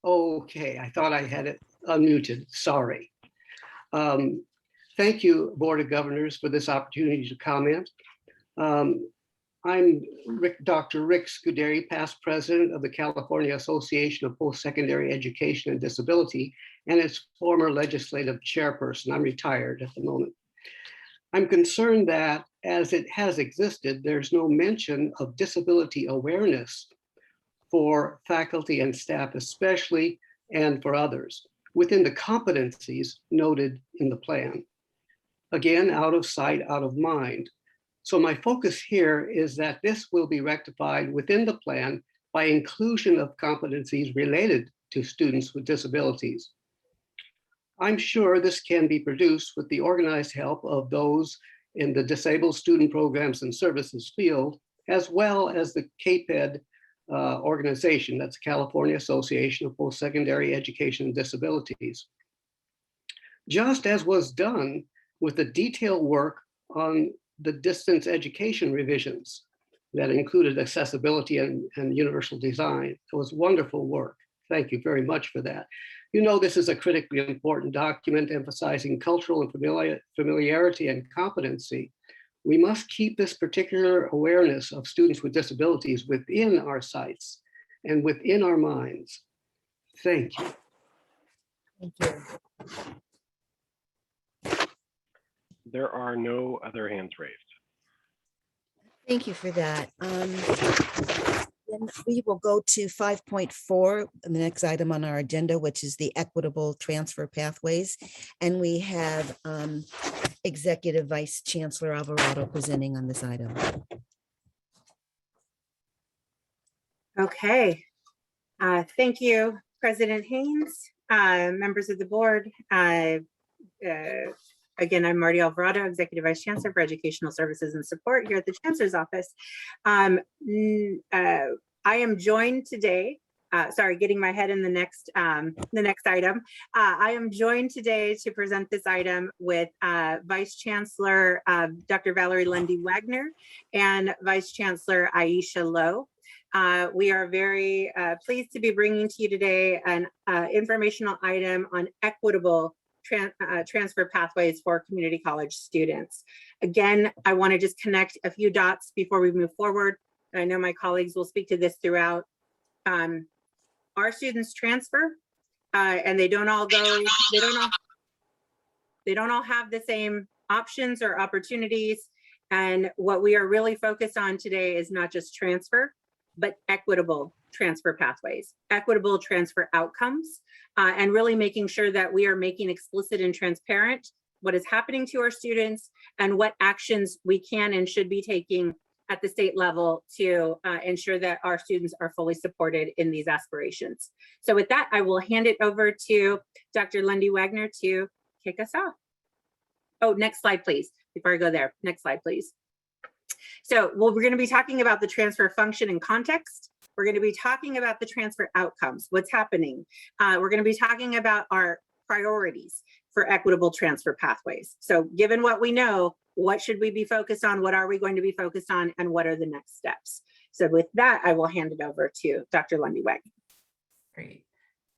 Okay, I thought I had it unmuted. Sorry. Thank you, Board of Governors, for this opportunity to comment. I'm Dr. Rick Scuderi, past president of the California Association of Post-Secondary Education and Disability, and its former legislative chairperson. I'm retired at the moment. I'm concerned that as it has existed, there's no mention of disability awareness for faculty and staff, especially, and for others, within the competencies noted in the plan. Again, out of sight, out of mind. So my focus here is that this will be rectified within the plan by inclusion of competencies related to students with disabilities. I'm sure this can be produced with the organized help of those in the Disabled Student Programs and Services field, as well as the CAPED organization, that's California Association of Post-Secondary Education and Disabilities. Just as was done with the detailed work on the distance education revisions that included accessibility and universal design. It was wonderful work. Thank you very much for that. You know, this is a critically important document emphasizing cultural and familiarity and competency. We must keep this particular awareness of students with disabilities within our sites and within our minds. Thank you. Thank you. There are no other hands raised. Thank you for that. Then we will go to 5.4, the next item on our agenda, which is the equitable transfer pathways. And we have Executive Vice Chancellor Alvarado presenting on this item. Okay. Thank you, President Haynes, members of the board. Again, I'm Marty Alvarado, Executive Vice Chancellor for Educational Services and Support here at the Chancellor's Office. I am joined today, sorry, getting my head in the next item. I am joined today to present this item with Vice Chancellor Dr. Valerie Lundy-Wagner and Vice Chancellor Aisha Lowe. We are very pleased to be bringing to you today an informational item on equitable transfer pathways for community college students. Again, I want to just connect a few dots before we move forward. I know my colleagues will speak to this throughout. Our students transfer and they don't all go, they don't all have the same options or opportunities. And what we are really focused on today is not just transfer, but equitable transfer pathways, equitable transfer outcomes, and really making sure that we are making explicit and transparent what is happening to our students and what actions we can and should be taking at the state level to ensure that our students are fully supported in these aspirations. So with that, I will hand it over to Dr. Lundy-Wagner to kick us off. Oh, next slide, please. Before I go there, next slide, please. So we're going to be talking about the transfer function and context. We're going to be talking about the transfer outcomes, what's happening. We're going to be talking about our priorities for equitable transfer pathways. So given what we know, what should we be focused on? What are we going to be focused on? And what are the next steps? So with that, I will hand it over to Dr. Lundy-Wagner. Great.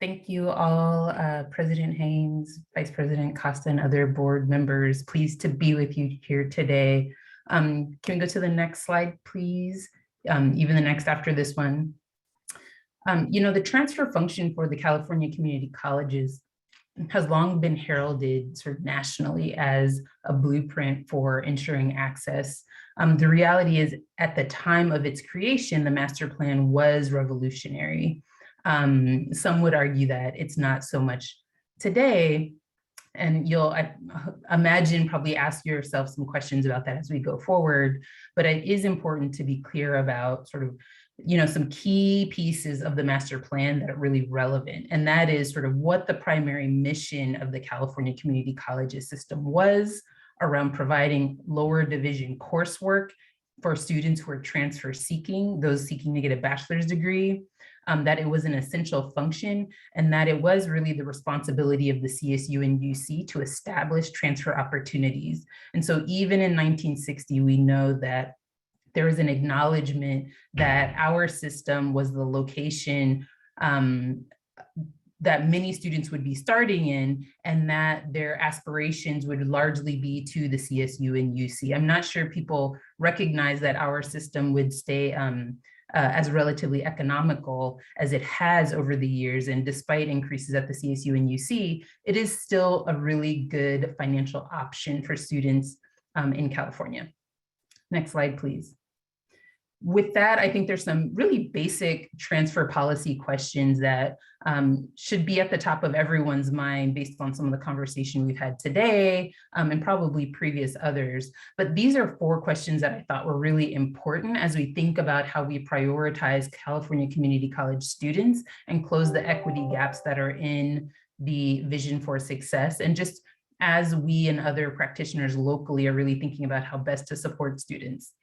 Thank you all, President Haynes, Vice President Costa, and other board members. Pleased to be with you here today. Can we go to the next slide, please? Even the next after this one. You know, the transfer function for the California community colleges has long been heralded sort of nationally as a blueprint for ensuring access. The reality is, at the time of its creation, the master plan was revolutionary. Some would argue that it's not so much today, And you'll, I imagine, probably ask yourself some questions about that as we go forward. But it is important to be clear about sort of, you know, some key pieces of the master plan that are really relevant. And that is sort of what the primary mission of the California Community Colleges system was around providing lower division coursework for students who are transfer seeking, those seeking to get a bachelor's degree, that it was an essential function, and that it was really the responsibility of the CSU and UC to establish transfer opportunities. And so even in 1960, we know that there was an acknowledgement that our system was the location that many students would be starting in, and that their aspirations would largely be to the CSU and UC. I'm not sure people recognize that our system would stay as relatively economical as it has over the years. And despite increases at the CSU and UC, it is still a really good financial option for students in California. Next slide, please. With that, I think there's some really basic transfer policy questions that should be at the top of everyone's mind based on some of the conversation we've had today and probably previous others. But these are 4 questions that I thought were really important as we think about how we prioritize California community college students and close the equity gaps that are in the vision for success. And just as we and other practitioners locally are really thinking about how best to support students.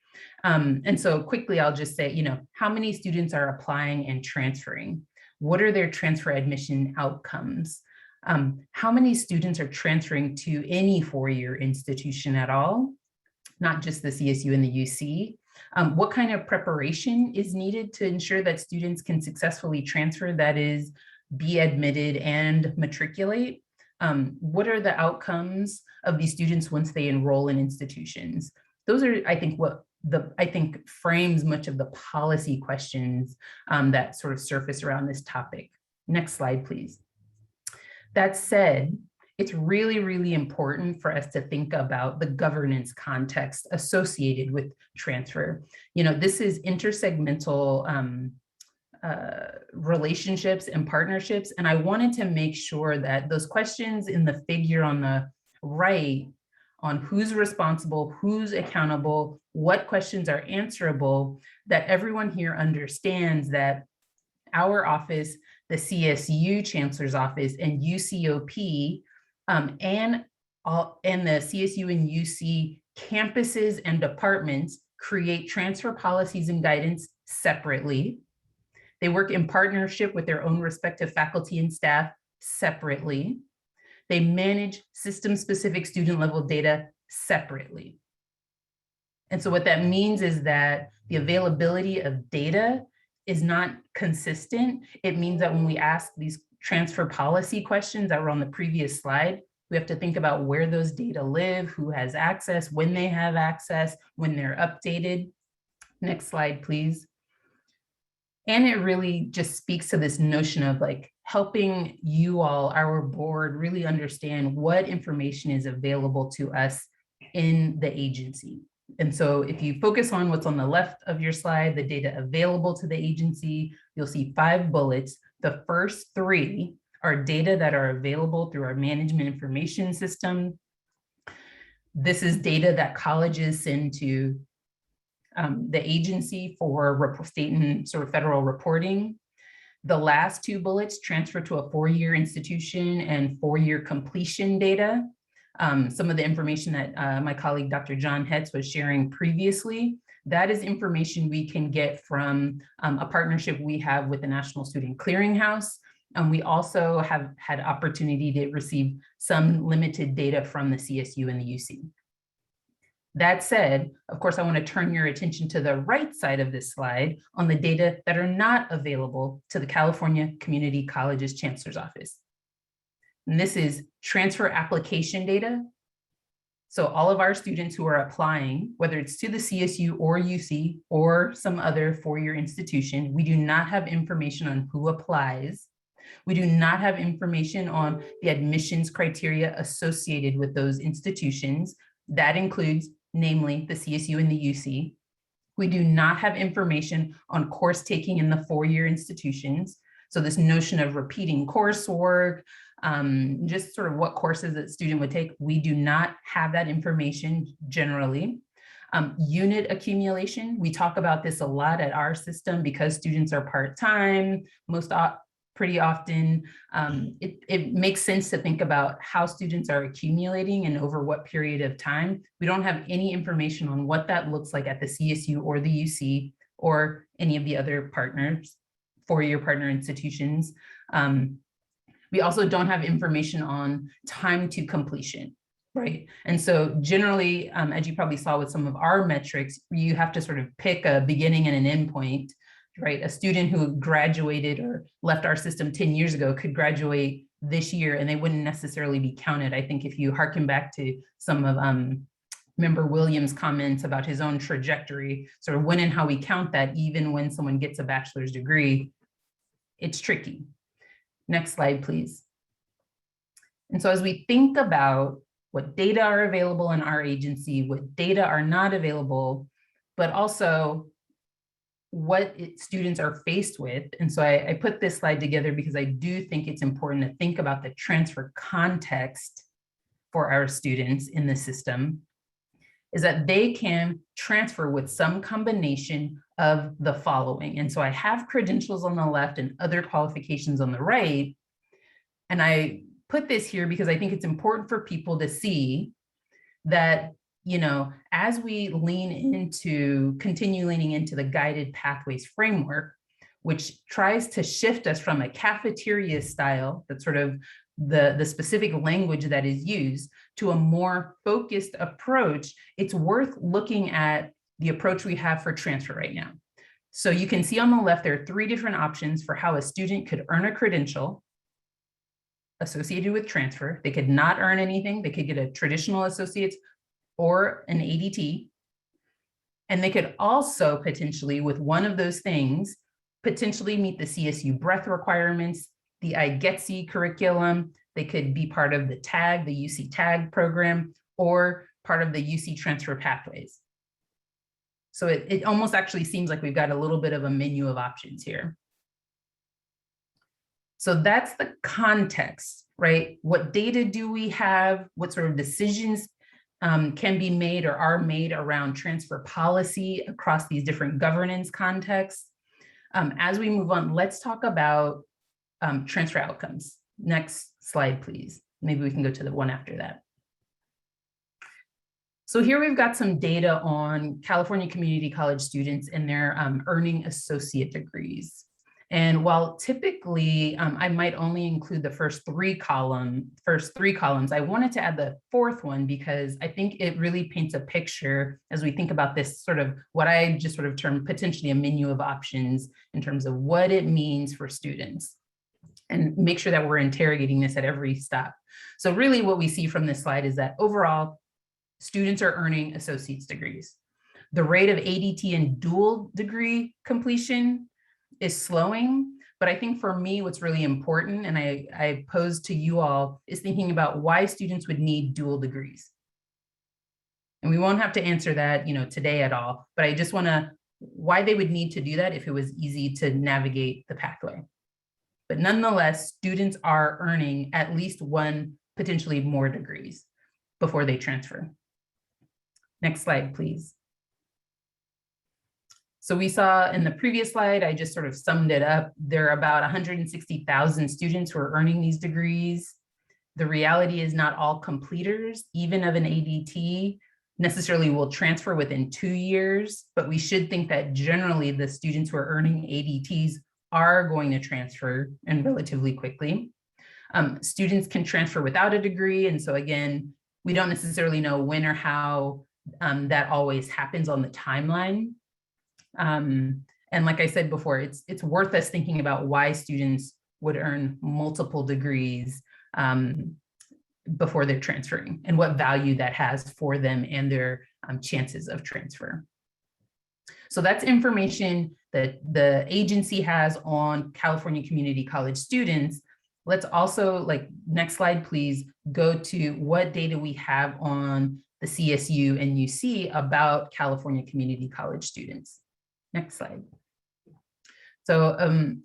And so quickly, I'll just say, you know, how many students are applying and transferring? What are their transfer admission outcomes? How many students are transferring to any 4-year institution at all, not just the CSU and the UC? What kind of preparation is needed to ensure that students can successfully transfer, that is, be admitted and matriculate? What are the outcomes of these students once they enroll in institutions? Those are, I think, what frames much of the policy questions that sort of surface around this topic. Next slide, please. That said, it's really, really important for us to think about the governance context associated with transfer. You know, this is intersegmental relationships and partnerships. And I wanted to make sure that those questions in the figure on the right on who's responsible, who's accountable, what questions are answerable, that everyone here understands that our office, the CSU Chancellor's Office, and UCOP, and the CSU and UC campuses and departments create transfer policies and guidance separately. They work in partnership with their own respective faculty and staff separately. They manage system-specific student-level data separately. And so what that means is that the availability of data is not consistent. It means that when we ask these transfer policy questions that were on the previous slide, we have to think about where those data live, who has access, when they have access, when they're updated. Next slide, please. And it really just speaks to this notion of like helping you all, our board, really understand what information is available to us in the agency. And so if you focus on what's on the left of your slide, the data available to the agency, you'll see 5 bullets. The first 3 are data that are available through our management information system. This is data that colleges send to the agency for state and sort of federal reporting. The last 2 bullets transfer to a 4-year institution and 4-year completion data. Some of the information that my colleague, Dr. John Hatz, was sharing previously, that is information we can get from a partnership we have with the National Student Clearinghouse. And we also have had opportunity to receive some limited data from the CSU and the UC. That said, of course, I want to turn your attention to the right side of this slide on the data that are not available to the California Community Colleges Chancellor's Office. And this is transfer application data. So all of our students who are applying, whether it's to the CSU or UC or some other 4-year institution, we do not have information on who applies. We do not have information on the admissions criteria associated with those institutions. That includes namely the CSU and the UC. We do not have information on course taking in the 4-year institutions. So this notion of repeating coursework, just sort of what courses that student would take. We do not have that information generally. Unit accumulation, we talk about this a lot at our system because students are part-time, pretty often. It makes sense to think about how students are accumulating and over what period of time. We don't have any information on what that looks like at the CSU or the UC or any of the other partners, four-year partner institutions. We also don't have information on time to completion, right? And so generally, as you probably saw with some of our metrics, you have to sort of pick a beginning and an end point, right? A student who graduated or left our system 10 years ago could graduate this year and they wouldn't necessarily be counted. I think if you hearken back to some of Member Williams' comments about his own trajectory, sort of when and how we count that, even when someone gets a bachelor's degree, it's tricky. Next slide, please. And so as we think about what data are available in our agency, what data are not available, but also what students are faced with. And so I put this slide together because I do think it's important to think about the transfer context for our students in the system, is that they can transfer with some combination of the following. And so I have credentials on the left and other qualifications on the right. And I put this here because I think it's important for people to see that, you know, as we continue leaning into the guided pathways framework, which tries to shift us from a cafeteria style, that's sort of the specific language that is used, to a more focused approach, it's worth looking at the approach we have for transfer right now. So you can see on the left, there are three different options for how a student could earn a credential associated with transfer. They could not earn anything. They could get a traditional associate's or an ADT. And they could also potentially, with one of those things, potentially meet the CSU breadth requirements, the IGETC curriculum. They could be part of the TAG, the UC TAG program, or part of the UC transfer pathways. So it almost actually seems like we've got a little bit of a menu of options here. So that's the context, right? What data do we have? What sort of decisions can be made or are made around transfer policy across these different governance contexts? As we move on, let's talk about transfer outcomes. Next slide, please. Maybe we can go to the one after that. So here we've got some data on California community college students and their earning associate degrees. And while typically I might only include the first three columns, I wanted to add the fourth one because I think it really paints a picture as we think about this sort of what I just sort of termed potentially a menu of options in terms of what it means for students, and make sure that we're interrogating this at every stop. So really what we see from this slide is that overall, students are earning associate's degrees. The rate of ADT and dual degree completion is slowing, but I think for me, what's really important, and I pose to you all, is thinking about why students would need dual degrees. And we won't have to answer that, you know, today at all, but I just wanna, why they would need to do that if it was easy to navigate the pathway. But nonetheless, students are earning at least one, potentially more degrees before they transfer. Next slide, please. So we saw in the previous slide, I just sort of summed it up. There are about 160,000 students who are earning these degrees. The reality is not all completers, even of an ADT, necessarily will transfer within 2 years, but we should think that generally the students who are earning ADTs are going to transfer and relatively quickly. Students can transfer without a degree. And so again, we don't necessarily know when or how that always happens on the timeline. And like I said before, it's worth us thinking about why students would earn multiple degrees before they're transferring and what value that has for them and their chances of transfer. So that's information that the agency has on California community college students. Let's also, next slide, please, go to what data we have on the CSU and UC about California community college students. Next slide. So,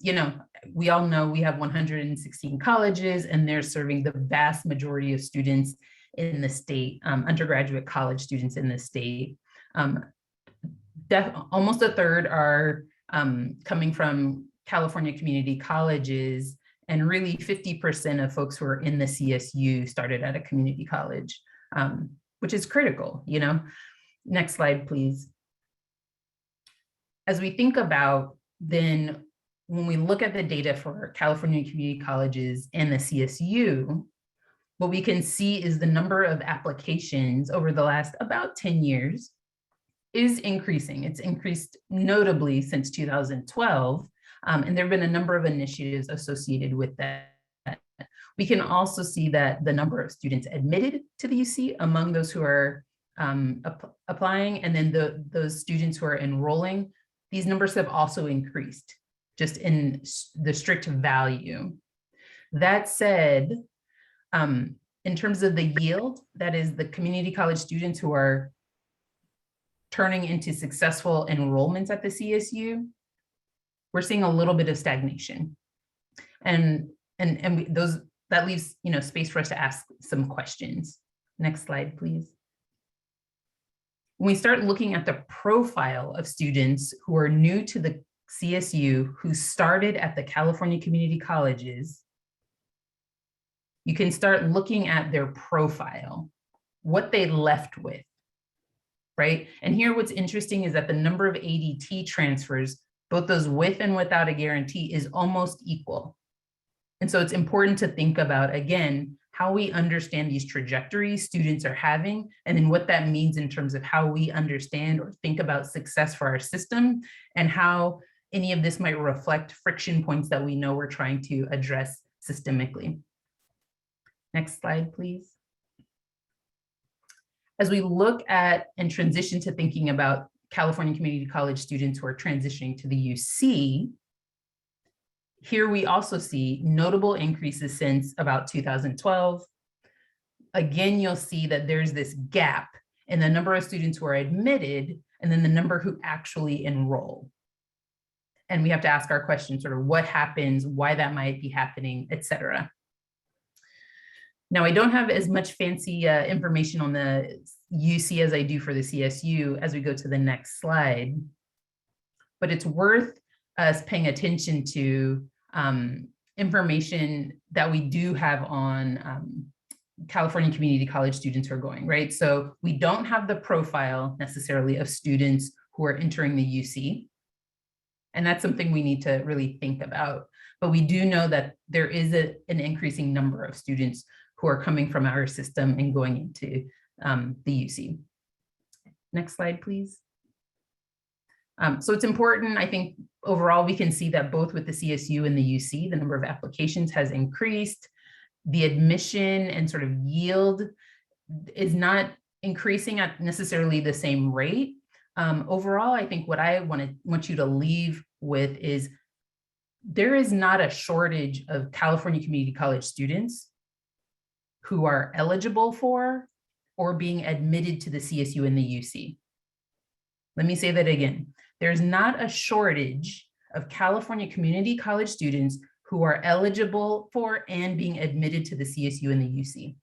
you know, we all know we have 116 colleges and they're serving the vast majority of students in the state, undergraduate college students in the state. Almost a third are coming from California community colleges, and really 50% of folks who are in the CSU started at a community college, which is critical, you know. Next slide, please. As we think about then, when we look at the data for California community colleges and the CSU, what we can see is the number of applications over the last about 10 years is increasing. It's increased notably since 2012, and there have been a number of initiatives associated with that. We can also see that the number of students admitted to the UC among those who are applying, and then those students who are enrolling, these numbers have also increased just in the strict value. That said, in terms of the yield, that is the community college students who are turning into successful enrollments at the CSU, we're seeing a little bit of stagnation. And that leaves, you know, space for us to ask some questions. Next slide, please. When we start looking at the profile of students who are new to the CSU, who started at the California community colleges, you can start looking at their profile, what they left with, right? And here what's interesting is that the number of ADT transfers, both those with and without a guarantee, is almost equal. And so it's important to think about, again, how we understand these trajectories students are having, and then what that means in terms of how we understand or think about success for our system, and how any of this might reflect friction points that we know we're trying to address systemically. Next slide, please. As we look at and transition to thinking about California community college students who are transitioning to the UC, here we also see notable increases since about 2012. Again, you'll see that there's this gap in the number of students who are admitted and then the number who actually enroll. And we have to ask our question, sort of what happens, why that might be happening, et cetera. Now, I don't have as much fancy information on the UC as I do for the CSU as we go to the next slide, but it's worth us paying attention to information that we do have on California community college students who are going, right? So we don't have the profile necessarily of students who are entering the UC, and that's something we need to really think about. But we do know that there is an increasing number of students who are coming from our system and going into the UC. Next slide, please. So it's important, I think, overall, we can see that both with the CSU and the UC, the number of applications has increased. The admission and sort of yield is not increasing at necessarily the same rate. Overall, I think what I want you to leave with is there is not a shortage of California community college students who are eligible for or being admitted to the CSU and the UC. Let me say that again. There's not a shortage of California community college students who are eligible for and being admitted to the CSU and the UC.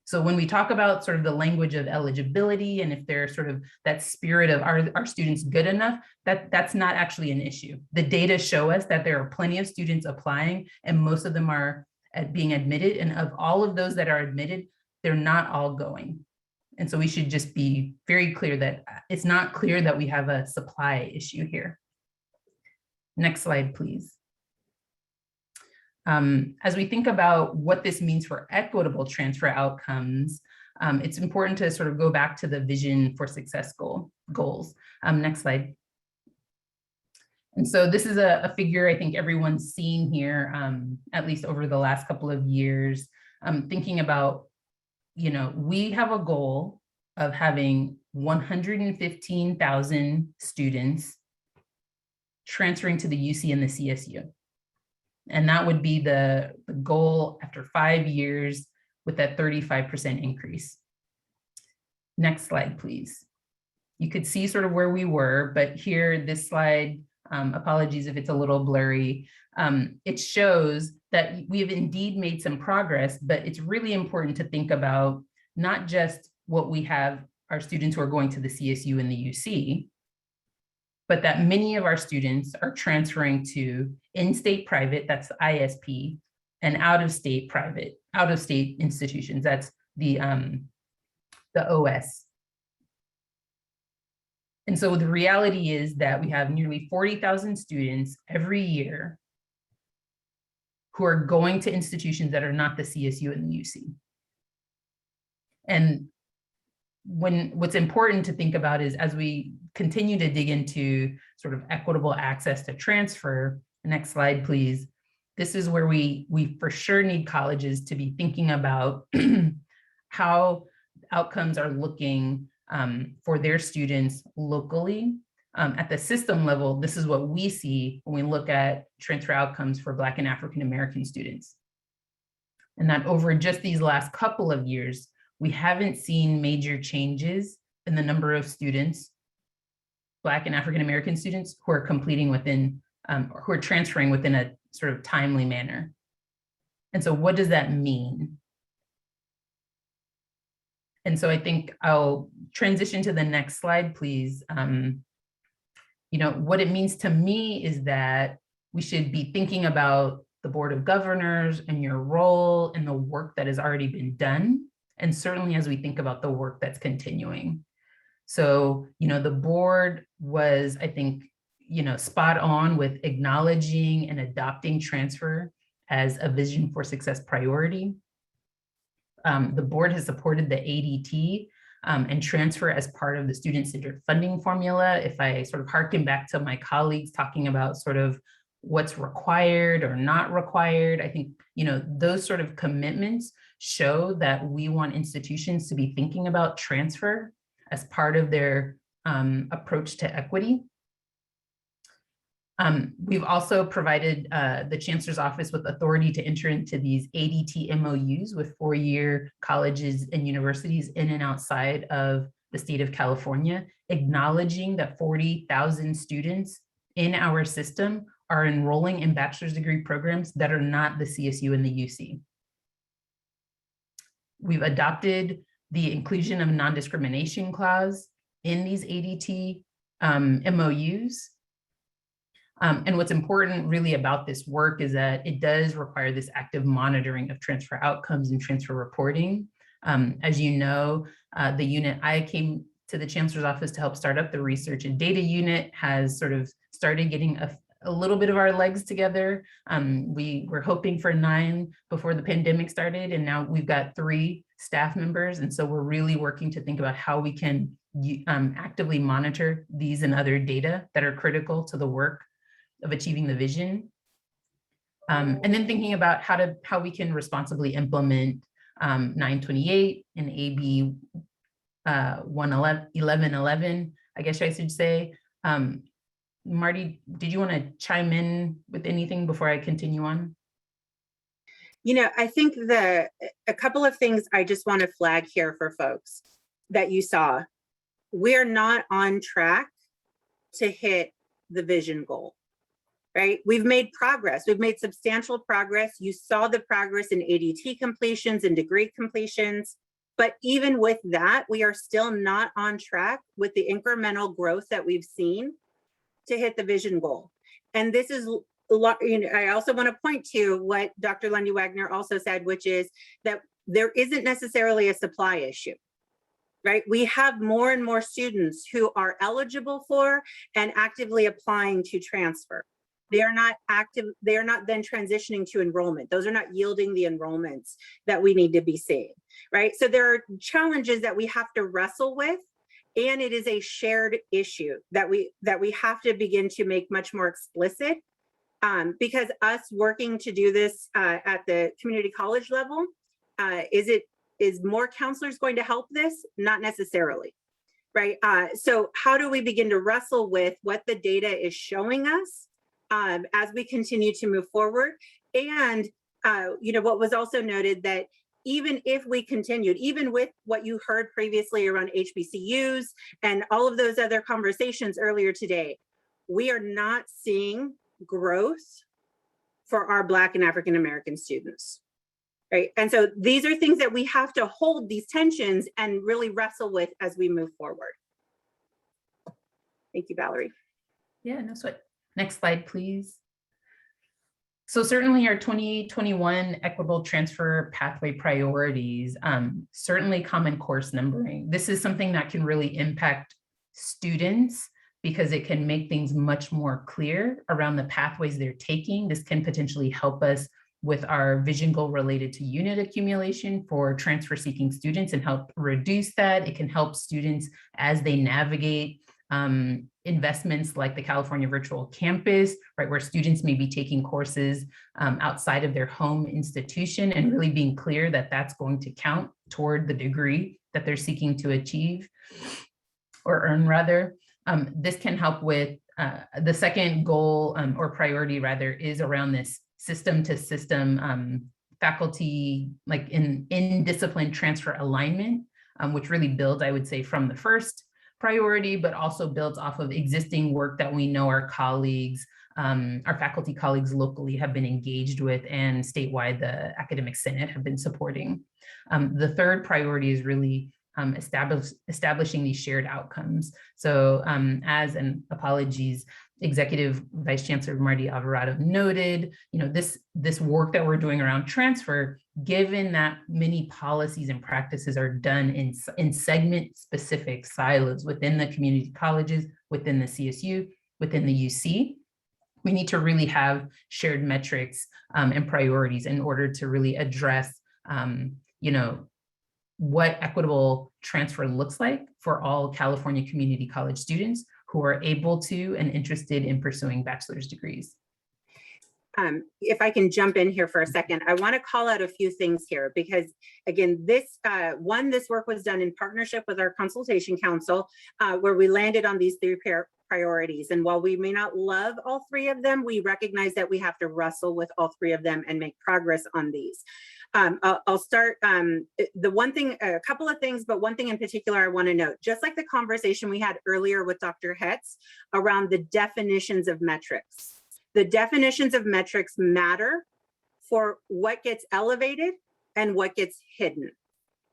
So when we talk about sort of the language of eligibility and if there's sort of that spirit of are students good enough, that's not actually an issue. The data show us that there are plenty of students applying and most of them are being admitted, and of all of those that are admitted, they're not all going. And so we should just be very clear that it's not clear that we have a supply issue here. Next slide, please. As we think about what this means for equitable transfer outcomes, it's important to sort of go back to the vision for success goals. Next slide. And so this is a figure I think everyone's seen here, at least over the last couple of years, thinking about, you know, we have a goal of having 115,000 students transferring to the UC and the CSU. And that would be the goal after 5 years with that 35% increase. Next slide, please. You could see sort of where we were, but here, this slide Apologies if it's a little blurry. It shows that we have indeed made some progress, but it's really important to think about not just what we have, our students who are going to the CSU and the UC, but that many of our students are transferring to in-state private, that's the ISP, and out-of-state private, out-of-state institutions, that's the OS. And so the reality is that we have nearly 40,000 students every year who are going to institutions that are not the CSU and the UC. And what's important to think about is, as we continue to dig into sort of equitable access to transfer, next slide, please. This is where we for sure need colleges to be thinking about how outcomes are looking for their students locally. At the system level, this is what we see when we look at transfer outcomes for Black and African American students. And that over just these last couple of years, we haven't seen major changes in the number of students, Black and African American students, who are completing within, who are transferring within a sort of timely manner. And so what does that mean? And so I think I'll transition to the next slide, please. You know, what it means to me is that we should be thinking about the Board of Governors and your role and the work that has already been done. And certainly as we think about the work that's continuing. So, you know, the board was, I think, you know, spot on with acknowledging and adopting transfer as a vision for success priority. The board has supported the ADT and transfer as part of the student-centered funding formula. If I sort of harken back to my colleagues talking about sort of what's required or not required, I think, you know, those sort of commitments show that we want institutions to be thinking about transfer as part of their approach to equity. We've also provided the Chancellor's Office with authority to enter into these ADT MOUs with four-year colleges and universities in and outside of the state of California, acknowledging that 40,000 students in our system are enrolling in bachelor's degree programs that are not the CSU and the UC. We've adopted the inclusion of non-discrimination clause in these ADT MOUs. And what's important really about this work is that it does require this active monitoring of transfer outcomes and transfer reporting. As you know, the unit I came to the Chancellor's Office to help start up, the research and data unit, has sort of started getting a little bit of our legs together. We were hoping for 9 before the pandemic started, and now we've got 3 staff members. And so we're really working to think about how we can actively monitor these and other data that are critical to the work of achieving the vision. And then thinking about how we can responsibly implement 928 and AB 1111, I guess I should say. Marty, did you want to chime in with anything before I continue on? You know, I think a couple of things I just want to flag here for folks that you saw. We're not on track to hit the vision goal, right? We've made progress. We've made substantial progress. You saw the progress in ADT completions and degree completions. But even with that, we are still not on track with the incremental growth that we've seen to hit the vision goal. And this is, you know, I also want to point to what Dr. Lundy Wagner also said, which is that there isn't necessarily a supply issue, right? We have more and more students who are eligible for and actively applying to transfer. They are not active, they are not then transitioning to enrollment. Those are not yielding the enrollments that we need to be seeing, right? So there are challenges that we have to wrestle with, and it is a shared issue that we have to begin to make much more explicit, because us working to do this at the community college level, is more counselors going to help this? Not necessarily, right? So how do we begin to wrestle with what the data is showing us as we continue to move forward? And you know, what was also noted, that even if we continued, even with what you heard previously around HBCUs and all of those other conversations earlier today, we are not seeing growth for our Black and African American students, right? And so these are things that we have to hold these tensions and really wrestle with as we move forward. Thank you, Valerie. Yeah, no sweat. Next slide, please. So certainly our 2021 equitable transfer pathway priorities, certainly common course numbering. This is something that can really impact students because it can make things much more clear around the pathways they're taking. This can potentially help us with our vision goal related to unit accumulation for transfer seeking students and help reduce that. It can help students as they navigate investments like the California Virtual Campus, right, where students may be taking courses outside of their home institution and really being clear that that's going to count toward the degree that they're seeking to achieve or earn rather. This can help with the second goal or priority rather is around this system to system faculty, like in discipline transfer alignment, which really builds, I would say, from the first priority, but also builds off of existing work that we know our colleagues, our faculty colleagues locally have been engaged with and statewide the Academic Senate have been supporting. The third priority is really establishing these shared outcomes. So as an apologies, Executive Vice Chancellor Marty Alvarado noted, this work that we're doing around transfer, given that many policies and practices are done in segment-specific silos within the community colleges, within the CSU, within the UC, we need to really have shared metrics and priorities in order to really address, what equitable transfer looks like for all California community college students who are able to and interested in pursuing bachelor's degrees. If I can jump in here for a second, I want to call out a few things here because, again, this work was done in partnership with our consultation council, where we landed on these three priorities. And while we may not love all three of them, we recognize that we have to wrestle with all three of them and make progress on these. I'll start the one thing, a couple of things, but one thing in particular I want to note, just like the conversation we had earlier with Dr. Hatz around the definitions of metrics. The definitions of metrics matter for what gets elevated and what gets hidden.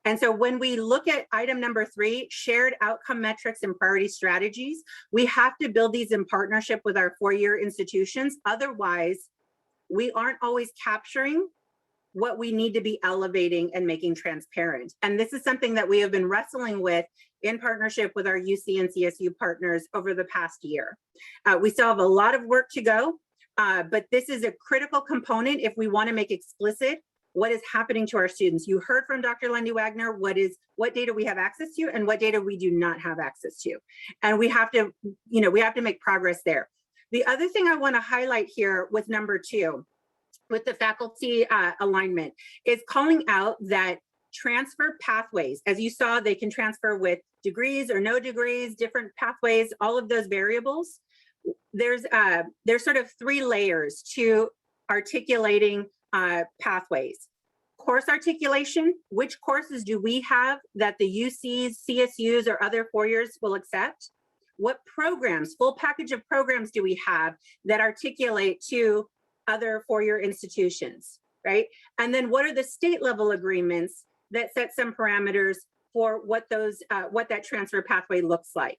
And so when we look at item number 3, shared outcome metrics and priority strategies, we have to build these in partnership with our four-year institutions. Otherwise, we aren't always capturing what we need to be elevating and making transparent. And this is something that we have been wrestling with in partnership with our UC and CSU partners over the past year. We still have a lot of work to go, but this is a critical component if we want to make explicit what is happening to our students. You heard from Dr. Lundy Wagner what data we have access to and what data we do not have access to. And we have to, make progress there. The other thing I want to highlight here with number 2, with the faculty alignment, is calling out that transfer pathways, as you saw, they can transfer with degrees or no degrees, different pathways, all of those variables. There's sort of 3 layers to articulating pathways. Course articulation, which courses do we have that the UCs, CSUs, or other four-years will accept? What programs, full package of programs do we have that articulate to other four-year institutions, right? And then what are the state level agreements that set some parameters for what that transfer pathway looks like?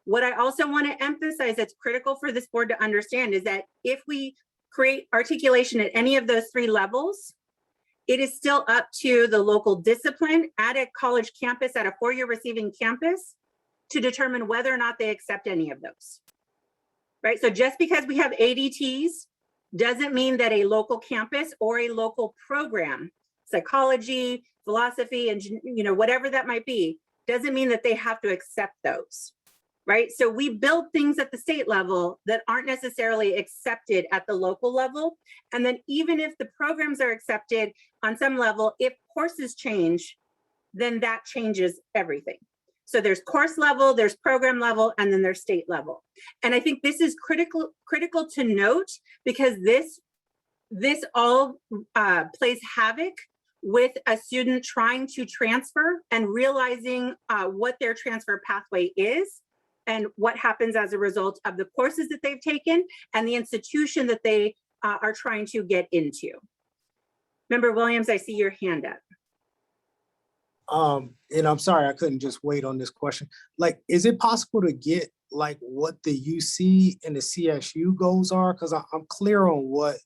What I also want to emphasize that's critical for this board to understand is that if we create articulation at any of those 3 levels, it is still up to the local discipline at a college campus, at a four-year receiving campus, to determine whether or not they accept any of those, right? So just because we have ADTs doesn't mean that a local campus or a local program, psychology, philosophy, and whatever that might be, doesn't mean that they have to accept those, right? So we build things at the state level that aren't necessarily accepted at the local level. And then even if the programs are accepted on some level, if courses change, then that changes everything. So there's course level, there's program level, and then there's state level. And I think this is critical to note because this all plays havoc with a student trying to transfer and realizing what their transfer pathway is and what happens as a result of the courses that they've taken and the institution that they are trying to get into. Member Williams, I see your hand up. And I'm sorry, I couldn't just wait on this question. Like, is it possible to get like what the UC and the CSU goals are? Because I'm clear on what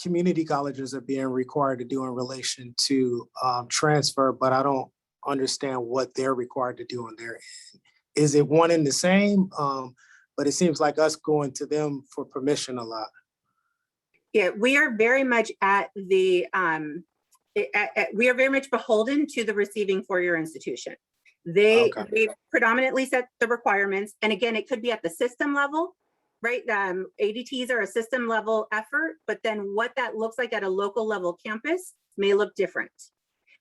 community colleges are being required to do in relation to transfer, but I don't understand what they're required to do on their end. Is it one and the same? But it seems like us going to them for permission a lot. Yeah, we are very much at the, we are very much beholden to the receiving four-year institution. They predominantly set the requirements. And again, it could be at the system level, right? ADTs are a system level effort, but then what that looks like at a local level campus may look different.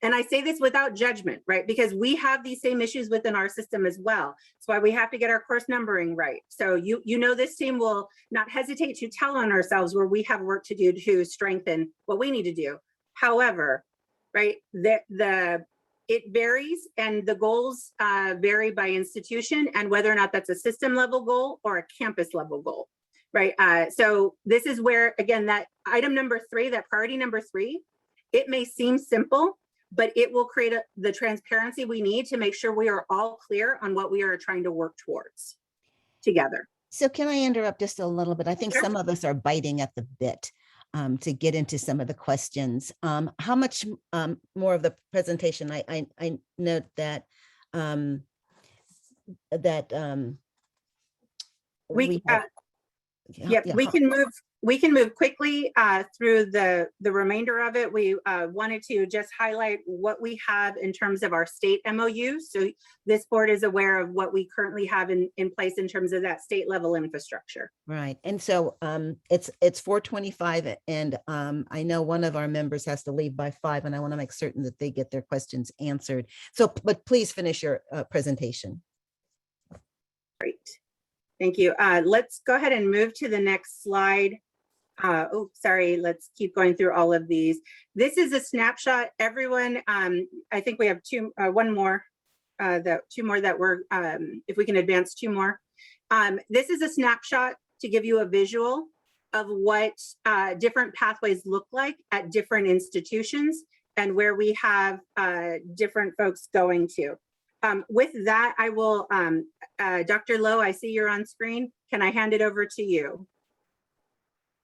And I say this without judgment, right? Because we have these same issues within our system as well. That's why we have to get our course numbering right. So you know, this team will not hesitate to tell on ourselves where we have work to do to strengthen what we need to do. However, right, it varies and the goals vary by institution and whether or not that's a system level goal or a campus level goal, right? So this is where, again, that item number 3, that priority number 3, it may seem simple, but it will create the transparency we need to make sure we are all clear on what we are trying to work towards together. So can I interrupt just a little bit? I think Sure. some of us are biting at the bit to get into some of the questions. How much more of the presentation? I note that we can move quickly through the remainder of it. We wanted to just highlight what we have in terms of our state MOU. So this board is aware of what we currently have in place in terms of that state level infrastructure. Right. And so it's 4:25 and I know one of our members has to leave by 5 and I want to make certain that they get their questions answered. So, but please finish your presentation. Great. Thank you. Let's go ahead and move to the next slide. Oh, sorry. Let's keep going through all of these. This is a snapshot. Everyone, I think we have two more that we're, if we can advance 2 more. This is a snapshot to give you a visual of what different pathways look like at different institutions and where we have different folks going to. With that, I will, Dr. Lowe, I see you're on screen. Can I hand it over to you?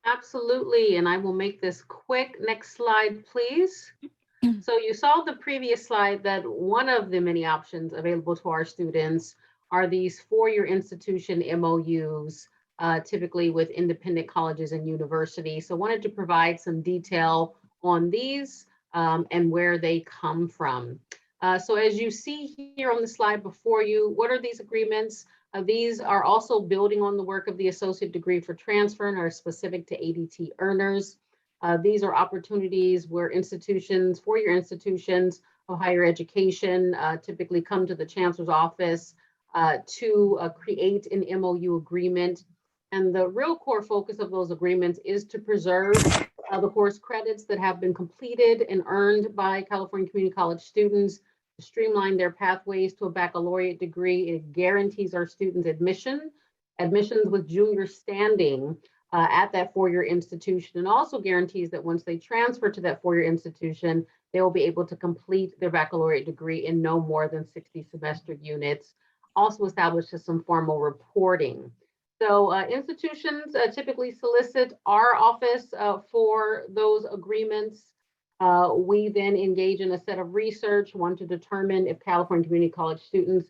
Absolutely, and I will make this quick. Next slide, please. So you saw the previous slide that one of the many options available to our students are these 4-year institution MOUs, typically with independent colleges and universities. So wanted to provide some detail on these and where they come from. So as you see here on the slide before you, what are these agreements? These are also building on the work of the associate degree for transfer and are specific to ADT earners. These are opportunities where institutions, 4-year institutions of higher education typically come to the Chancellor's office to create an MOU agreement. And the real core focus of those agreements is to preserve the course credits that have been completed and earned by California Community College students, to streamline their pathways to a baccalaureate degree. It guarantees our students admissions with junior standing at that 4-year institution, and also guarantees that once they transfer to that 4-year institution, they will be able to complete their baccalaureate degree in no more than 60 semester units. Also establishes some formal reporting. So institutions typically solicit our office for those agreements. We then engage in a set of research, one to determine if California Community College students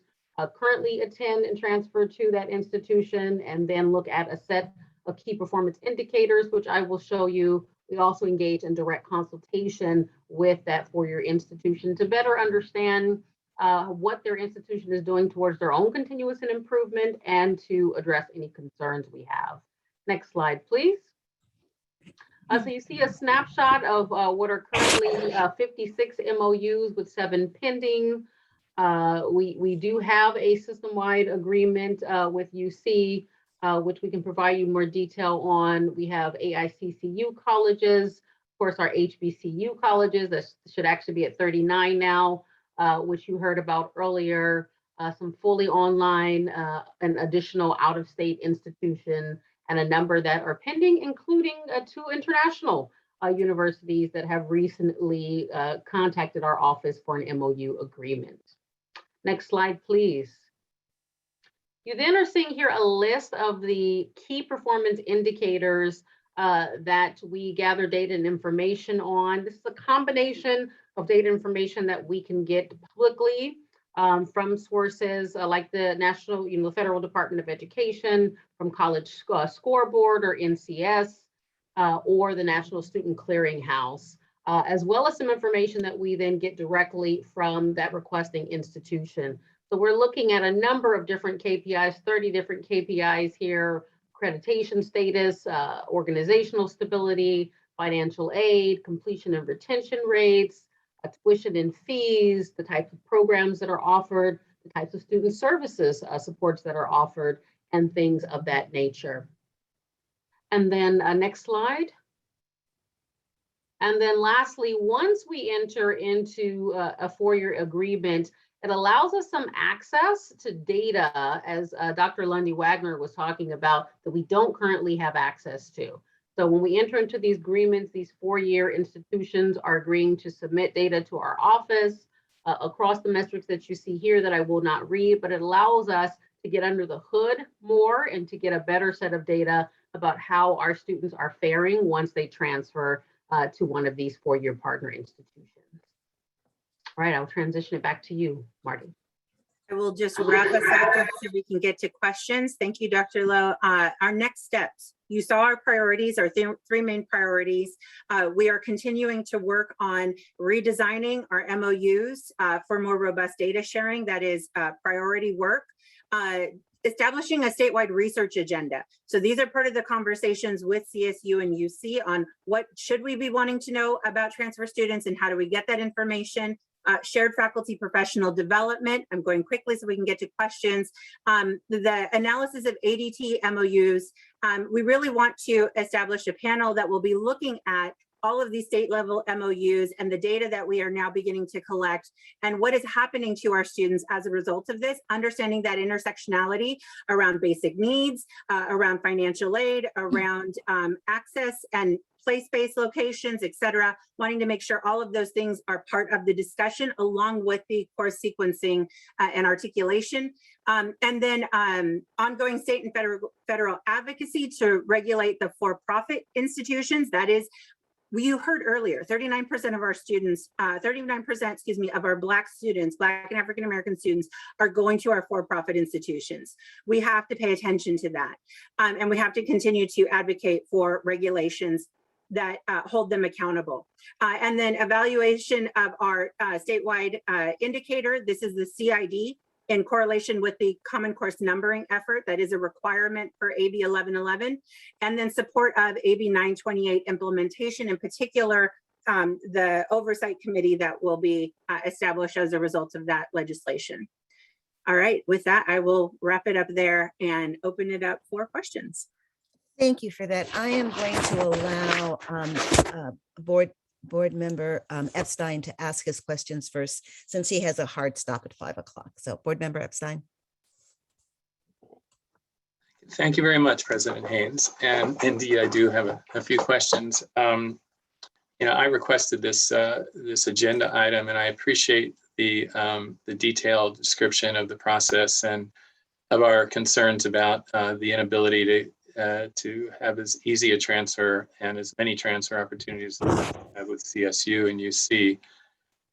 currently attend and transfer to that institution, and then look at a set of key performance indicators, which I will show you. We also engage in direct consultation with that 4-year institution to better understand what their institution is doing towards their own continuous improvement and to address any concerns we have. Next slide, please. So you see a snapshot of what are currently 56 MOUs with 7 pending. We do have a system-wide agreement with UC, which we can provide you more detail on. We have AICCU colleges, of course, our HBCU colleges, that should actually be at 39 now, which you heard about earlier. some fully online, an additional out-of-state institution, and a number that are pending, including 2 international universities that have recently contacted our office for an MOU agreement. Next slide, please. You then are seeing here a list of the key performance indicators that we gather data and information on. This is a combination of data information that we can get publicly from sources like the National, Federal Department of Education, from College Scoreboard or NCS, or the National Student Clearinghouse, as well as some information that we then get directly from that requesting institution. So we're looking at a number of different KPIs, 30 different KPIs here: accreditation status, organizational stability, financial aid, completion and retention rates, tuition and fees, the types of programs that are offered, the types of student services supports that are offered, and things of that nature. And then next slide. And then lastly, once we enter into a 4-year agreement, it allows us some access to data, as Dr. Lundy Wagner was talking about, that we don't currently have access to. So when we enter into these agreements, these 4-year institutions are agreeing to submit data to our office across the metrics that you see here that I will not read, but it allows us to get under the hood more and to get a better set of data about how our students are faring once they transfer to one of these 4-year partner institutions. All right, I'll transition it back to you, Marty. I will just wrap us up so we can get to questions. Thank you, Dr. Lowe. Our next steps. You saw our priorities, our 3 main priorities. We are continuing to work on redesigning our MOUs for more robust data sharing. That is priority work. Establishing a statewide research agenda. So these are part of the conversations with CSU and UC on what should we be wanting to know about transfer students and how do we get that information. Shared faculty professional development. I'm going quickly so we can get to questions. The analysis of ADT MOUs. We really want to establish a panel that will be looking at all of these state level MOUs and the data that we are now beginning to collect and what is happening to our students as a result of this, understanding that intersectionality around basic needs, around financial aid, around access and place-based locations, et cetera, wanting to make sure all of those things are part of the discussion along with the course sequencing and articulation. And then ongoing state and federal advocacy to regulate the for-profit institutions. That is, you heard earlier, 39% of our students, 39%, excuse me, of our Black students, Black and African-American students are going to our for-profit institutions. We have to pay attention to that. And we have to continue to advocate for regulations that hold them accountable. And then evaluation of our statewide indicator. This is the CID in correlation with the Common Course numbering effort that is a requirement for AB 1111, and then support of AB 928 implementation, in particular, the oversight committee that will be established as a result of that legislation. All right, with that, I will wrap it up there and open it up for questions. Thank you for that. I am going to allow board member Epstein to ask his questions first, since he has a hard stop at 5 o'clock. So board member Epstein. Thank you very much, President Haynes. And indeed, I do have a few questions. I requested this this agenda item, and I appreciate the detailed description of the process and of our concerns about the inability to have as easy a transfer and as many transfer opportunities as we have with CSU and UC.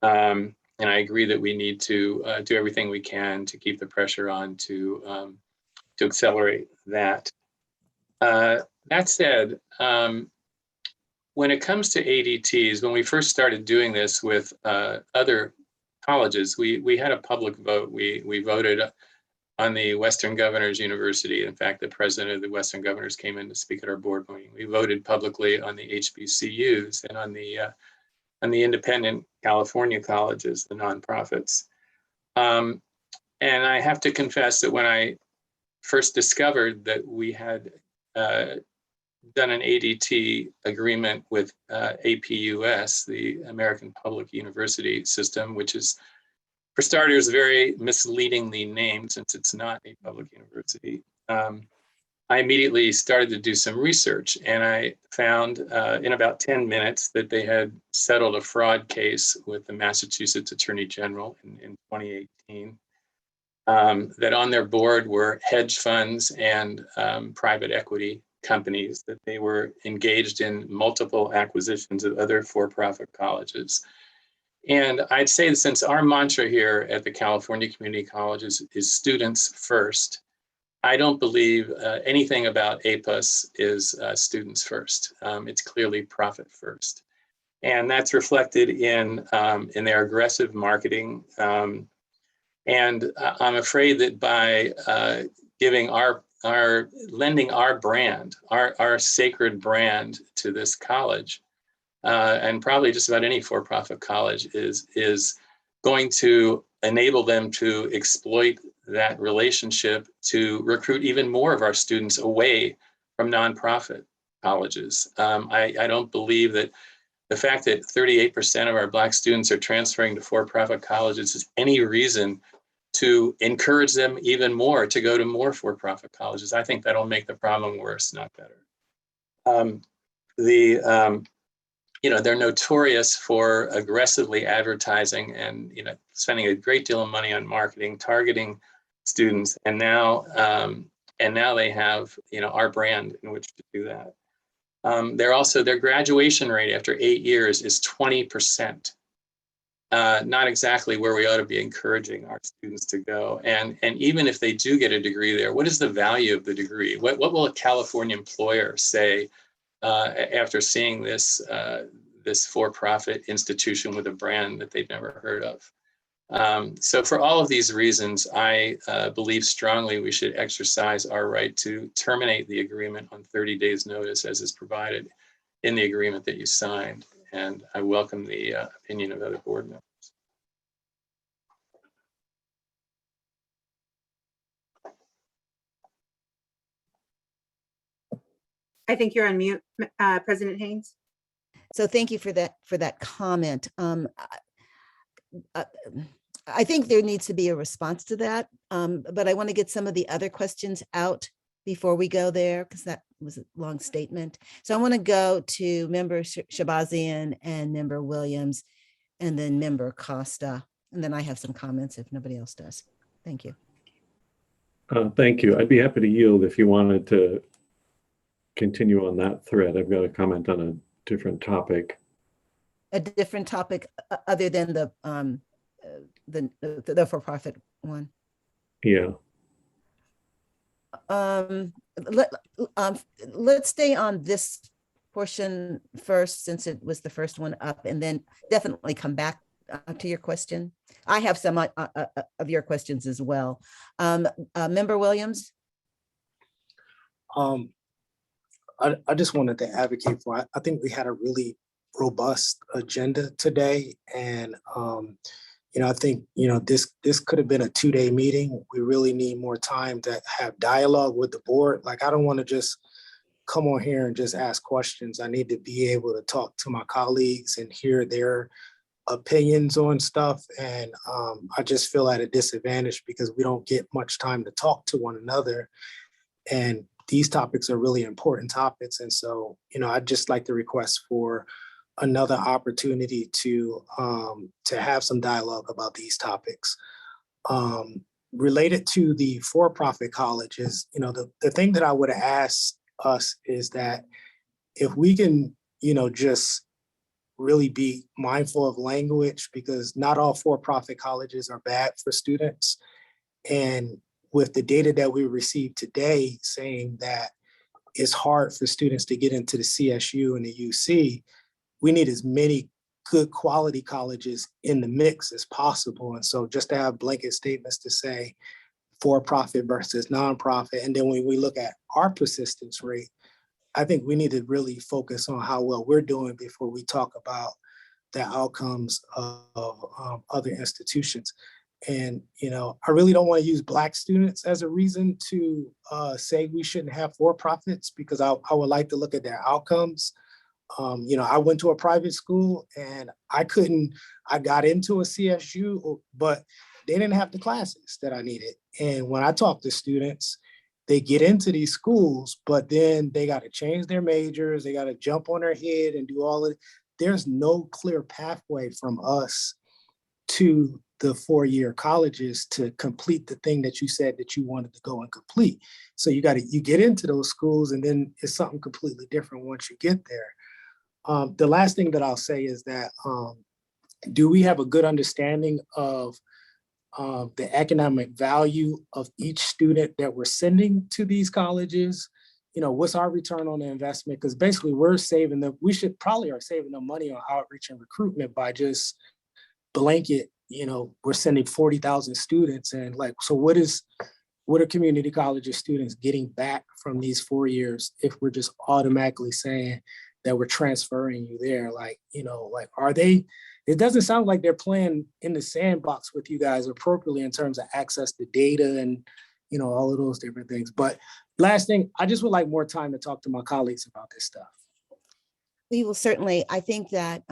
And I agree that we need to do everything we can to keep the pressure on to accelerate that. That said, when it comes to ADTs, when we first started doing this with other colleges, we had a public vote. We voted on the Western Governors University. In fact, the president of the Western Governors came in to speak at our board meeting. We voted publicly on the HBCUs and on the independent California colleges, the nonprofits. And I have to confess that when I first discovered that we had done an ADT agreement with APUS, the American Public University System, which is for starters, very misleadingly named since it's not a public university. I immediately started to do some research, and I found in about 10 minutes that they had settled a fraud case with the Massachusetts Attorney General in 2018. That on their board were hedge funds and private equity companies, that they were engaged in multiple acquisitions of other for-profit colleges. And I'd say that since our mantra here at the California Community Colleges is students first, I don't believe anything about APUS is students first. It's clearly profit first. And that's reflected in their aggressive marketing. And I'm afraid that by giving lending our brand, our sacred brand to this college, and probably just about any for-profit college is going to enable them to exploit that relationship to recruit even more of our students away from nonprofit colleges. I don't believe that the fact that 38% of our Black students are transferring to for-profit colleges is any reason to encourage them even more to go to more for-profit colleges. I think that'll make the problem worse, not better. They're notorious for aggressively advertising and spending a great deal of money on marketing, targeting students, and now they have our brand in which to do that. Their graduation rate after 8 years is 20%. Not exactly where we ought to be encouraging our students to go. And even if they do get a degree there, what is the value of the degree? What will a California employer say after seeing this for-profit institution with a brand that they've never heard of? So for all of these reasons, I believe strongly we should exercise our right to terminate the agreement on 30 days notice as is provided in the agreement that you signed. And I welcome the opinion of other board members. I think you're on mute, President Haynes. So thank you for that comment. I think there needs to be a response to that, but I want to get some of the other questions out before we go there, because that was a long statement. So I want to go to Member Shabazian and Member Williams, and then Member Costa, and then I have some comments if nobody else does. Thank you. Thank you. I'd be happy to yield if you wanted to continue on that thread. I've got a comment on a different topic. A different topic other than the for-profit one. Yeah. Let's stay on this portion first, since it was the first one up, and then definitely come back to your question. I have some of your questions as well. Member Williams? I just wanted to advocate for, I think we had a really robust agenda today. And, I think, this could have been a 2-day meeting. We really need more time to have dialogue with the board. Like, I don't want to just come on here and just ask questions. I need to be able to talk to my colleagues and hear their opinions on stuff. And I just feel at a disadvantage because we don't get much time to talk to one another. And these topics are really important topics. And so, I'd just like to request for another opportunity to have some dialogue about these topics. Related to the for-profit colleges, the thing that I would ask us is that if we can, just really be mindful of language, because not all for-profit colleges are bad for students. And with the data that we received today saying that it's hard for students to get into the CSU and the UC, we need as many good quality colleges in the mix as possible. And so just to have blanket statements to say for-profit versus nonprofit. And then when we look at our persistence rate, I think we need to really focus on how well we're doing before we talk about the outcomes of other institutions. And, I really don't want to use Black students as a reason to say we shouldn't have for-profits, because I would like to look at their outcomes. I went to a private school and I got into a CSU, but they didn't have the classes that I needed. And when I talk to students, they get into these schools, but then they got to change their majors. They got to jump on their head and do all of it. There's no clear pathway from us to the 4-year colleges to complete the thing that you said that you wanted to go and complete. So you get into those schools and then it's something completely different once you get there. The last thing that I'll say is that, do we have a good understanding of the economic value of each student that we're sending to these colleges? What's our return on the investment? Because basically we should probably are saving them money on outreach and recruitment by just blanket, we're sending 40,000 students. And so what are community colleges students getting back from these 4 years if we're just automatically saying that we're transferring you there? Are they, it doesn't sound like they're playing in the sandbox with you guys appropriately in terms of access to data and, all of those different things. But last thing, I just would like more time to talk to my colleagues about this stuff. We will certainly, I think that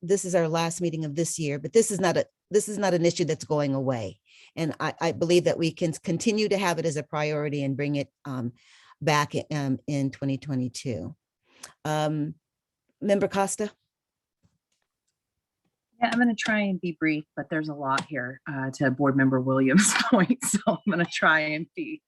this is our last meeting of this year, but this is not an issue that's going away. And I believe that we can continue to have it as a priority and bring it back in 2022. Member Costa? Yeah, I'm going to try and be brief, but there's a lot here to Board Member Williams' point, so I'm going to try and be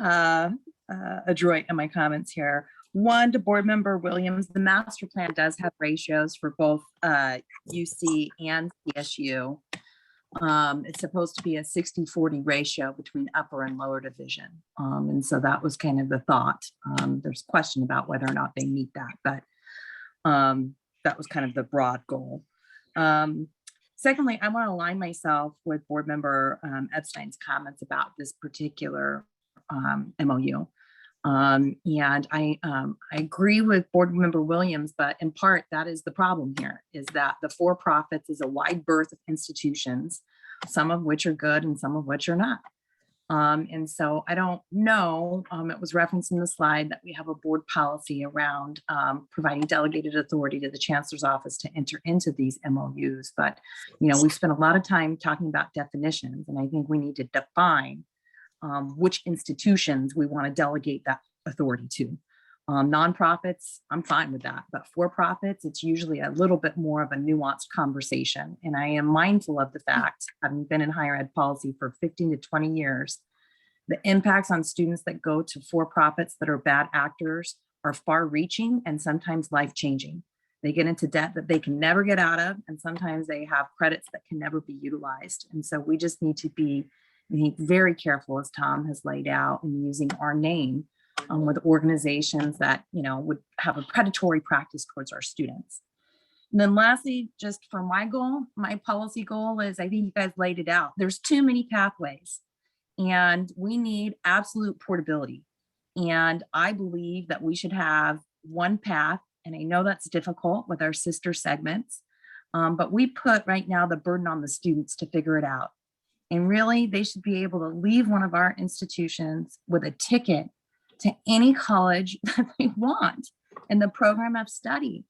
adroit in my comments here. One, to Board Member Williams, the master plan does have ratios for both UC and CSU. It's supposed to be a 60-40 ratio between upper and lower division. And so that was kind of the thought. There's a question about whether or not they meet that, but that was kind of the broad goal. Secondly, I want to align myself with Board Member Epstein's comments about this particular MOU. And I agree with Board Member Williams, but in part, that is the problem here, is that the for-profits is a wide berth of institutions, some of which are good and some of which are not. And so I don't know, it was referenced in the slide that we have a board policy around providing delegated authority to the Chancellor's office to enter into these MOUs. But, we've spent a lot of time talking about definitions, and I think we need to define which institutions we want to delegate that authority to. Nonprofits, I'm fine with that, but for-profits, it's usually a little bit more of a nuanced conversation. And I am mindful of the fact, having been in higher ed policy for 15 to 20 years, the impacts on students that go to for-profits that are bad actors are far-reaching and sometimes life-changing. They get into debt that they can never get out of, and sometimes they have credits that can never be utilized. And so we just need to be very careful, as Tom has laid out, in using our name with organizations that, would have a predatory practice towards our students. And then lastly, just for my goal, my policy goal is, I think you guys laid it out. There's too many pathways and we need absolute portability. And I believe that we should have one path. And I know that's difficult with our sister segments, but we put right now the burden on the students to figure it out. And really, they should be able to leave one of our institutions with a ticket to any college that they want in the program of study.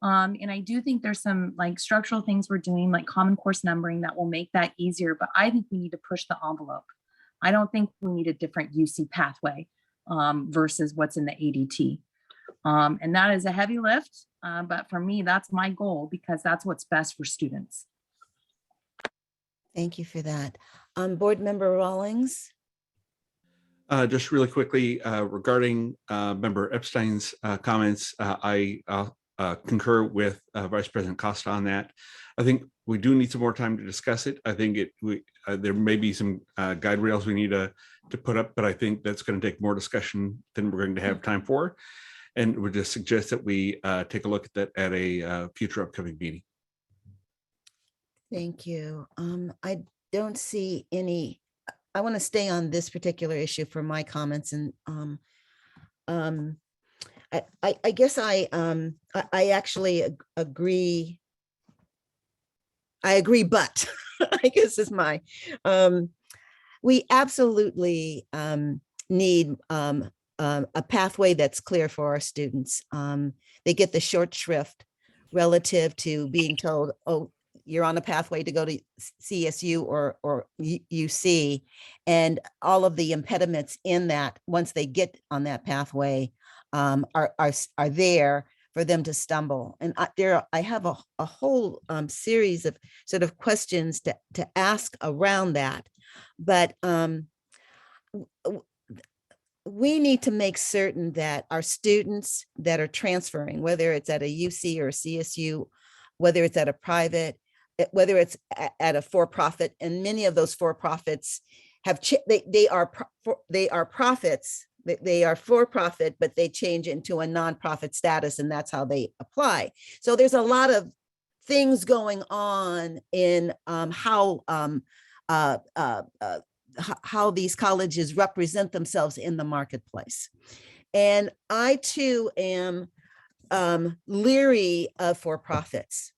And I do think there's some structural things we're doing, like common course numbering, that will make that easier. But I think we need to push the envelope. I don't think we need a different UC pathway versus what's in the ADT. And that is a heavy lift. But for me, that's my goal, because that's what's best for students. Thank you for that. Board Member Rawlings. Just really quickly regarding Member Epstein's comments, I concur with Vice President Costa on that. I think we do need some more time to discuss it. I think there may be some guide rails we need to put up, but I think that's going to take more discussion than we're going to have time for. And would just suggest that we take a look at that at a future upcoming meeting. Thank you. I don't see any. I want to stay on this particular issue for my comments, and I guess I actually agree. I agree, but I guess is my. We absolutely need a pathway that's clear for our students. They get the short shrift relative to being told, oh, you're on a pathway to go to CSU or UC, and all of the impediments in that once they get on that pathway are there for them to stumble. And I have a whole series of sort of questions to ask around that, but we need to make certain that our students that are transferring, whether it's at a UC or a CSU, whether it's at a private, whether it's at a for-profit, and many of those for-profits have they are profits. They are for-profit, but they change into a nonprofit status, and that's how they apply. So there's a lot of things going on in how these colleges represent themselves in the marketplace. And I too am leery of for-profits.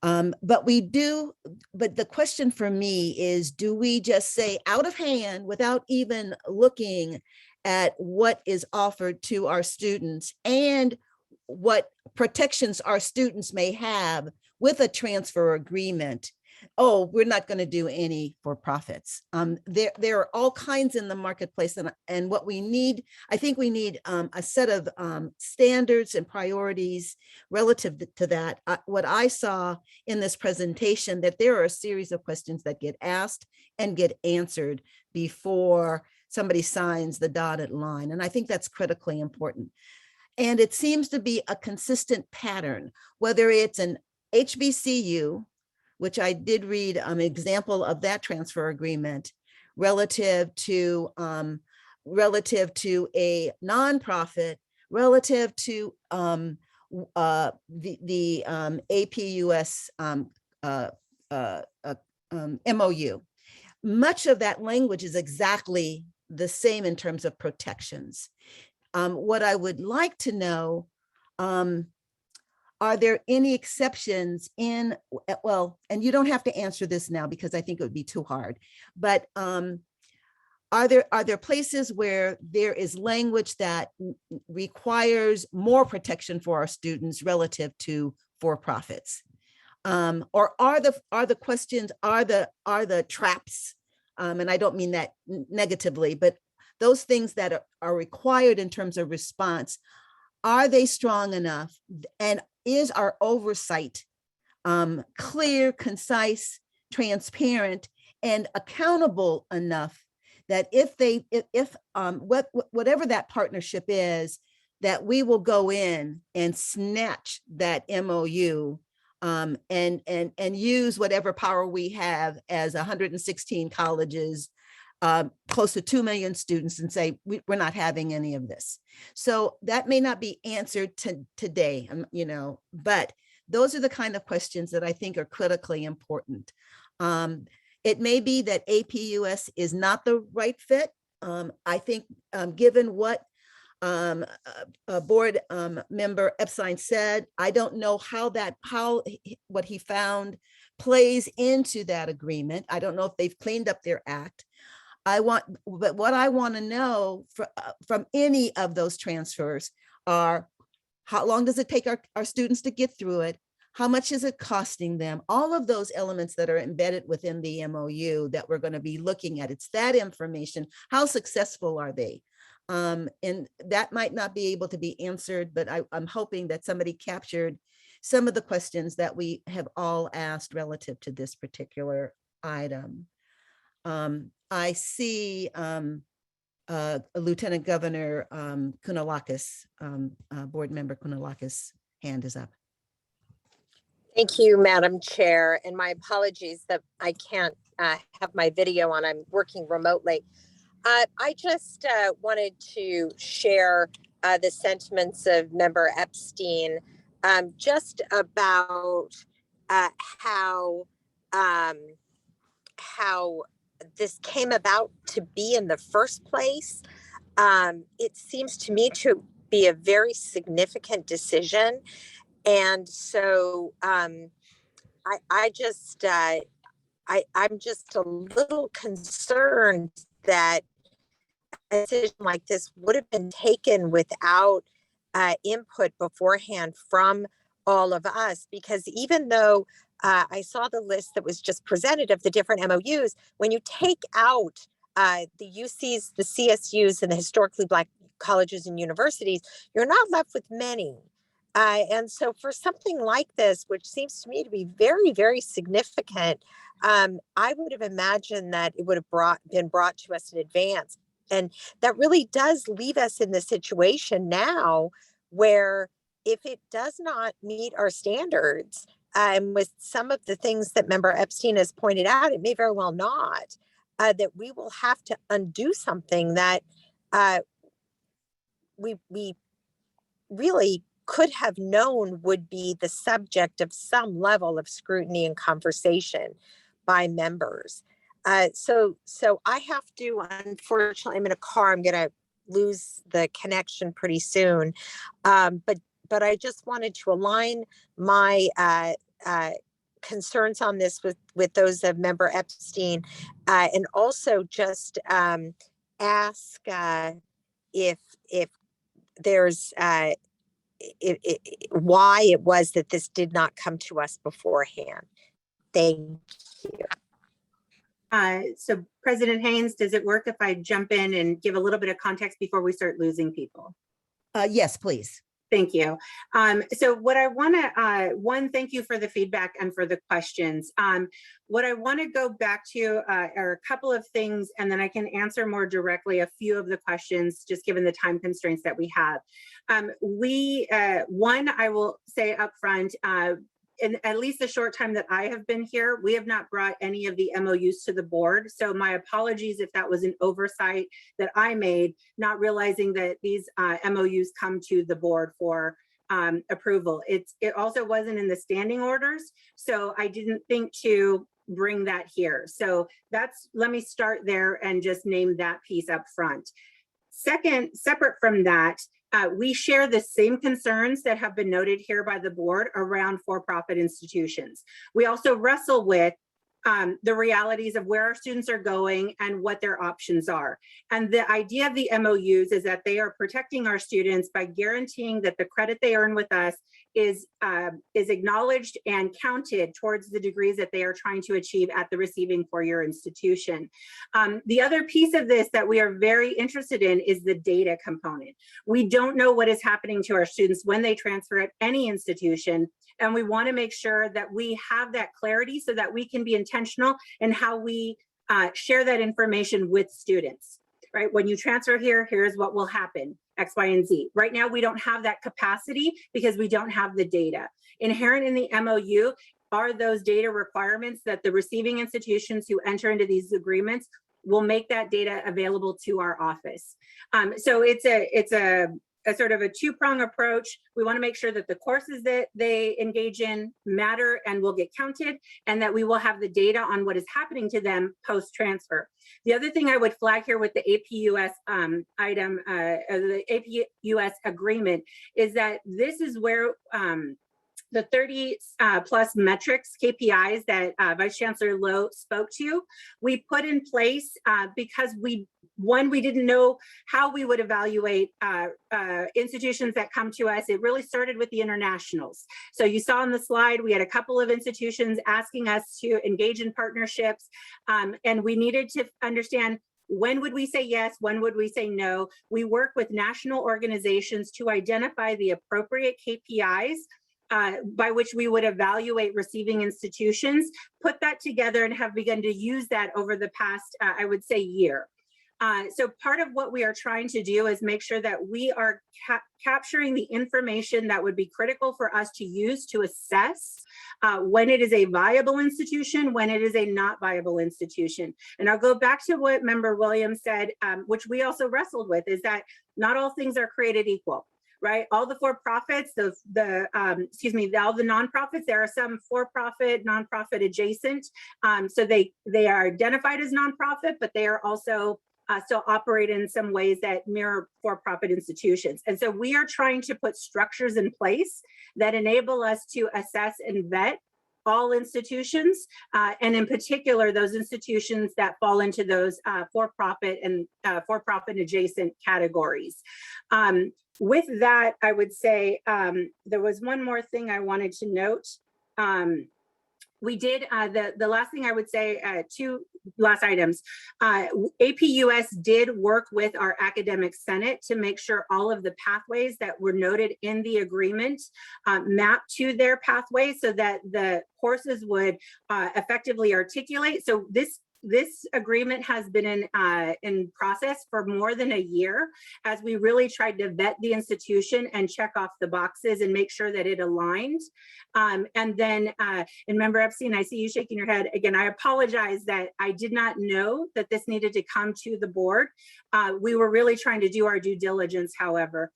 But the question for me is, do we just say out of hand without even looking at what is offered to our students and what protections our students may have with a transfer agreement? Oh, we're not going to do any for-profits. There are all kinds in the marketplace, and what we need, I think we need a set of standards and priorities relative to that. What I saw in this presentation, that there are a series of questions that get asked and get answered before somebody signs the dotted line, and I think that's critically important. And it seems to be a consistent pattern, whether it's an HBCU, which I did read an example of that transfer agreement relative to a nonprofit, relative to the APUS MOU. Much of that language is exactly the same in terms of protections. What I would like to know, are there any exceptions in, well, and you don't have to answer this now because I think it would be too hard, but are there places where there is language that requires more protection for our students relative to for-profits? Or are the questions, are the traps, and I don't mean that negatively, but those things that are required in terms of response, are they strong enough? And is our oversight clear, concise, transparent, and accountable enough that whatever that partnership is, that we will go in and snatch that MOU and use whatever power we have as 116 colleges, close to 2 million students, and say, we're not having any of this. So that may not be answered today, but those are the kind of questions that I think are critically important. It may be that APUS is not the right fit. I think given what board member Epstein said, I don't know how what he found plays into that agreement. I don't know if they've cleaned up their act. But what I want to know from any of those transfers are, how long does it take our students to get through it? How much is it costing them? All of those elements that are embedded within the MOU that we're going to be looking at. It's that information. How successful are they? And that might not be able to be answered, but I'm hoping that somebody captured some of the questions that we have all asked relative to this particular item. I see Lieutenant Governor Kounalakis, Board Member Kounalakis' hand is up. Thank you, Madam Chair, and my apologies that I can't have my video on. I'm working remotely. I just wanted to share the sentiments of Member Epstein just about how this came about to be in the first place. It seems to me to be a very significant decision. And so I'm just a little concerned that a decision like this would have been taken without input beforehand from all of us, because even though I saw the list that was just presented of the different MOUs, when you take out the UCs, the CSUs, and the historically Black colleges and universities, you're not left with many. And so for something like this, which seems to me to be very, very significant, I would have imagined that it would have been brought to us in advance. And that really does leave us in the situation now where if it does not meet our standards, and with some of the things that Member Epstein has pointed out, it may very well not, that we will have to undo something that we really could have known would be the subject of some level of scrutiny and conversation by members. So I have to, unfortunately, I'm in a car, I'm gonna lose the connection pretty soon. But I just wanted to align my concerns on this with those of Member Epstein, and also just ask if there's why it was that this did not come to us beforehand. Thank you. So President Haynes, does it work if I jump in and give a little bit of context before we start losing people? Yes, please. Thank you. So what I want to, one, thank you for the feedback and for the questions. What I want to go back to are a couple of things, and then I can answer more directly a few of the questions, just given the time constraints that we have. One, I will say up front, in at least the short time that I have been here, we have not brought any of the MOUs to the board. So my apologies if that was an oversight that I made, not realizing that these MOUs come to the board for approval. It also wasn't in the standing orders, so I didn't think to bring that here. So let me start there and just name that piece up front. Second, separate from that, we share the same concerns that have been noted here by the board around for-profit institutions. We also wrestle with the realities of where our students are going and what their options are. And the idea of the MOUs is that they are protecting our students by guaranteeing that the credit they earn with us is acknowledged and counted towards the degrees that they are trying to achieve at the receiving four-year institution. The other piece of this that we are very interested in is the data component. We don't know what is happening to our students when they transfer at any institution, and we want to make sure that we have that clarity so that we can be intentional in how we share that information with students. Right? When you transfer here, here's what will happen, X, Y, and Z. Right now, we don't have that capacity because we don't have the data. Inherent in the MOU are those data requirements that the receiving institutions who enter into these agreements will make that data available to our office. So it's a sort of a two-prong approach. We want to make sure that the courses that they engage in matter and will get counted, and that we will have the data on what is happening to them post-transfer. The other thing I would flag here with the APUS item, the APUS agreement, is that this is where the 30 plus metrics, KPIs that Vice Chancellor Lowe spoke to, we put in place because we didn't know how we would evaluate institutions that come to us. It really started with the internationals. So you saw on the slide, we had a couple of institutions asking us to engage in partnerships, and we needed to understand when would we say yes, when would we say no. We work with national organizations to identify the appropriate KPIs by which we would evaluate receiving institutions, put that together, and have begun to use that over the past, I would say, year. So part of what we are trying to do is make sure that we are capturing the information that would be critical for us to use to assess when it is a viable institution, when it is a not viable institution. And I'll go back to what Member Williams said, which we also wrestled with, is that not all things are created equal. Right, all the for-profits, all the nonprofits. There are some for-profit, nonprofit adjacent, so they are identified as nonprofit, but they are also still operate in some ways that mirror for-profit institutions. And so we are trying to put structures in place that enable us to assess and vet all institutions, and in particular, those institutions that fall into those for-profit and for-profit adjacent categories. With that, I would say there was one more thing I wanted to note. We did, the last thing I would say, two last items. APUS did work with our academic senate to make sure all of the pathways that were noted in the agreement map to their pathways so that the courses would effectively articulate. So this agreement has been in process for more than a year as we really tried to vet the institution and check off the boxes and make sure that it aligned. And then, and Member Epstein, I see you shaking your head. Again, I apologize that I did not know that this needed to come to the board. We were really trying to do our due diligence, however.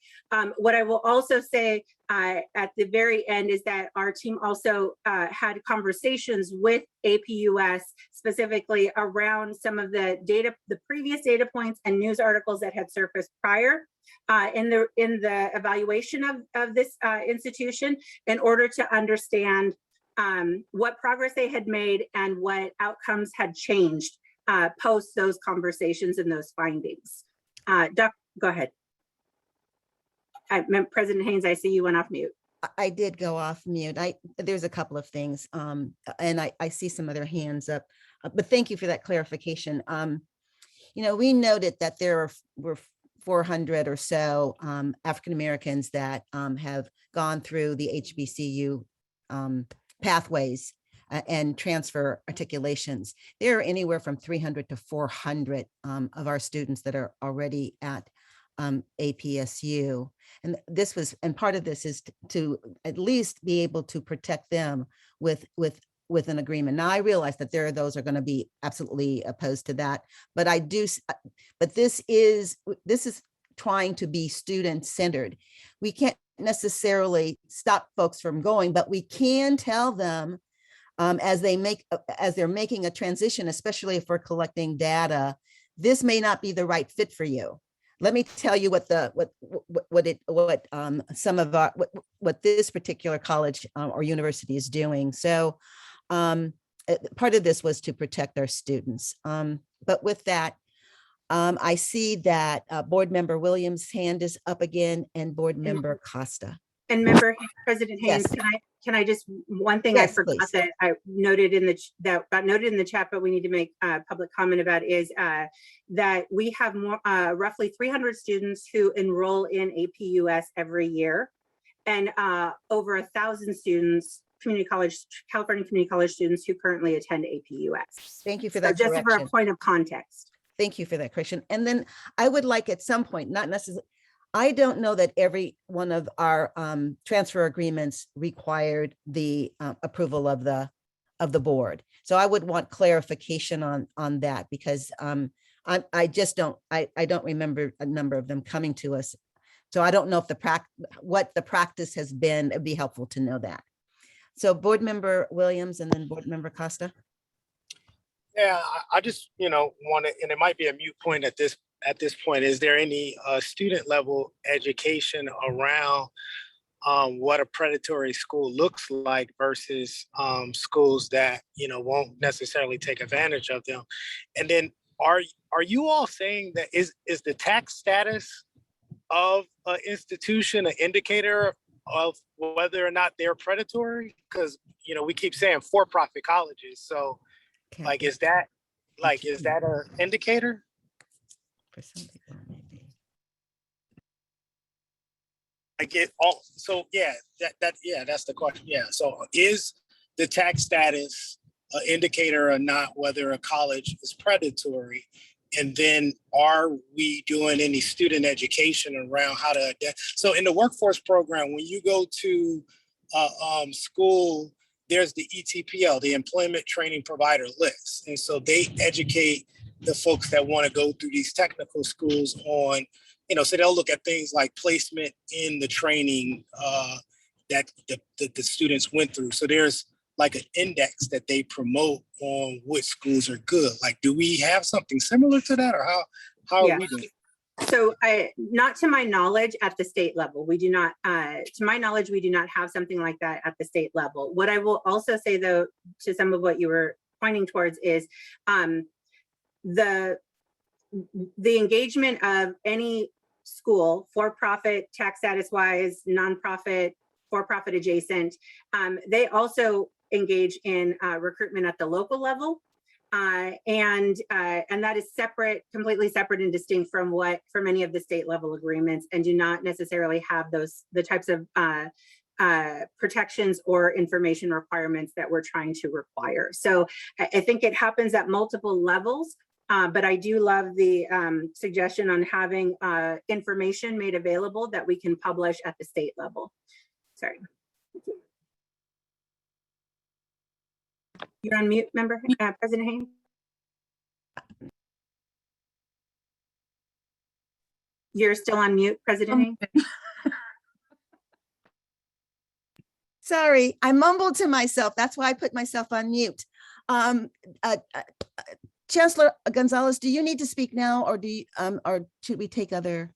What I will also say at the very end is that our team also had conversations with APUS specifically around some of the data, the previous data points and news articles that had surfaced prior in the evaluation of this institution in order to understand what progress they had made and what outcomes had changed post those conversations and those findings. Doc, go ahead. President Haynes, I see you went off mute. I did go off mute. There's a couple of things, and I see some other hands up, but thank you for that clarification. You know, we noted that there were 400 or so African Americans that have gone through the HBCU pathways and transfer articulations. There are anywhere from 300 to 400 of our students that are already at APSU. And this was, and part of this is to at least be able to protect them with an agreement. Now I realize that there are those who are going to be absolutely opposed to that, but this is trying to be student-centered. We can't necessarily stop folks from going, but we can tell them as they're making a transition, especially if we're collecting data, this may not be the right fit for you. Let me tell you what this particular college or university is doing. So part of this was to protect our students. But with that, I see that Board Member Williams' hand is up again and Board Member Costa. And Member President Haynes, Yes. can I just, one thing Yes, I forgot please. that I noted in that got noted in the chat, but we need to make public comment about is that we have more roughly 300 students who enroll in APUS every year, and over 1,000 students, California community college students who currently attend APUS. Thank you for that Just correction. for a point of context. Thank you for that correction. And then I would like at some point, not necessarily, I don't know that every one of our transfer agreements required the approval of the board. So I would want clarification on that because I don't remember a number of them coming to us. So I don't know if what the practice has been. It'd be helpful to know that. So Board Member Williams and then Board Member Costa. Yeah, I just, want to, and it might be a moot point at this point, is there any student level education around what a predatory school looks like versus schools that, won't necessarily take advantage of them? And then are you all saying that is the tax status of an institution an indicator of whether or not they're predatory? Because, we keep saying for-profit colleges. So is that an indicator? For some people, maybe. I get all, so yeah, that's the question. Yeah. So is the tax status an indicator or not whether a college is predatory? And then are we doing any student education around how to adapt? So in the workforce program, when you go to school, there's the ETPL, the Employment Training Provider List. And so they educate the folks that want to go through these technical schools on, so they'll look at things like placement in the training that the students went through. So there's like an index that they promote on which schools are good. Like, do we have something similar to that, or how are we doing? So not to my knowledge at the state level, we do not, to my knowledge, we do not have something like that at the state level. What I will also say though, to some of what you were pointing towards is the engagement of any school, for-profit, tax status wise, nonprofit, for-profit adjacent, they also engage in recruitment at the local level. And that is separate, completely separate and distinct from any of the state level agreements, and do not necessarily have the types of protections or information requirements that we're trying to require. So I think it happens at multiple levels, but I do love the suggestion on having information made available that we can publish at the state level. Sorry. You're on mute, member, President Haynes. You're still on mute, President Haynes. Sorry, I mumbled to myself. That's why I put myself on mute. Chancellor Gonzalez, do you need to speak now, or or should we take other?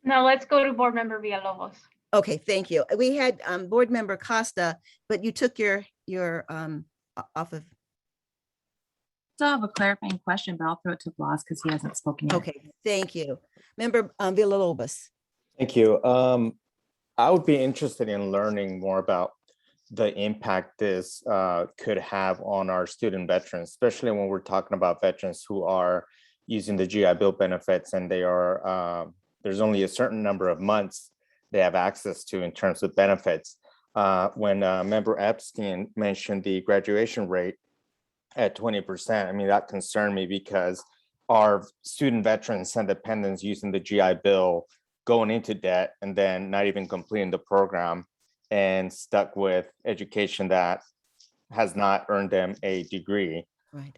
No, let's go to Board Member Villalobos. Okay, thank you. We had Board Member Costa, but you took your off of. Still have a clarifying question, but I'll throw it to Blas because he hasn't spoken yet. Okay, thank you. Member Villalobos. Thank you. I would be interested in learning more about the impact this could have on our student veterans, especially when we're talking about veterans who are using the GI Bill benefits, and they are there's only a certain number of months they have access to in terms of benefits. When Member Epstein mentioned the graduation rate at 20%, I mean, that concerned me because our student veterans and dependents using the GI Bill going into debt and then not even completing the program and stuck with education that has not earned them a degree. Right.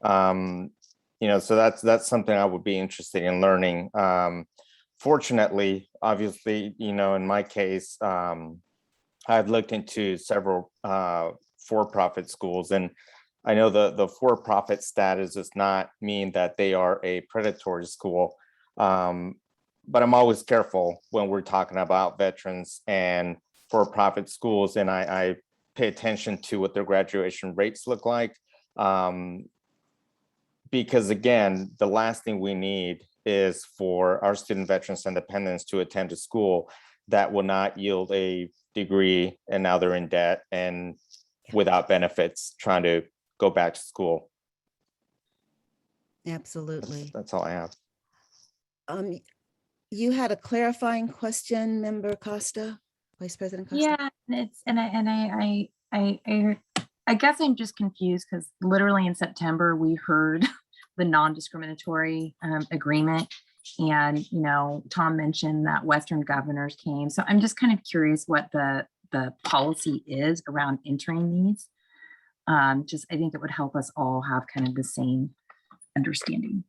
You know, so that's something I would be interested in learning. Fortunately, obviously, you know, in my case, I've looked into several for-profit schools, and I know the for-profit status does not mean that they are a predatory school. But I'm always careful when we're talking about veterans and for-profit schools, and I pay attention to what their graduation rates look like. Because again, the last thing we need is for our student veterans and dependents to attend a school that will not yield a degree, and now they're in debt and without benefits trying to go back to school. Absolutely. That's all I have. You had a clarifying question, Member Costa, Vice President Costa. Yeah, I guess I'm just confused because literally in September we heard the non-discriminatory agreement, and you know, Tom mentioned that Western governors came. So I'm just kind of curious what the policy is around entering these. I think it would help us all have kind of the same understanding.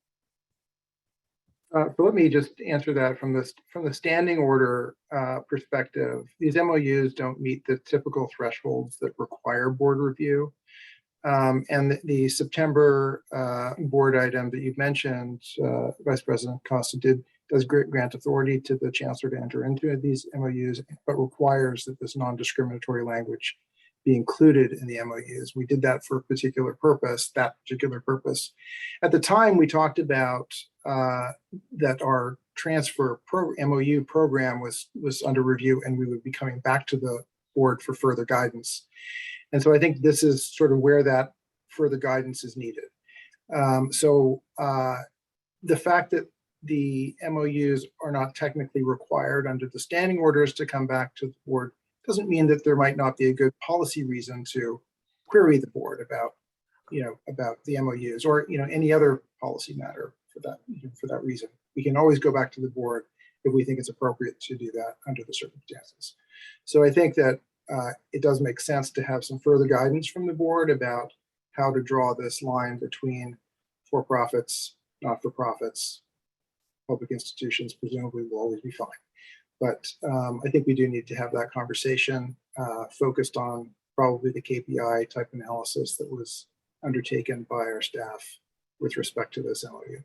So let me just answer that from the standing order perspective. These MOUs don't meet the typical thresholds that require board review. And the September board item that you mentioned, Vice President Costa does grant authority to the Chancellor to enter into these MOUs, but requires that this non-discriminatory language be included in the MOUs. We did that for a particular purpose, At the time, we talked about that our transfer MOU program was under review, and we would be coming back to the board for further guidance. And so I think this is sort of where that further guidance is needed. The fact that the MOUs are not technically required under the standing orders to come back to the board doesn't mean that there might not be a good policy reason to query the board about the MOUs, or any other policy matter for that reason. We can always go back to the board if we think it's appropriate to do that under the circumstances. So I think that it does make sense to have some further guidance from the board about how to draw this line between for-profits, not-for-profits. Public institutions presumably will always be fine. But I think we do need to have that conversation focused on probably the KPI type analysis that was undertaken by our staff with respect to this MOU.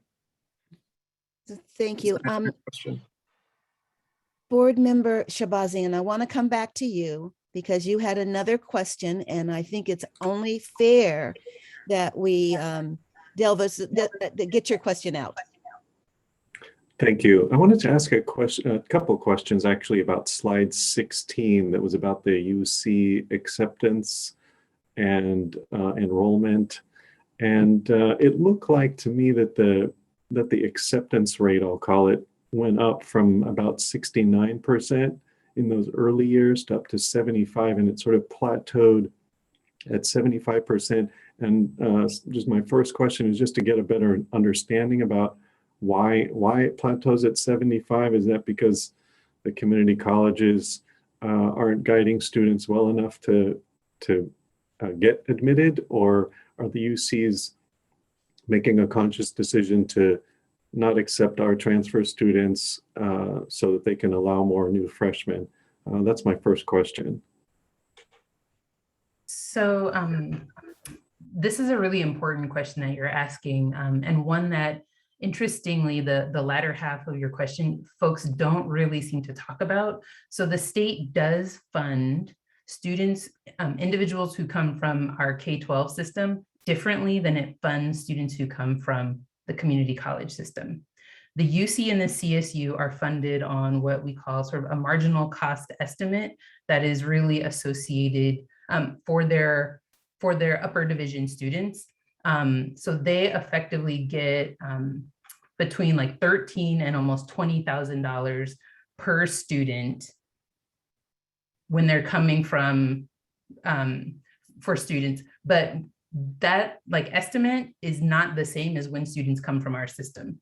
Thank you. Board Member Shabazian, I want to come back to you because you had another question, and I think it's only fair that we get your question out. Thank you. I wanted to ask a couple questions actually about slide 16 that was about the UC acceptance and enrollment. And it looked like to me that the acceptance rate, I'll call it, went up from about 69% in those early years to up to 75%, and it sort of plateaued at 75%. And just my first question is just to get a better understanding about why it plateaus at 75%. Is that because the community colleges aren't guiding students well enough to get admitted, or are the UCs making a conscious decision to not accept our transfer students so that they can allow more new freshmen? That's my first question. So this is a really important question that you're asking, and one that, interestingly, the latter half of your question, folks don't really seem to talk about. So the state does fund students, individuals who come from our K-12 system differently than it funds students who come from the community college system. The UC and the CSU are funded on what we call sort of a marginal cost estimate that is really associated for their upper division students. So they effectively get between like $13,000 and almost $20,000 per student when they're coming from for students, but that like estimate is not the same as when students come from our system.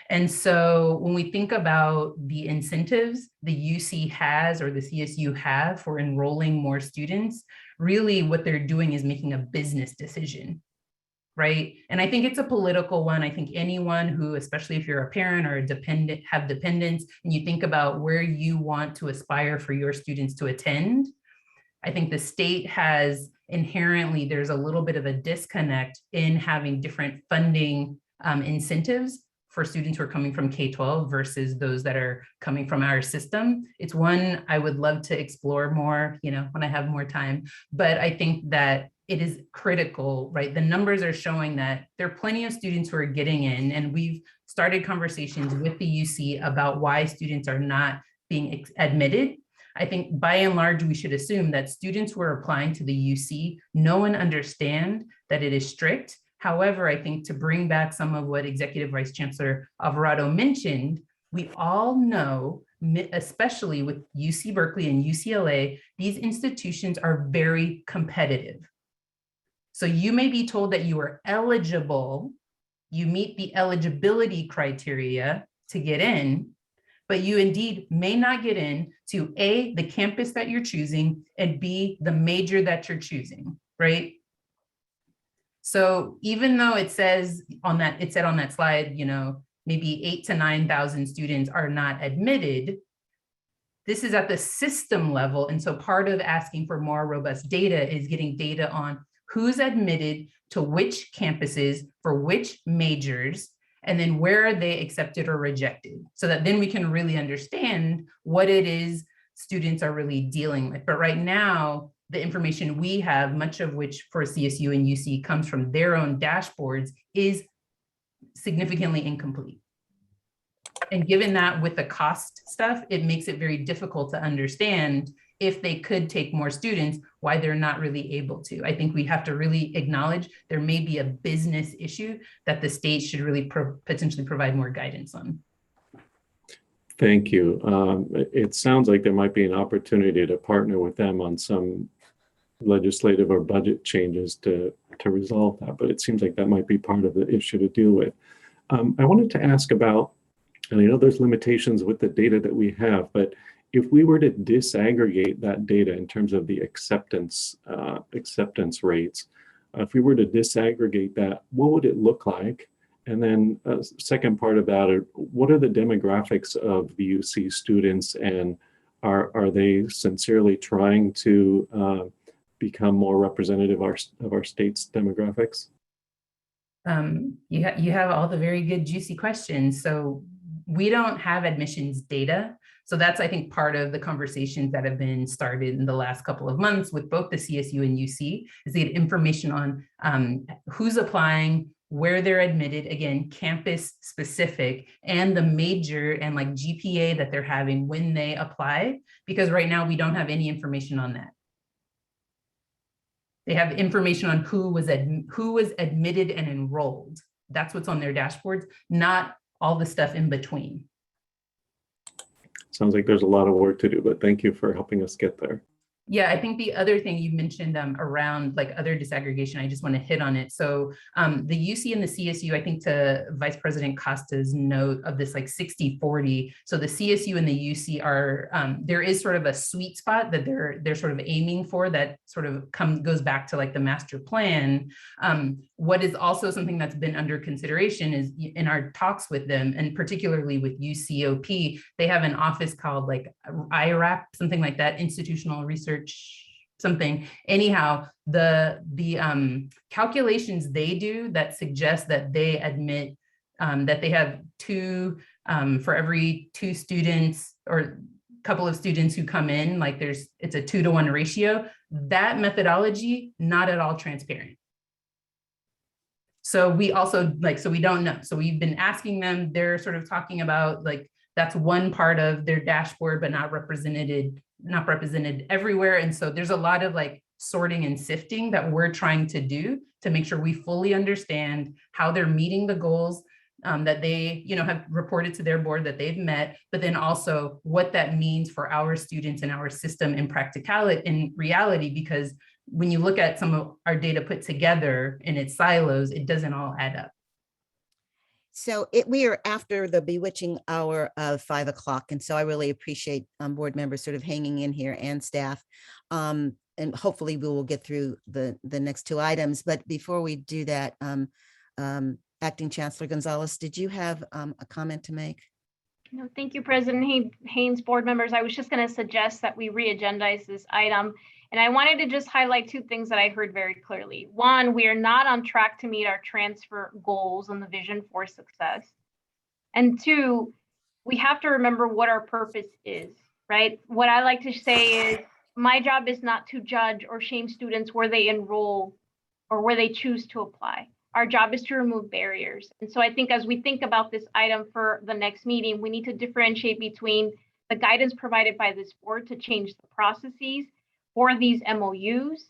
And so when we think about the incentives the UC has or the CSU have for enrolling more students, really what they're doing is making a business decision, right? And I think it's a political one. I think anyone who, especially if you're a parent or a dependent, have dependents, and you think about where you want to aspire for your students to attend, I think the state has inherently, there's a little bit of a disconnect in having different funding incentives for students who are coming from K-12 versus those that are coming from our system. It's one I would love to explore more, when I have more time, but I think that it is critical, right? The numbers are showing that there are plenty of students who are getting in, and we've started conversations with the UC about why students are not being admitted. I think by and large, we should assume that students who are applying to the UC know and understand that it is strict. However, I think to bring back some of what Executive Vice Chancellor Alvarado mentioned, we all know, especially with UC Berkeley and UCLA, these institutions are very competitive. So you may be told that you are eligible, you meet the eligibility criteria to get in, but you indeed may not get in to A, the campus that you're choosing, and B, the major that you're choosing, right? So even though it says on that slide, maybe 8,000 to 9,000 students are not admitted, this is at the system level. And so part of asking for more robust data is getting data on who's admitted to which campuses for which majors, and then where are they accepted or rejected, so that then we can really understand what it is students are really dealing with. But right now, the information we have, much of which for CSU and UC comes from their own dashboards, is significantly incomplete. And given that with the cost stuff, it makes it very difficult to understand if they could take more students, why they're not really able to. I think we have to really acknowledge there may be a business issue that the state should really potentially provide more guidance on. Thank you. It sounds like there might be an opportunity to partner with them on some legislative or budget changes to resolve that, but it seems like that might be part of the issue to deal with. I wanted to ask about, and I know there's limitations with the data that we have, but if we were to disaggregate that data in terms of the acceptance rates, if we were to disaggregate that, what would it look like? And then second part of that, what are the demographics of the UC students, and are they sincerely trying to become more representative of our state's demographics? You have all the very good juicy questions. So we don't have admissions data. So that's, I think, part of the conversations that have been started in the last couple of months with both the CSU and UC, is to get information on who's applying, where they're admitted, again, campus specific, and the major and like GPA that they're having when they apply, because right now we don't have any information on that. They have information on who was admitted and enrolled. That's what's on their dashboards, not all the stuff in between. Sounds like there's a lot of work to do, but thank you for helping us get there. Yeah, I think the other thing you mentioned around like other disaggregation, I just want to hit on it. So the UC and the CSU, I think to Vice President Costa's note of this like 60-40. So the CSU and the UC are, there is sort of a sweet spot that they're sort of aiming for that sort of goes back to like the master plan. What is also something that's been under consideration is in our talks with them, and particularly with UCOP, they have an office called like IRAP, something like that, Institutional Research something. Anyhow, the calculations they do that suggest that they admit that they have two for every 2 students or couple of students who come in, like it's a 2-to-1 ratio. That methodology, not at all transparent. So we also so we don't know. So we've been asking them, they're sort of talking about like, that's one part of their dashboard, but not represented everywhere. And so there's a lot of like sorting and sifting that we're trying to do to make sure we fully understand how they're meeting the goals that they, have reported to their board that they've met, but then also what that means for our students and our system in practicality, in reality, because when you look at some of our data put together in its silos, it doesn't all add up. So we are after the bewitching hour of 5 o'clock. And so I really appreciate board members sort of hanging in here and staff. And hopefully we will get through the next 2 items. But before we do that, Acting Chancellor Gonzalez, did you have a comment to make? No, thank you, President Haynes, board members. I was just going to suggest that we re-agendize this item. And I wanted to just highlight 2 things that I heard very clearly. One, we are not on track to meet our transfer goals and the vision for success. And 2, we have to remember what our purpose is, right? What I like to say is my job is not to judge or shame students where they enroll or where they choose to apply. Our job is to remove barriers. And so I think as we think about this item for the next meeting, we need to differentiate between the guidance provided by this board to change the processes for these MOUs,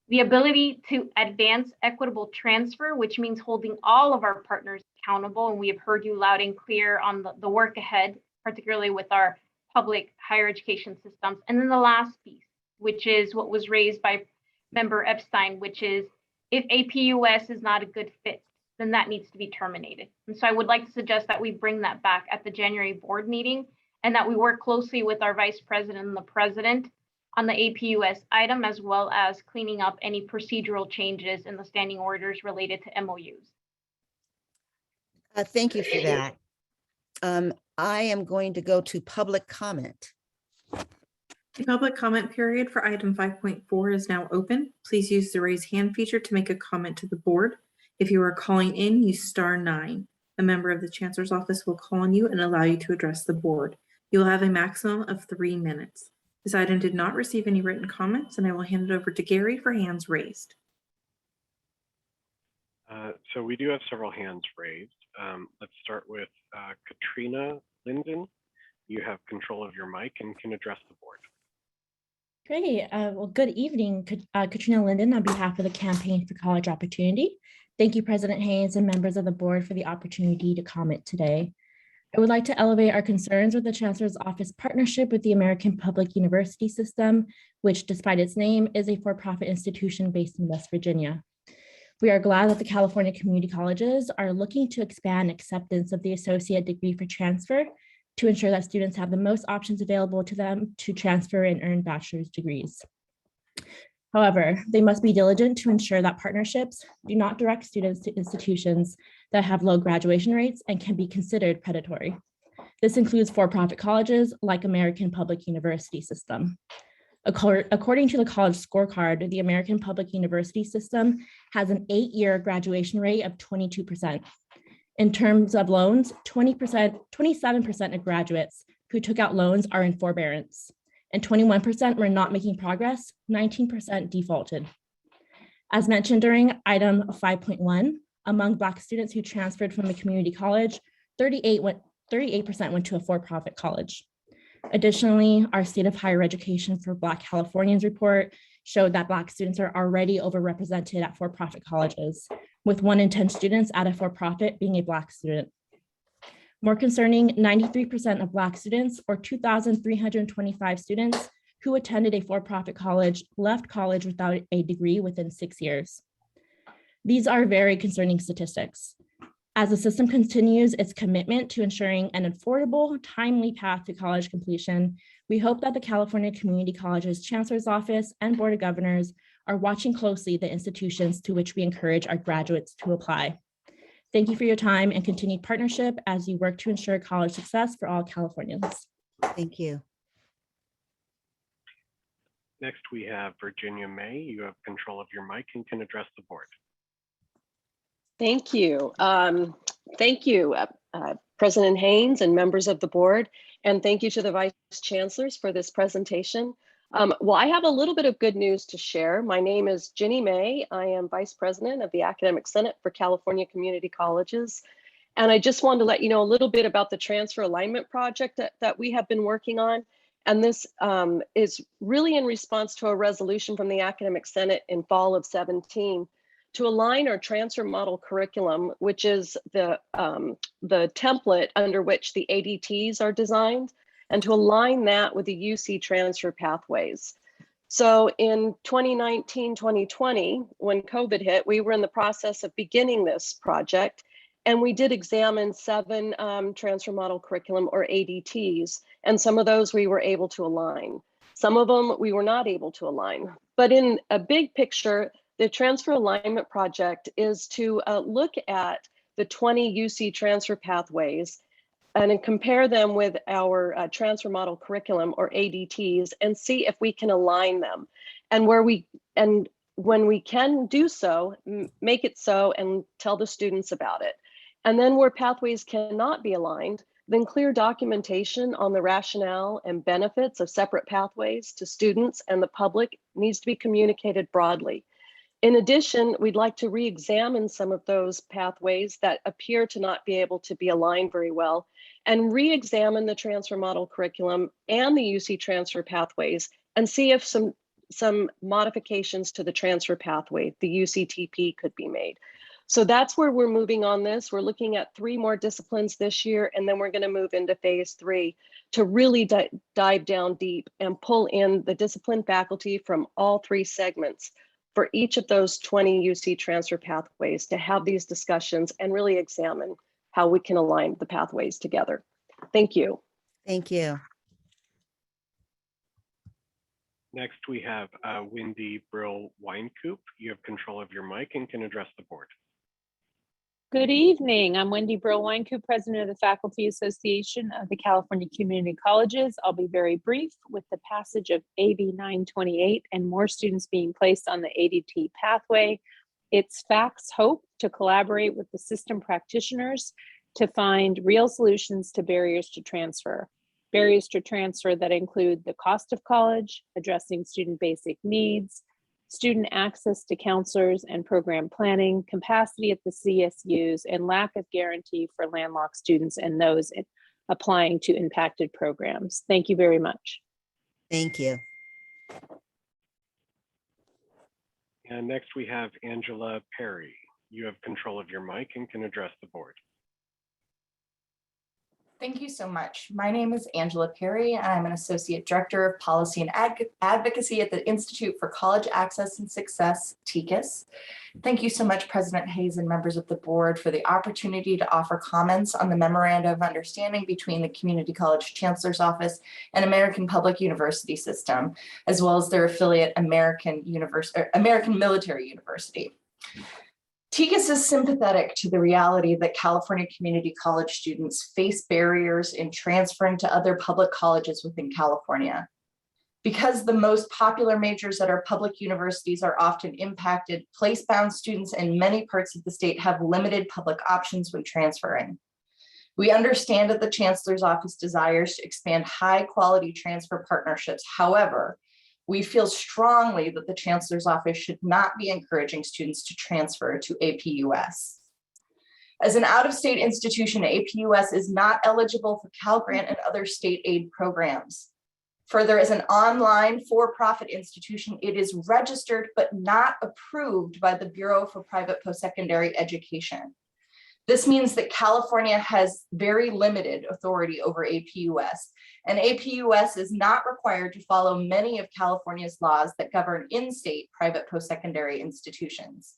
the ability to advance equitable transfer, which means holding all of our partners accountable. And we have heard you loud and clear on the work ahead, particularly with our public higher education systems. And then the last piece, which is what was raised by Member Epstein, which is if APUS is not a good fit, then that needs to be terminated. And so I would like to suggest that we bring that back at the January board meeting and that we work closely with our vice president and the president on the APUS item, as well as cleaning up any procedural changes in the standing orders related to MOUs. Thank you for that. I am going to go to public comment. The public comment period for item 5.4 is now open. Please use the raise hand feature to make a comment to the board. If you are calling in, use *9. A member of the Chancellor's office will call on you and allow you to address the board. You will have a maximum of 3 minutes. This item did not receive any written comments, and I will hand it over to Gary for hands raised. So we do have several hands raised. Let's start with Katrina Linden. You have control of your mic and can address the board. Great. Well, good evening, Katrina Linden on behalf of the Campaign for College Opportunity. Thank you, President Haynes and members of the board for the opportunity to comment today. I would like to elevate our concerns with the Chancellor's Office partnership with the American Public University System, which, despite its name, is a for-profit institution based in West Virginia. We are glad that the California community colleges are looking to expand acceptance of the associate degree for transfer to ensure that students have the most options available to them to transfer and earn bachelor's degrees. However, they must be diligent to ensure that partnerships do not direct students to institutions that have low graduation rates and can be considered predatory. This includes for-profit colleges like American Public University System. According to the college scorecard, the American Public University System has an 8-year graduation rate of 22%. In terms of loans, 27% of graduates who took out loans are in forbearance, and 21% were not making progress, 19% defaulted. As mentioned during item 5.1, among Black students who transferred from a community college, 38% went to a for-profit college. Additionally, our State of Higher Education for Black Californians report showed that Black students are already overrepresented at for-profit colleges, with 1 in 10 students at a for-profit being a Black student. More concerning, 93% of Black students, or 2,325 students who attended a for-profit college, left college without a degree within 6 years. These are very concerning statistics. As the system continues its commitment to ensuring an affordable, timely path to college completion, we hope that the California Community Colleges Chancellor's Office and Board of Governors are watching closely the institutions to which we encourage our graduates to apply. Thank you for your time and continued partnership as you work to ensure college success for all Californians. Thank you. Next, we have Virginia May. You have control of your mic and can address the board. Thank you. Thank you, President Haynes and members of the board, and thank you to the Vice Chancellors for this presentation. Well, I have a little bit of good news to share. My name is Ginny May. I am Vice President of the Academic Senate for California Community Colleges. And I just wanted to let you know a little bit about the transfer alignment project that we have been working on. And this is really in response to a resolution from the Academic Senate in fall of 17 to align our transfer model curriculum, which is the template under which the ADTs are designed, and to align that with the UC transfer pathways. So in 2019-2020, when COVID hit, we were in the process of beginning this project, and we did examine 7 transfer model curriculum, or ADTs, and some of those we were able to align. Some of them we were not able to align. But in a big picture, the transfer alignment project is to look at the 20 UC transfer pathways and compare them with our transfer model curriculum, or ADTs, and see if we can align them. And when we can do so, make it so and tell the students about it. And then where pathways cannot be aligned, then clear documentation on the rationale and benefits of separate pathways to students and the public needs to be communicated broadly. In addition, we'd like to re-examine some of those pathways that appear to not be able to be aligned very well, and re-examine the transfer model curriculum and the UC transfer pathways, and see if some modifications to the transfer pathway, the UCTP, could be made. So that's where we're moving on this. We're looking at 3 more disciplines this year, and then we're going to move into phase 3 to really dive down deep and pull in the discipline faculty from all 3 segments for each of those 20 UC transfer pathways to have these discussions and really examine how we can align the pathways together. Thank you. Thank you. Next, we have Wendy Brill-Weinkoop. You have control of your mic and can address the board. Good evening. I'm Wendy Brill-Weinkoop, President of the Faculty Association of the California Community Colleges. I'll be very brief. With the passage of AB 928 and more students being placed on the ADT pathway, it's FACT's hope to collaborate with the system practitioners to find real solutions to barriers to transfer. Barriers to transfer that include the cost of college, addressing student basic needs, student access to counselors and program planning, capacity at the CSUs, and lack of guarantee for landlocked students and those applying to impacted programs. Thank you very much. Thank you. And next we have Angela Perry. You have control of your mic and can address the board. Thank you so much. My name is Angela Perry. I'm an Associate Director of Policy and Advocacy at the Institute for College Access and Success, TICAS. Thank you so much, President Hayes and members of the board, for the opportunity to offer comments on the Memorandum of Understanding between the Community College Chancellor's Office and American Public University System, as well as their affiliate American Military University. TICAS is sympathetic to the reality that California community college students face barriers in transferring to other public colleges within California. Because the most popular majors at our public universities are often impacted, place-bound students in many parts of the state have limited public options when transferring. We understand that the Chancellor's office desires to expand high-quality transfer partnerships. However, we feel strongly that the Chancellor's office should not be encouraging students to transfer to APUS. As an out-of-state institution, APUS is not eligible for Cal Grant and other state aid programs. Further, as an online for-profit institution, it is registered but not approved by the Bureau for Private Post-Secondary Education. This means that California has very limited authority over APUS, and APUS is not required to follow many of California's laws that govern in-state private post-secondary institutions.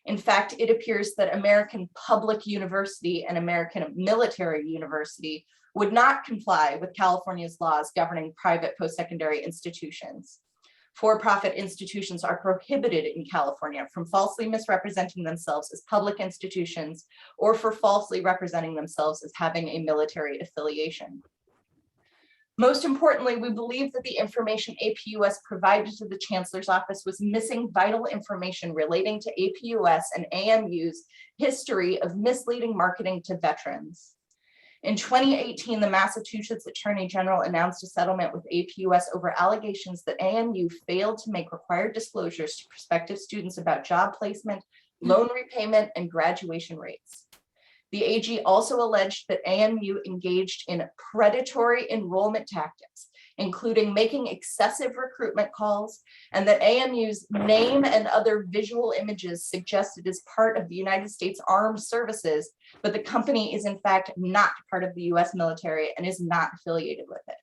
In fact, it appears that American Public University and American Military University would not comply with California's laws governing private post-secondary institutions. For-profit institutions are prohibited in California from falsely misrepresenting themselves as public institutions or for falsely representing themselves as having a military affiliation. Most importantly, we believe that the information APUS provided to the Chancellor's office was missing vital information relating to APUS and AMU's history of misleading marketing to veterans. In 2018, the Massachusetts Attorney General announced a settlement with APUS over allegations that AMU failed to make required disclosures to prospective students about job placement, loan repayment, and graduation rates. The AG also alleged that AMU engaged in predatory enrollment tactics, including making excessive recruitment calls, and that AMU's name and other visual images suggested as part of the United States Armed Services, but the company is in fact not part of the US military and is not affiliated with it.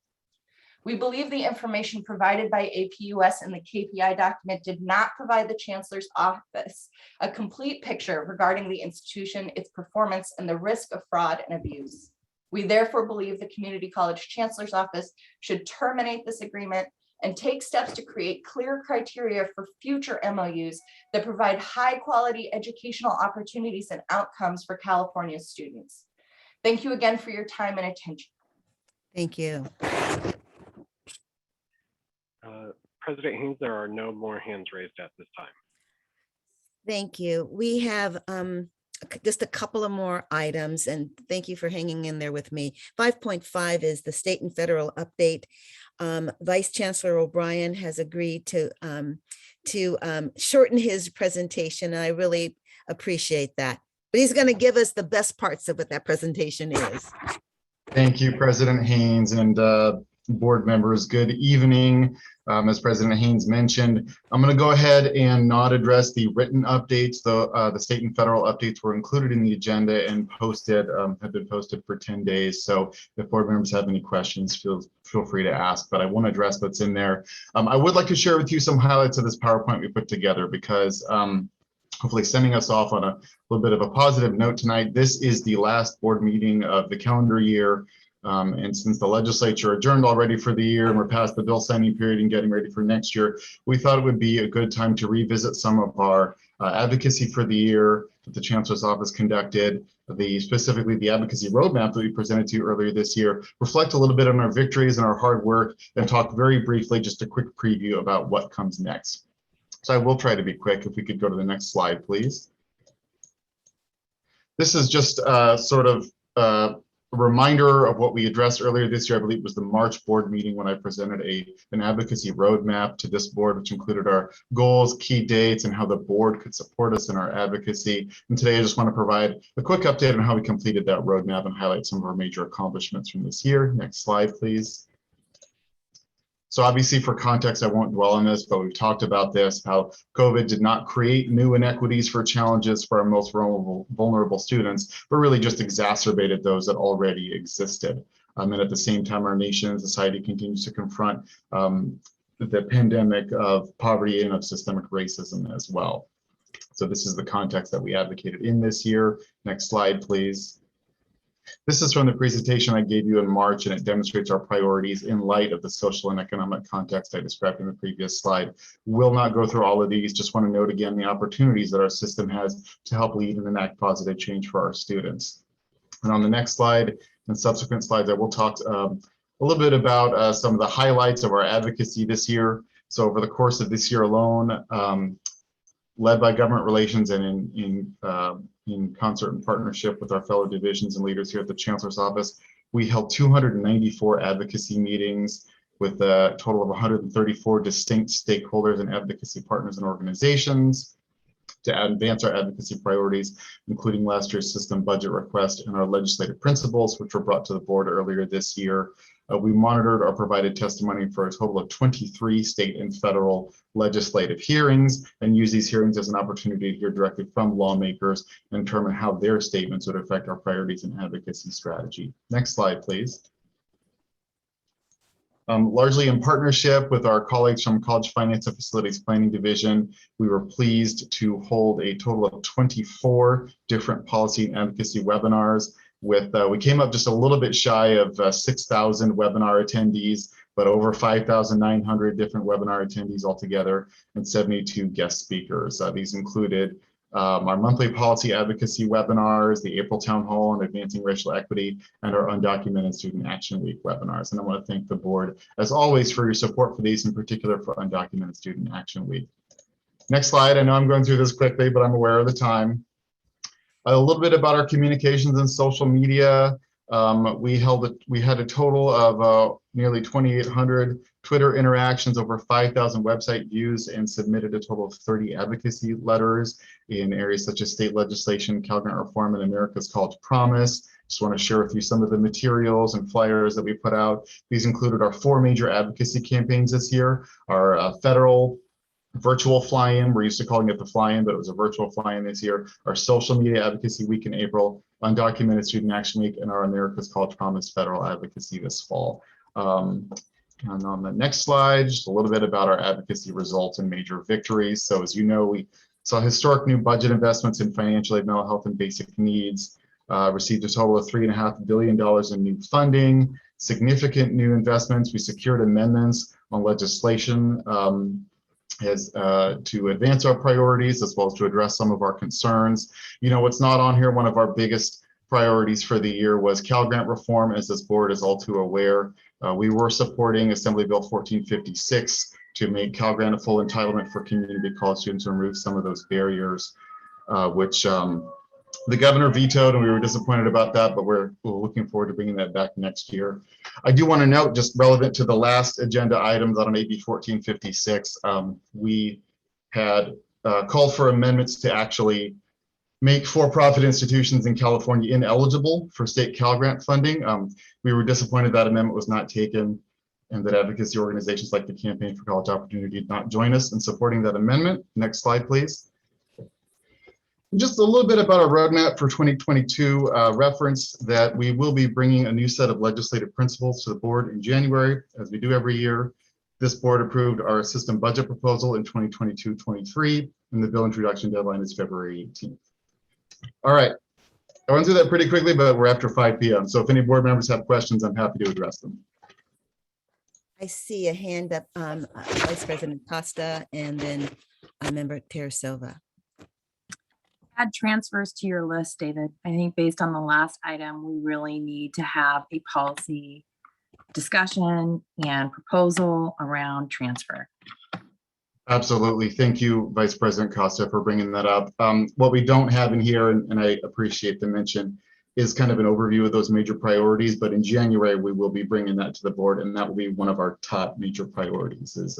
We believe the information provided by APUS in the KPI document did not provide the Chancellor's office a complete picture regarding the institution, its performance, and the risk of fraud and abuse. We therefore believe the Community College Chancellor's office should terminate this agreement and take steps to create clear criteria for future MOUs that provide high quality educational opportunities and outcomes for California students. Thank you again for your time and attention. Thank you. President Haynes, there are no more hands raised at this time. Thank you. We have just a couple of more items, and thank you for hanging in there with me. 5.5 is the state and federal update. Vice Chancellor O'Brien has agreed to shorten his presentation, and I really appreciate that. But he's going to give us the best parts of what that presentation is. Thank you, President Haynes and board members. Good evening. As President Haynes mentioned, I'm going to go ahead and not address the written updates. The state and federal updates were included in the agenda and posted, have been posted for 10 days. So if board members have any questions, feel free to ask, but I won't address what's in there. I would like to share with you some highlights of this PowerPoint we put together because hopefully sending us off on a little bit of a positive note tonight. This is the last board meeting of the calendar year. And since the legislature adjourned already for the year and we're past the bill signing period and getting ready for next year, we thought it would be a good time to revisit some of our advocacy for the year that the Chancellor's office conducted, specifically the advocacy roadmap that we presented to you earlier this year, reflect a little bit on our victories and our hard work, and talk very briefly, just a quick preview about what comes next. So I will try to be quick. If we could go to the next slide, please. This is just sort of a reminder of what we addressed earlier this year. I believe it was the March board meeting when I presented an advocacy roadmap to this board, which included our goals, key dates, and how the board could support us in our advocacy. And today I just want to provide a quick update on how we completed that roadmap and highlight some of our major accomplishments from this year. Next slide, please. So obviously for context, I won't dwell on this, but we've talked about this, how COVID did not create new inequities for challenges for our most vulnerable students, but really just exacerbated those that already existed. And at the same time, our nation and society continues to confront the pandemic of poverty and of systemic racism as well. So this is the context that we advocated in this year. Next slide, please. This is from the presentation I gave you in March, and it demonstrates our priorities in light of the social and economic context I described in the previous slide. Will not go through all of these, just want to note again the opportunities that our system has to help lead and enact positive change for our students. And on the next slide and subsequent slides, I will talk a little bit about some of the highlights of our advocacy this year. So over the course of this year alone, led by government relations and in concert and partnership with our fellow divisions and leaders here at the Chancellor's Office, we held 294 advocacy meetings with a total of 134 distinct stakeholders and advocacy partners and organizations to advance our advocacy priorities, including last year's system budget request and our legislative principles, which were brought to the board earlier this year. We monitored or provided testimony for a total of 23 state and federal legislative hearings and use these hearings as an opportunity to hear directly from lawmakers and determine how their statements would affect our priorities and advocacy strategy. Next slide, please. Largely in partnership with our colleagues from College Finance and Facilities Planning Division, we were pleased to hold a total of 24 different policy and advocacy webinars. We came up just a little bit shy of 6,000 webinar attendees, but over 5,900 different webinar attendees altogether and 72 guest speakers. These included our monthly policy advocacy webinars, the April Town Hall on Advancing Racial Equity, and our Undocumented Student Action Week webinars. And I want to thank the board, as always, for your support for these, in particular for Undocumented Student Action Week. Next slide. I know I'm going through this quickly, but I'm aware of the time. A little bit about our communications and social media. We had a total of nearly 2,800 Twitter interactions, over 5,000 website views, and submitted a total of 30 advocacy letters in areas such as state legislation, Cal Grant reform, and America's College Promise. Just want to share with you some of the materials and flyers that we put out. These included our 4 major advocacy campaigns this year, our federal virtual fly-in. We're used to calling it the fly-in, but it was a virtual fly-in this year. Our social media advocacy week in April, Undocumented Student Action Week, and our America's College Promise federal advocacy this fall. And on the next slide, just a little bit about our advocacy results and major victories. So as you know, we saw historic new budget investments in financial aid, mental health, and basic needs, received a total of $3.5 billion in new funding, significant new investments. We secured amendments on legislation to advance our priorities, as well as to address some of our concerns. You know, what's not on here, one of our biggest priorities for the year was Cal Grant reform, as this board is all too aware. We were supporting Assembly Bill 1456 to make Cal Grant a full entitlement for community college students and remove some of those barriers, which the governor vetoed, and we were disappointed about that, but we're looking forward to bringing that back next year. I do want to note, just relevant to the last agenda items on AB 1456, we had called for amendments to actually make for-profit institutions in California ineligible for state Cal Grant funding. We were disappointed that amendment was not taken and that advocacy organizations like the Campaign for College Opportunity did not join us in supporting that amendment. Next slide, please. Just a little bit about our roadmap for 2022, reference that we will be bringing a new set of legislative principles to the board in January, as we do every year. This board approved our system budget proposal in 2022-23, and the bill introduction deadline is February 18th. All right, I went through that pretty quickly, but we're after 5 p.m. So if any board members have questions, I'm happy to address them. I see a hand up, Vice President Costa, and then Member Terra-Silva. Add transfers to your list, David. I think based on the last item, we really need to have a policy discussion and proposal around transfer. Absolutely. Thank you, Vice President Costa, for bringing that up. What we don't have in here, and I appreciate the mention, is kind of an overview of those major priorities. But in January, we will be bringing that to the board, and that will be one of our top major priorities, is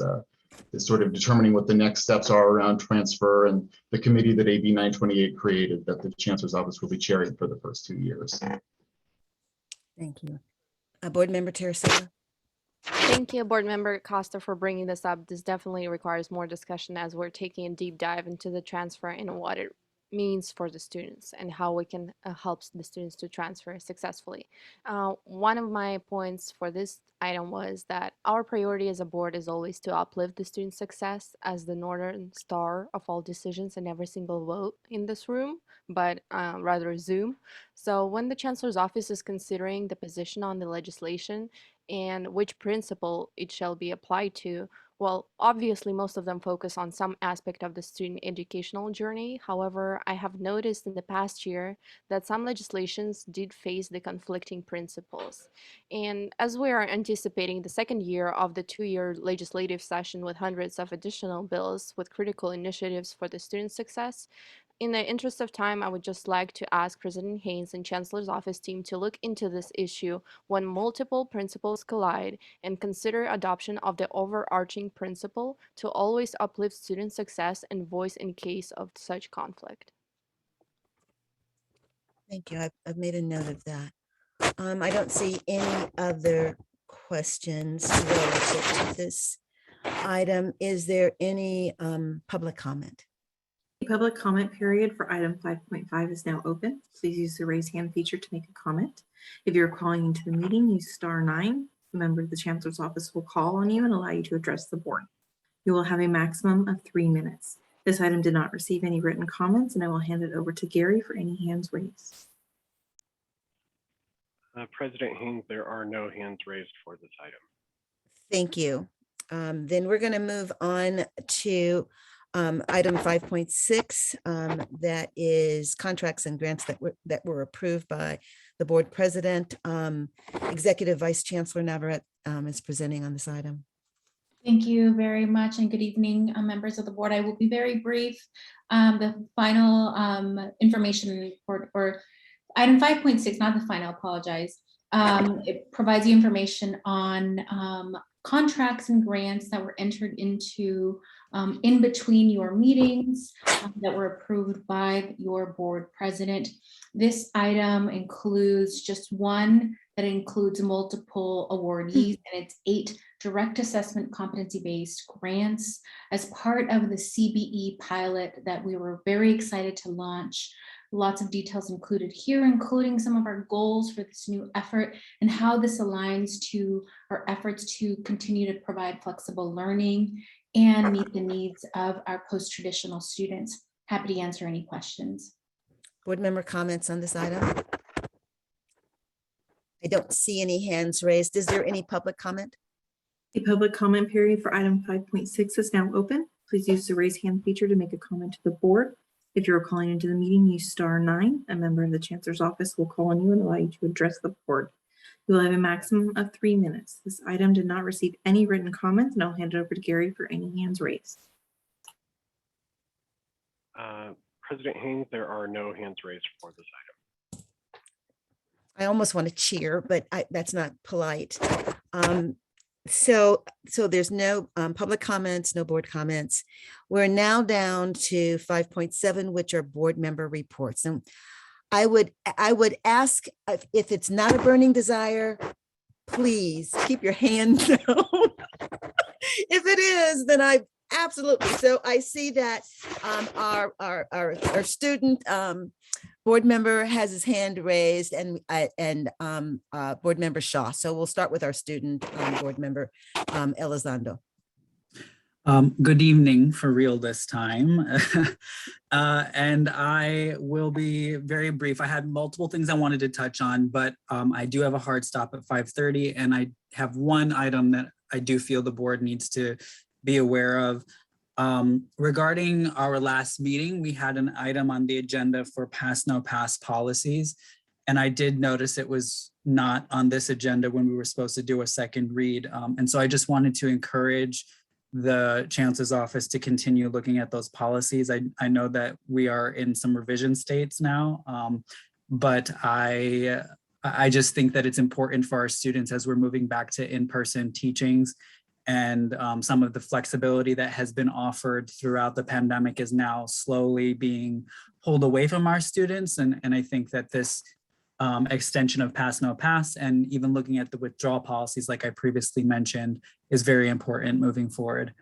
sort of determining what the next steps are around transfer, and the committee that AB 928 created that the Chancellor's Office will be chairing for the first 2 years. Thank you. Board Member Terra-Silva. Thank you, Board Member Costa, for bringing this up. This definitely requires more discussion as we're taking a deep dive into the transfer and what it means for the students and how we can help the students to transfer successfully. One of my points for this item was that our priority as a board is always to uplift the student success as the northern star of all decisions and every single vote in this room, but rather Zoom. So when the Chancellor's Office is considering the position on the legislation, and which principle it shall be applied to. Well, obviously, most of them focus on some aspect of the student educational journey. However, I have noticed in the past year that some legislations did face the conflicting principles. And as we are anticipating the second year of the 2-year legislative session with hundreds of additional bills with critical initiatives for the student success, in the interest of time, I would just like to ask President Haynes and Chancellor's office team to look into this issue when multiple principles collide and consider adoption of the overarching principle to always uplift student success and voice in case of such conflict. Thank you. I've made a note of that. I don't see any other questions relative to this item. Is there any public comment? The public comment period for item 5.5 is now open. Please use the raise hand feature to make a comment. If you're calling into the meeting, use *9. A member of the Chancellor's office will call on you and allow you to address the board. You will have a maximum of 3 minutes. This item did not receive any written comments, and I will hand it over to Gary for any hands raised. President Haynes, there are no hands raised for this item. Thank you. Then we're going to move on to item 5.6, that is contracts and grants that were approved by the board president. Executive Vice Chancellor Navarrete is presenting on this item. Thank you very much and good evening, members of the board. I will be very brief. The final information report, or item 5.6, not the final, apologize. It provides you information on contracts and grants that were entered into in between your meetings that were approved by your board president. This item includes just one that includes multiple awardees, and it's 8 direct assessment competency-based grants as part of the CBE pilot that we were very excited to launch. Lots of details included here, including some of our goals for this new effort and how this aligns to our efforts to continue to provide flexible learning and meet the needs of our post-traditional students. Happy to answer any questions. Board member comments on this item? I don't see any hands raised. Is there any public comment? The public comment period for item 5.6 is now open. Please use the raise hand feature to make a comment to the board. If you're calling into the meeting, use *9. A member of the Chancellor's office will call on you and allow you to address the board. You will have a maximum of 3 minutes. This item did not receive any written comments, and I'll hand it over to Gary for any hands raised. President Haynes, there are no hands raised for this item. I almost want to cheer, but that's not polite. So there's no public comments, no board comments. We're now down to 5.7, which are board member reports. And I would ask if it's not a burning desire, please keep your hand down. If it is, then I absolutely. So I see that our student board member has his hand raised, and board member Shaw. So we'll start with our student board member Elizondo. Good evening for real this time. And I will be very brief. I had multiple things I wanted to touch on, but I do have a hard stop at 5:30, and I have one item that I do feel the board needs to be aware of. Regarding our last meeting, we had an item on the agenda for pass no pass policies. And I did notice it was not on this agenda when we were supposed to do a second read. And so I just wanted to encourage the Chancellor's office to continue looking at those policies. I know that we are in some revision states now, but I just think that it's important for our students as we're moving back to in-person teachings, and some of the flexibility that has been offered throughout the pandemic is now slowly being pulled away from our students. And I think that this extension of pass no pass, and even looking at the withdrawal policies like I previously mentioned, is very important moving forward.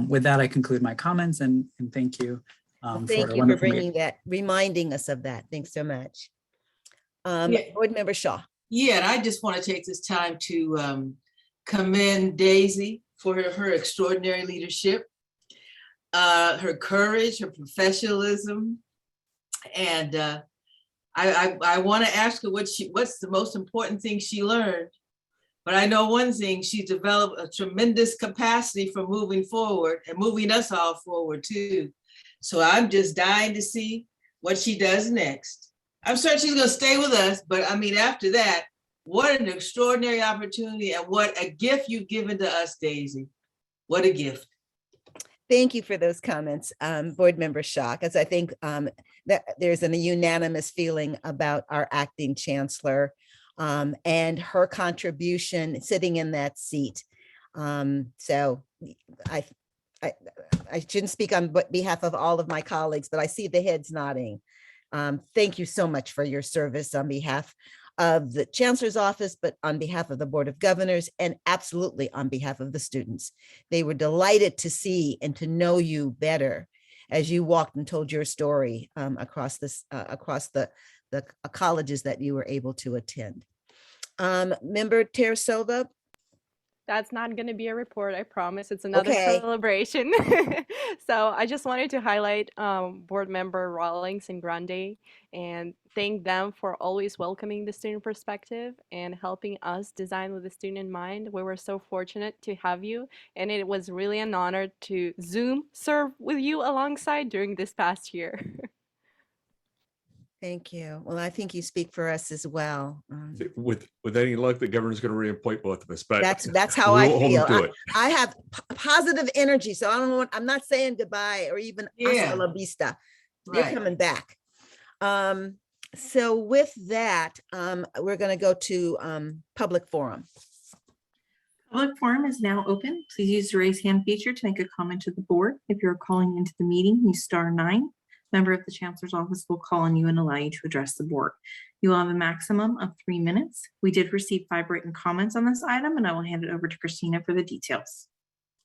With that, I conclude my comments, and thank you. Thank you for bringing that, reminding us of that. Thanks so much. Board member Shaw. Yeah, and I just want to take this time to commend Daisy for her extraordinary leadership, her courage, her professionalism, and I want to ask her what's the most important thing she learned But I know one thing, she's developed a tremendous capacity for moving forward and moving us all forward too. So I'm just dying to see what she does next. I'm certain she's gonna stay with us, but I mean, after that, what an extraordinary opportunity and what a gift you've given to us, Daisy. What a gift. Thank you for those comments, Board Member Shaw, because I think that there's a unanimous feeling about our acting chancellor and her contribution sitting in that seat. So I shouldn't speak on behalf of all of my colleagues, but I see the heads nodding. Thank you so much for your service on behalf of the Chancellor's office, but on behalf of the Board of Governors and absolutely on behalf of the students. They were delighted to see and to know you better as you walked and told your story across the colleges that you were able to attend. Member Teresova? That's not going to be a report, I promise. It's another Okay. celebration. So I just wanted to highlight Board Member Rawlings and Grande and thank them for always welcoming the student perspective and helping us design with the student in mind. We were so fortunate to have you, and it was really an honor to Zoom serve with you alongside during this past year. Thank you. Well, I think you speak for us as well. With any luck, the governor's going to reappoint both of us. But That's how I we'll hold feel. him to it. I have positive energy, so I don't want. I'm not saying goodbye or even hasta la vista. You're Right. coming back. So with that, we're going to go to public forum. Public forum is now open. Please use the raise hand feature to make a comment to the board. If you're calling into the meeting, use *9. Member of the Chancellor's office will call on you and allow you to address the board. You will have a maximum of 3 minutes. We did receive 5 written comments on this item, and I will hand it over to Christina for the details.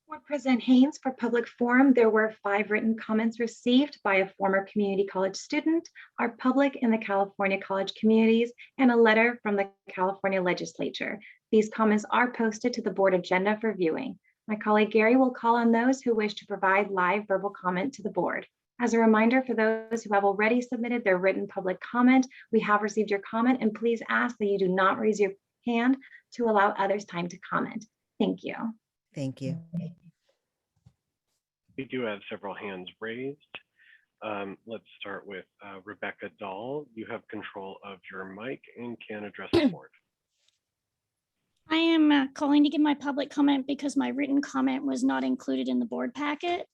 Board President Haynes, for public forum, there were 5 written comments received by a former community college student, our public in the California college communities, and a letter from the California legislature. These comments are posted to the board agenda for viewing. My colleague Gary will call on those who wish to provide live verbal comment to the board. As a reminder, for those who have already submitted their written public comment, we have received your comment, and please ask that you do not raise your hand to allow others time to comment. Thank you. Thank you. We do have several hands raised. Let's start with Rebecca Dahl. You have control of your mic and can address the board. I am calling to give my public comment because my written comment was not included in the board packet.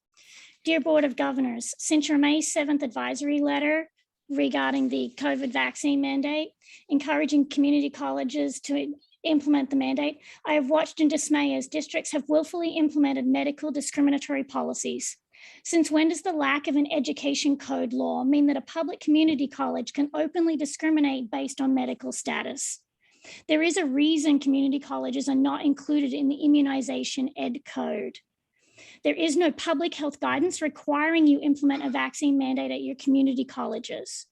Dear Board of Governors, since your May 7th advisory letter regarding the COVID vaccine mandate, encouraging community colleges to implement the mandate, I have watched in dismay as districts have willfully implemented medical discriminatory policies. Since when does the lack of an education code law mean that a public community college can openly discriminate based on medical status? There is a reason community colleges are not included in the immunization ed code. There is no public health guidance requiring you implement a vaccine mandate at your community colleges.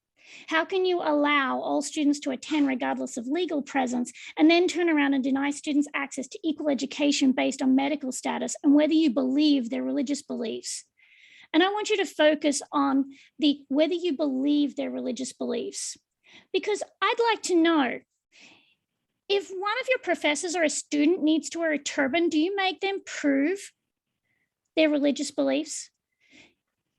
How can you allow all students to attend regardless of legal presence and then turn around and deny students access to equal education based on medical status and whether you believe their religious beliefs? And I want you to focus on whether you believe their religious beliefs, because I'd like to know, if one of your professors or a student needs to wear a turban, do you make them prove their religious beliefs?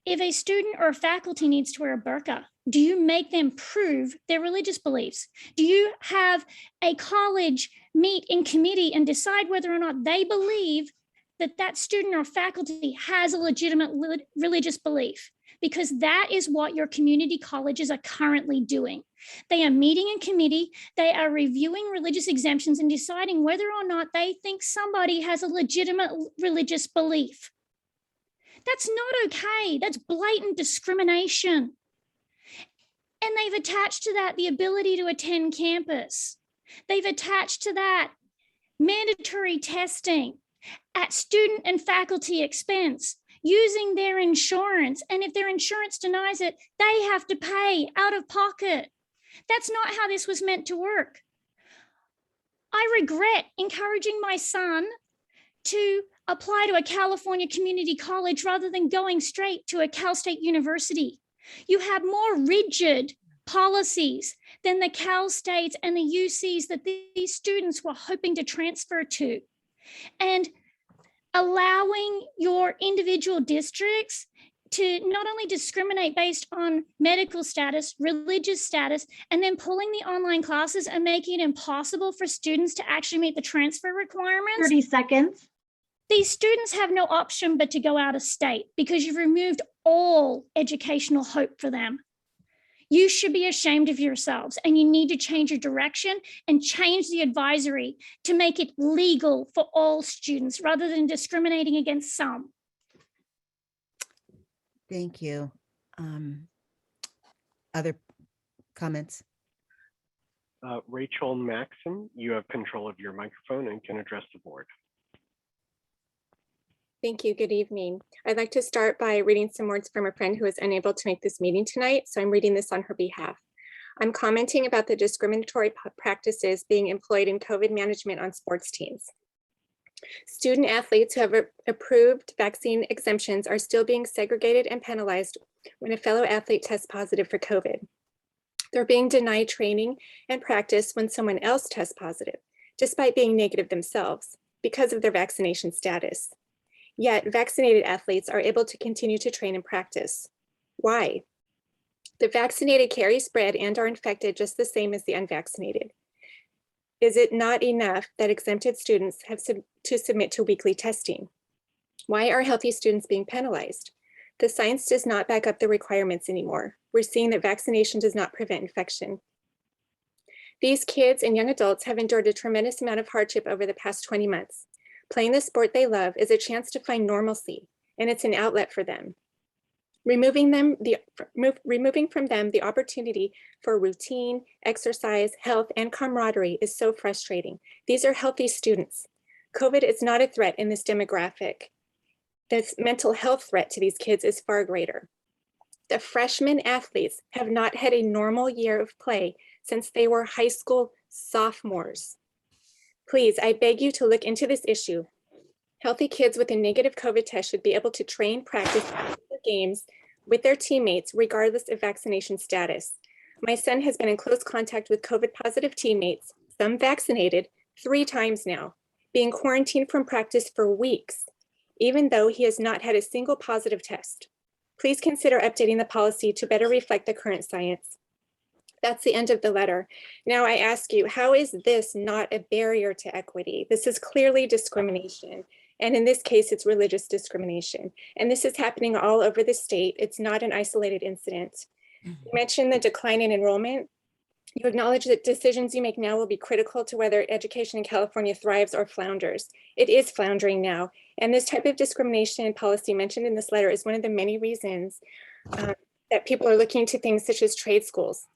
If a student or a faculty needs to wear a burqa, do you make them prove their religious beliefs? Do you have a college meet in committee and decide whether or not they believe that that student or faculty has a legitimate religious belief? Because that is what your community colleges are currently doing. They are meeting in committee, they are reviewing religious exemptions and deciding whether or not they think somebody has a legitimate religious belief. That's not okay. That's blatant discrimination. And they've attached to that the ability to attend campus. They've attached to that mandatory testing at student and faculty expense, using their insurance. And if their insurance denies it, they have to pay out of pocket. That's not how this was meant to work. I regret encouraging my son to apply to a California community college rather than going straight to a Cal State University. You have more rigid policies than the Cal States and the UCs that these students were hoping to transfer to. And allowing your individual districts to not only discriminate based on medical status, religious status, and then pulling the online classes and making it impossible for students to actually meet the transfer requirements. 30 seconds. These students have no option but to go out of state because you've removed all educational hope for them. You should be ashamed of yourselves, and you need to change your direction and change the advisory to make it legal for all students rather than discriminating against some. Thank you. Other comments? Rachel Maxim, you have control of your microphone and can address the board. Thank you. Good evening. I'd like to start by reading some words from a friend who is unable to make this meeting tonight, so I'm reading this on her behalf. I'm commenting about the discriminatory practices being employed in COVID management on sports teams. Student athletes who have approved vaccine exemptions are still being segregated and penalized when a fellow athlete tests positive for COVID. They're being denied training and practice when someone else tests positive, despite being negative themselves, because of their vaccination status. Yet vaccinated athletes are able to continue to train and practice. Why? The vaccinated carry, spread, and are infected just the same as the unvaccinated. Is it not enough that exempted students have to submit to weekly testing? Why are healthy students being penalized? The science does not back up the requirements anymore. We're seeing that vaccination does not prevent infection. These kids and young adults have endured a tremendous amount of hardship over the past 20 months. Playing the sport they love is a chance to find normalcy, and it's an outlet for them. Removing from them the opportunity for routine, exercise, health, and camaraderie is so frustrating. These are healthy students. COVID is not a threat in this demographic. The mental health threat to these kids is far greater. The freshman athletes have not had a normal year of play since they were high school sophomores. Please, I beg you to look into this issue. Healthy kids with a negative COVID test should be able to train, practice games with their teammates, regardless of vaccination status. My son has been in close contact with COVID positive teammates, some vaccinated, 3 times now, being quarantined from practice for weeks, even though he has not had a single positive test. Please consider updating the policy to better reflect the current science. That's the end of the letter. Now I ask you, how is this not a barrier to equity? This is clearly discrimination. And in this case, it's religious discrimination. And this is happening all over the state. It's not an isolated incident. You mentioned the decline in enrollment. You acknowledge that decisions you make now will be critical to whether education in California thrives or flounders. It is floundering now. And this type of discrimination and policy mentioned in this letter is one of the many reasons that people are looking to things such as trade schools.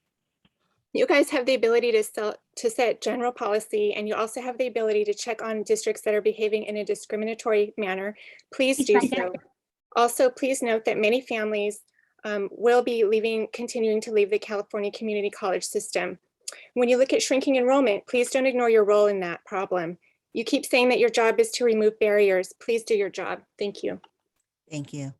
You guys have the ability to set general policy, and you also have the ability to check on districts that are behaving in a discriminatory manner. Please do so. Also, please note that many families will be continuing to leave the California community college system. When you look at shrinking enrollment, please don't ignore your role in that problem. You keep saying that your job is to remove barriers. Please do your job. Thank you. Thank you.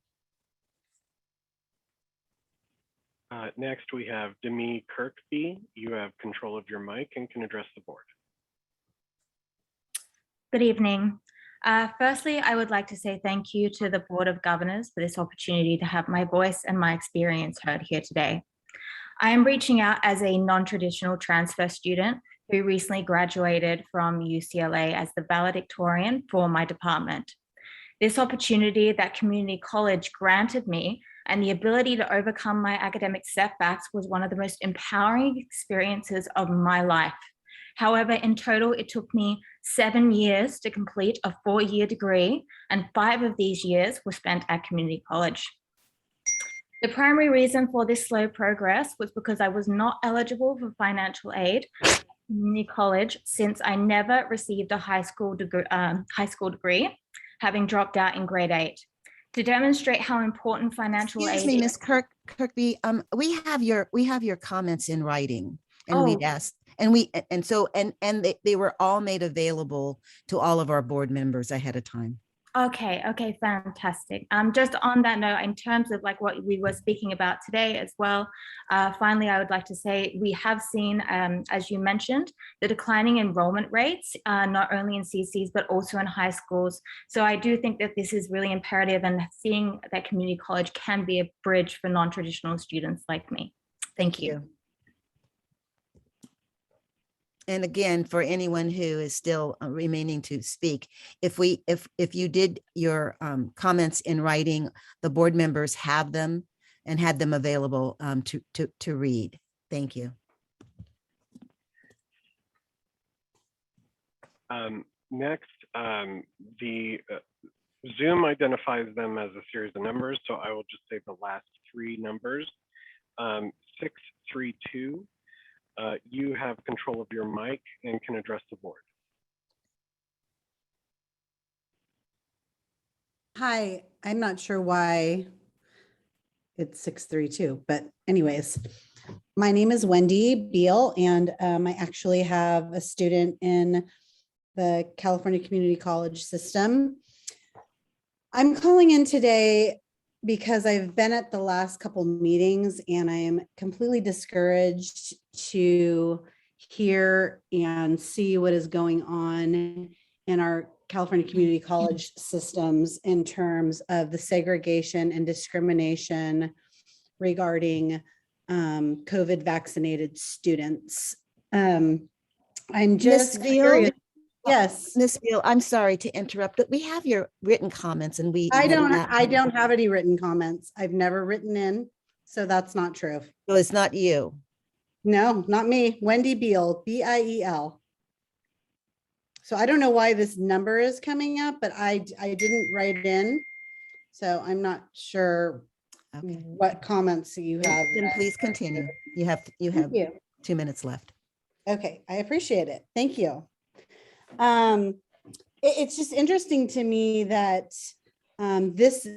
Next, we have Demi Kirkby. You have control of your mic and can address the board. Good evening. Firstly, I would like to say thank you to the Board of Governors for this opportunity to have my voice and my experience heard here today. I am reaching out as a non-traditional transfer student who recently graduated from UCLA as the valedictorian for my department. This opportunity that community college granted me and the ability to overcome my academic setbacks was one of the most empowering experiences of my life. However, in total, it took me 7 years to complete a 4-year degree, and 5 of these years were spent at community college. The primary reason for this slow progress was because I was not eligible for financial aid at community college since I never received a high school degree, having dropped out in grade 8. To demonstrate how important financial aid Excuse me, Ms. Kirkby, we have your comments in writing, and we'd asked, and they were all made available to all of our board members ahead of time. Okay, fantastic. Just on that note, in terms of like what we were speaking about today as well, finally, I would like to say we have seen, as you mentioned, the declining enrollment rates, not only in CCs, but also in high schools. So I do think that this is really imperative, and seeing that community college can be a bridge for non-traditional students like me. Thank you. And again, for anyone who is still remaining to speak, if you did your comments in writing, the board members have them and had them available to read. Thank you. Next, the Zoom identifies them as a series of numbers, so I will just say the last three numbers. 632. You have control of your mic and can address the board. Hi, I'm not sure why it's 632, but anyways, my name is Wendy Beal, and I actually have a student in the California Community College system. I'm calling in today because I've been at the last couple meetings and I am completely discouraged to hear and see what is going on in our California community college systems in terms of the segregation and discrimination regarding COVID vaccinated students. I'm just curious. Yes, Ms. Beal, I'm sorry to interrupt, but we have your written comments and I don't have any written comments. I've never written in, so that's not true. So it's not you. No, not me. Wendy Beal, B-I-E-L. So I don't know why this number is coming up, but I didn't write it in. So I'm not sure what comments you have. Then please continue. You have 2 minutes left. Okay, I appreciate it. Thank you. It's just interesting to me that this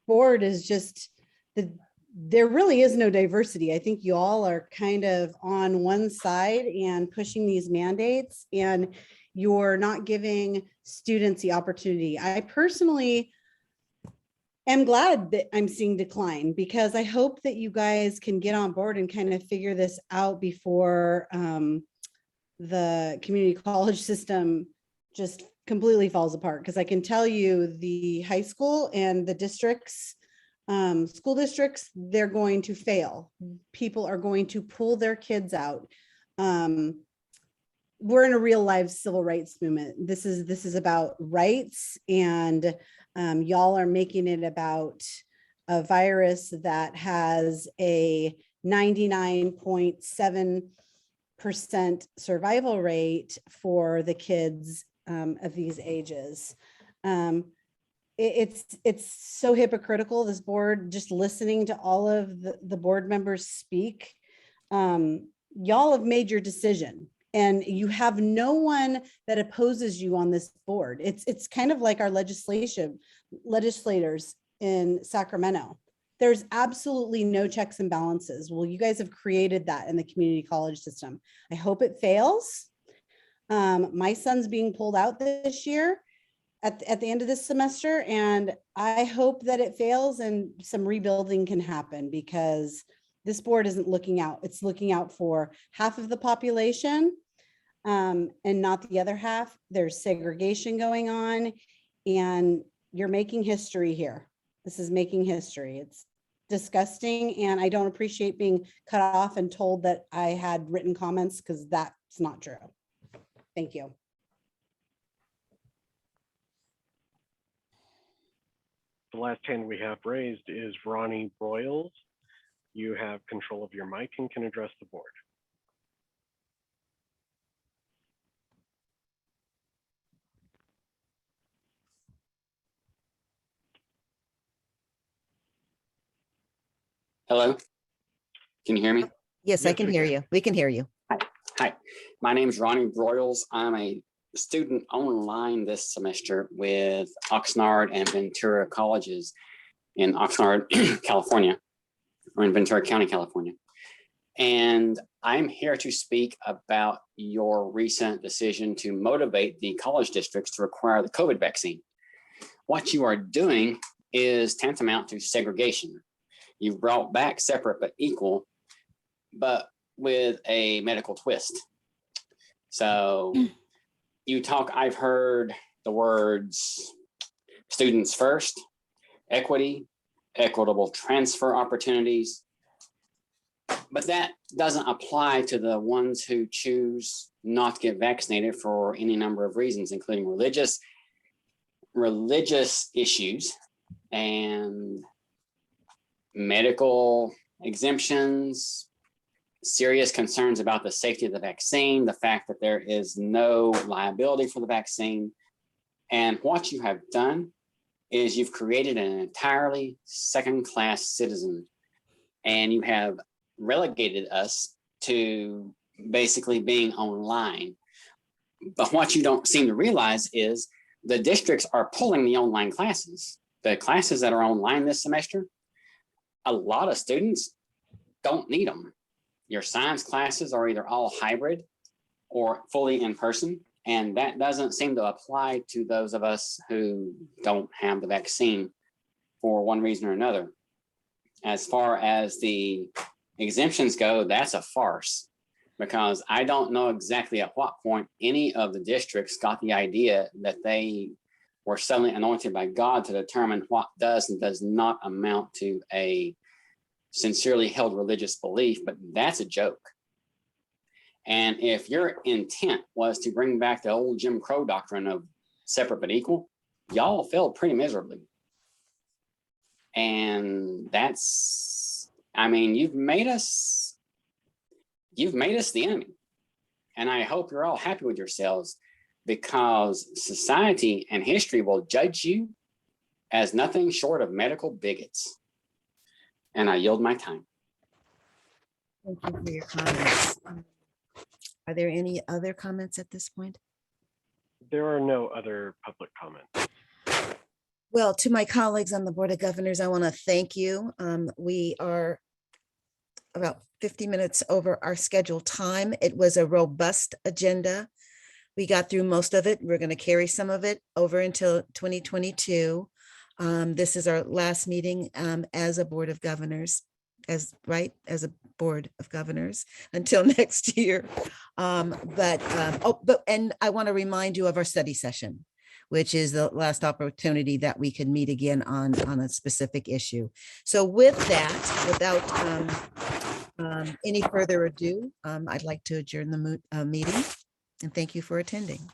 board is just there really is no diversity. I think you all are kind of on one side and pushing these mandates, and you're not giving students the opportunity. I personally am glad that I'm seeing decline, because I hope that you guys can get on board and kind of figure this out before the community college system just completely falls apart. Because I can tell you the high school and the districts, school districts, they're going to fail. People are going to pull their kids out. We're in a real live civil rights movement. This is about rights, and y'all are making it about a virus that has a 99.7% survival rate for the kids of these ages. It's so hypocritical, this board, just listening to all of the board members speak. Y'all have made your decision, and you have no one that opposes you on this board. It's kind of like our legislators in Sacramento. There's absolutely no checks and balances. Well, you guys have created that in the community college system. I hope it fails. My son's being pulled out this year at the end of this semester, and I hope that it fails and some rebuilding can happen, because this board isn't looking out. It's looking out for half of the population and not the other half. There's segregation going on, and you're making history here. This is making history. It's disgusting, and I don't appreciate being cut off and told that I had written comments, because that's not true. Thank you. The last hand we have raised is Ronnie Broyles. You have control of your mic and can address the board. Hello, can you hear me? Yes, I can hear you. We can hear you. Hi, my name is Ronnie Broyles. I'm a student online this semester with Oxnard and Ventura colleges in Oxnard, California, or in Ventura County, California. And I'm here to speak about your recent decision to motivate the college districts to require the COVID vaccine. what you are doing is tantamount to segregation. You've brought back separate but equal, but with a medical twist. So I've heard the words students first, equity, equitable transfer opportunities, but that doesn't apply to the ones who choose not to get vaccinated for any number of reasons, including religious issues and medical exemptions, serious concerns about the safety of the vaccine, the fact that there is no liability for the vaccine. And what you have done is you've created an entirely second-class citizen, and you have relegated us to basically being online. But what you don't seem to realize is the districts are pulling the online classes. The classes that are online this semester, a lot of students don't need them. Your science classes are either all hybrid or fully in person, and that doesn't seem to apply to those of us who don't have the vaccine for one reason or another. As far as the exemptions go, that's a farce, because I don't know exactly at what point any of the districts got the idea that they were suddenly anointed by God to determine what does and does not amount to a sincerely held religious belief, but that's a joke. And if your intent was to bring back the old Jim Crow doctrine of separate but equal, y'all failed pretty miserably. And that's, I mean, you've made us the enemy. And I hope you're all happy with yourselves, because society and history will judge you as nothing short of medical bigots. And I yield my time. Thank you for your comments. Are there any other comments at this point? There are no other public comments. Well, to my colleagues on the Board of Governors, I want to thank you. We are about 50 minutes over our scheduled time. It was a robust agenda. We got through most of it. We're going to carry some of it over until 2022. This is our last meeting as a Board of Governors, as a Board of Governors until next year. And I want to remind you of our study session, which is the last opportunity that we could meet again on a specific issue. So with that, without any further ado, I'd like to adjourn the meeting, and thank you for attending.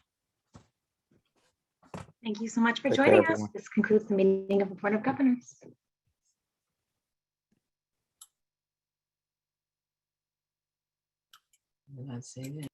Thank you so much for joining us. This concludes the meeting of the Board of Governors. Let's see.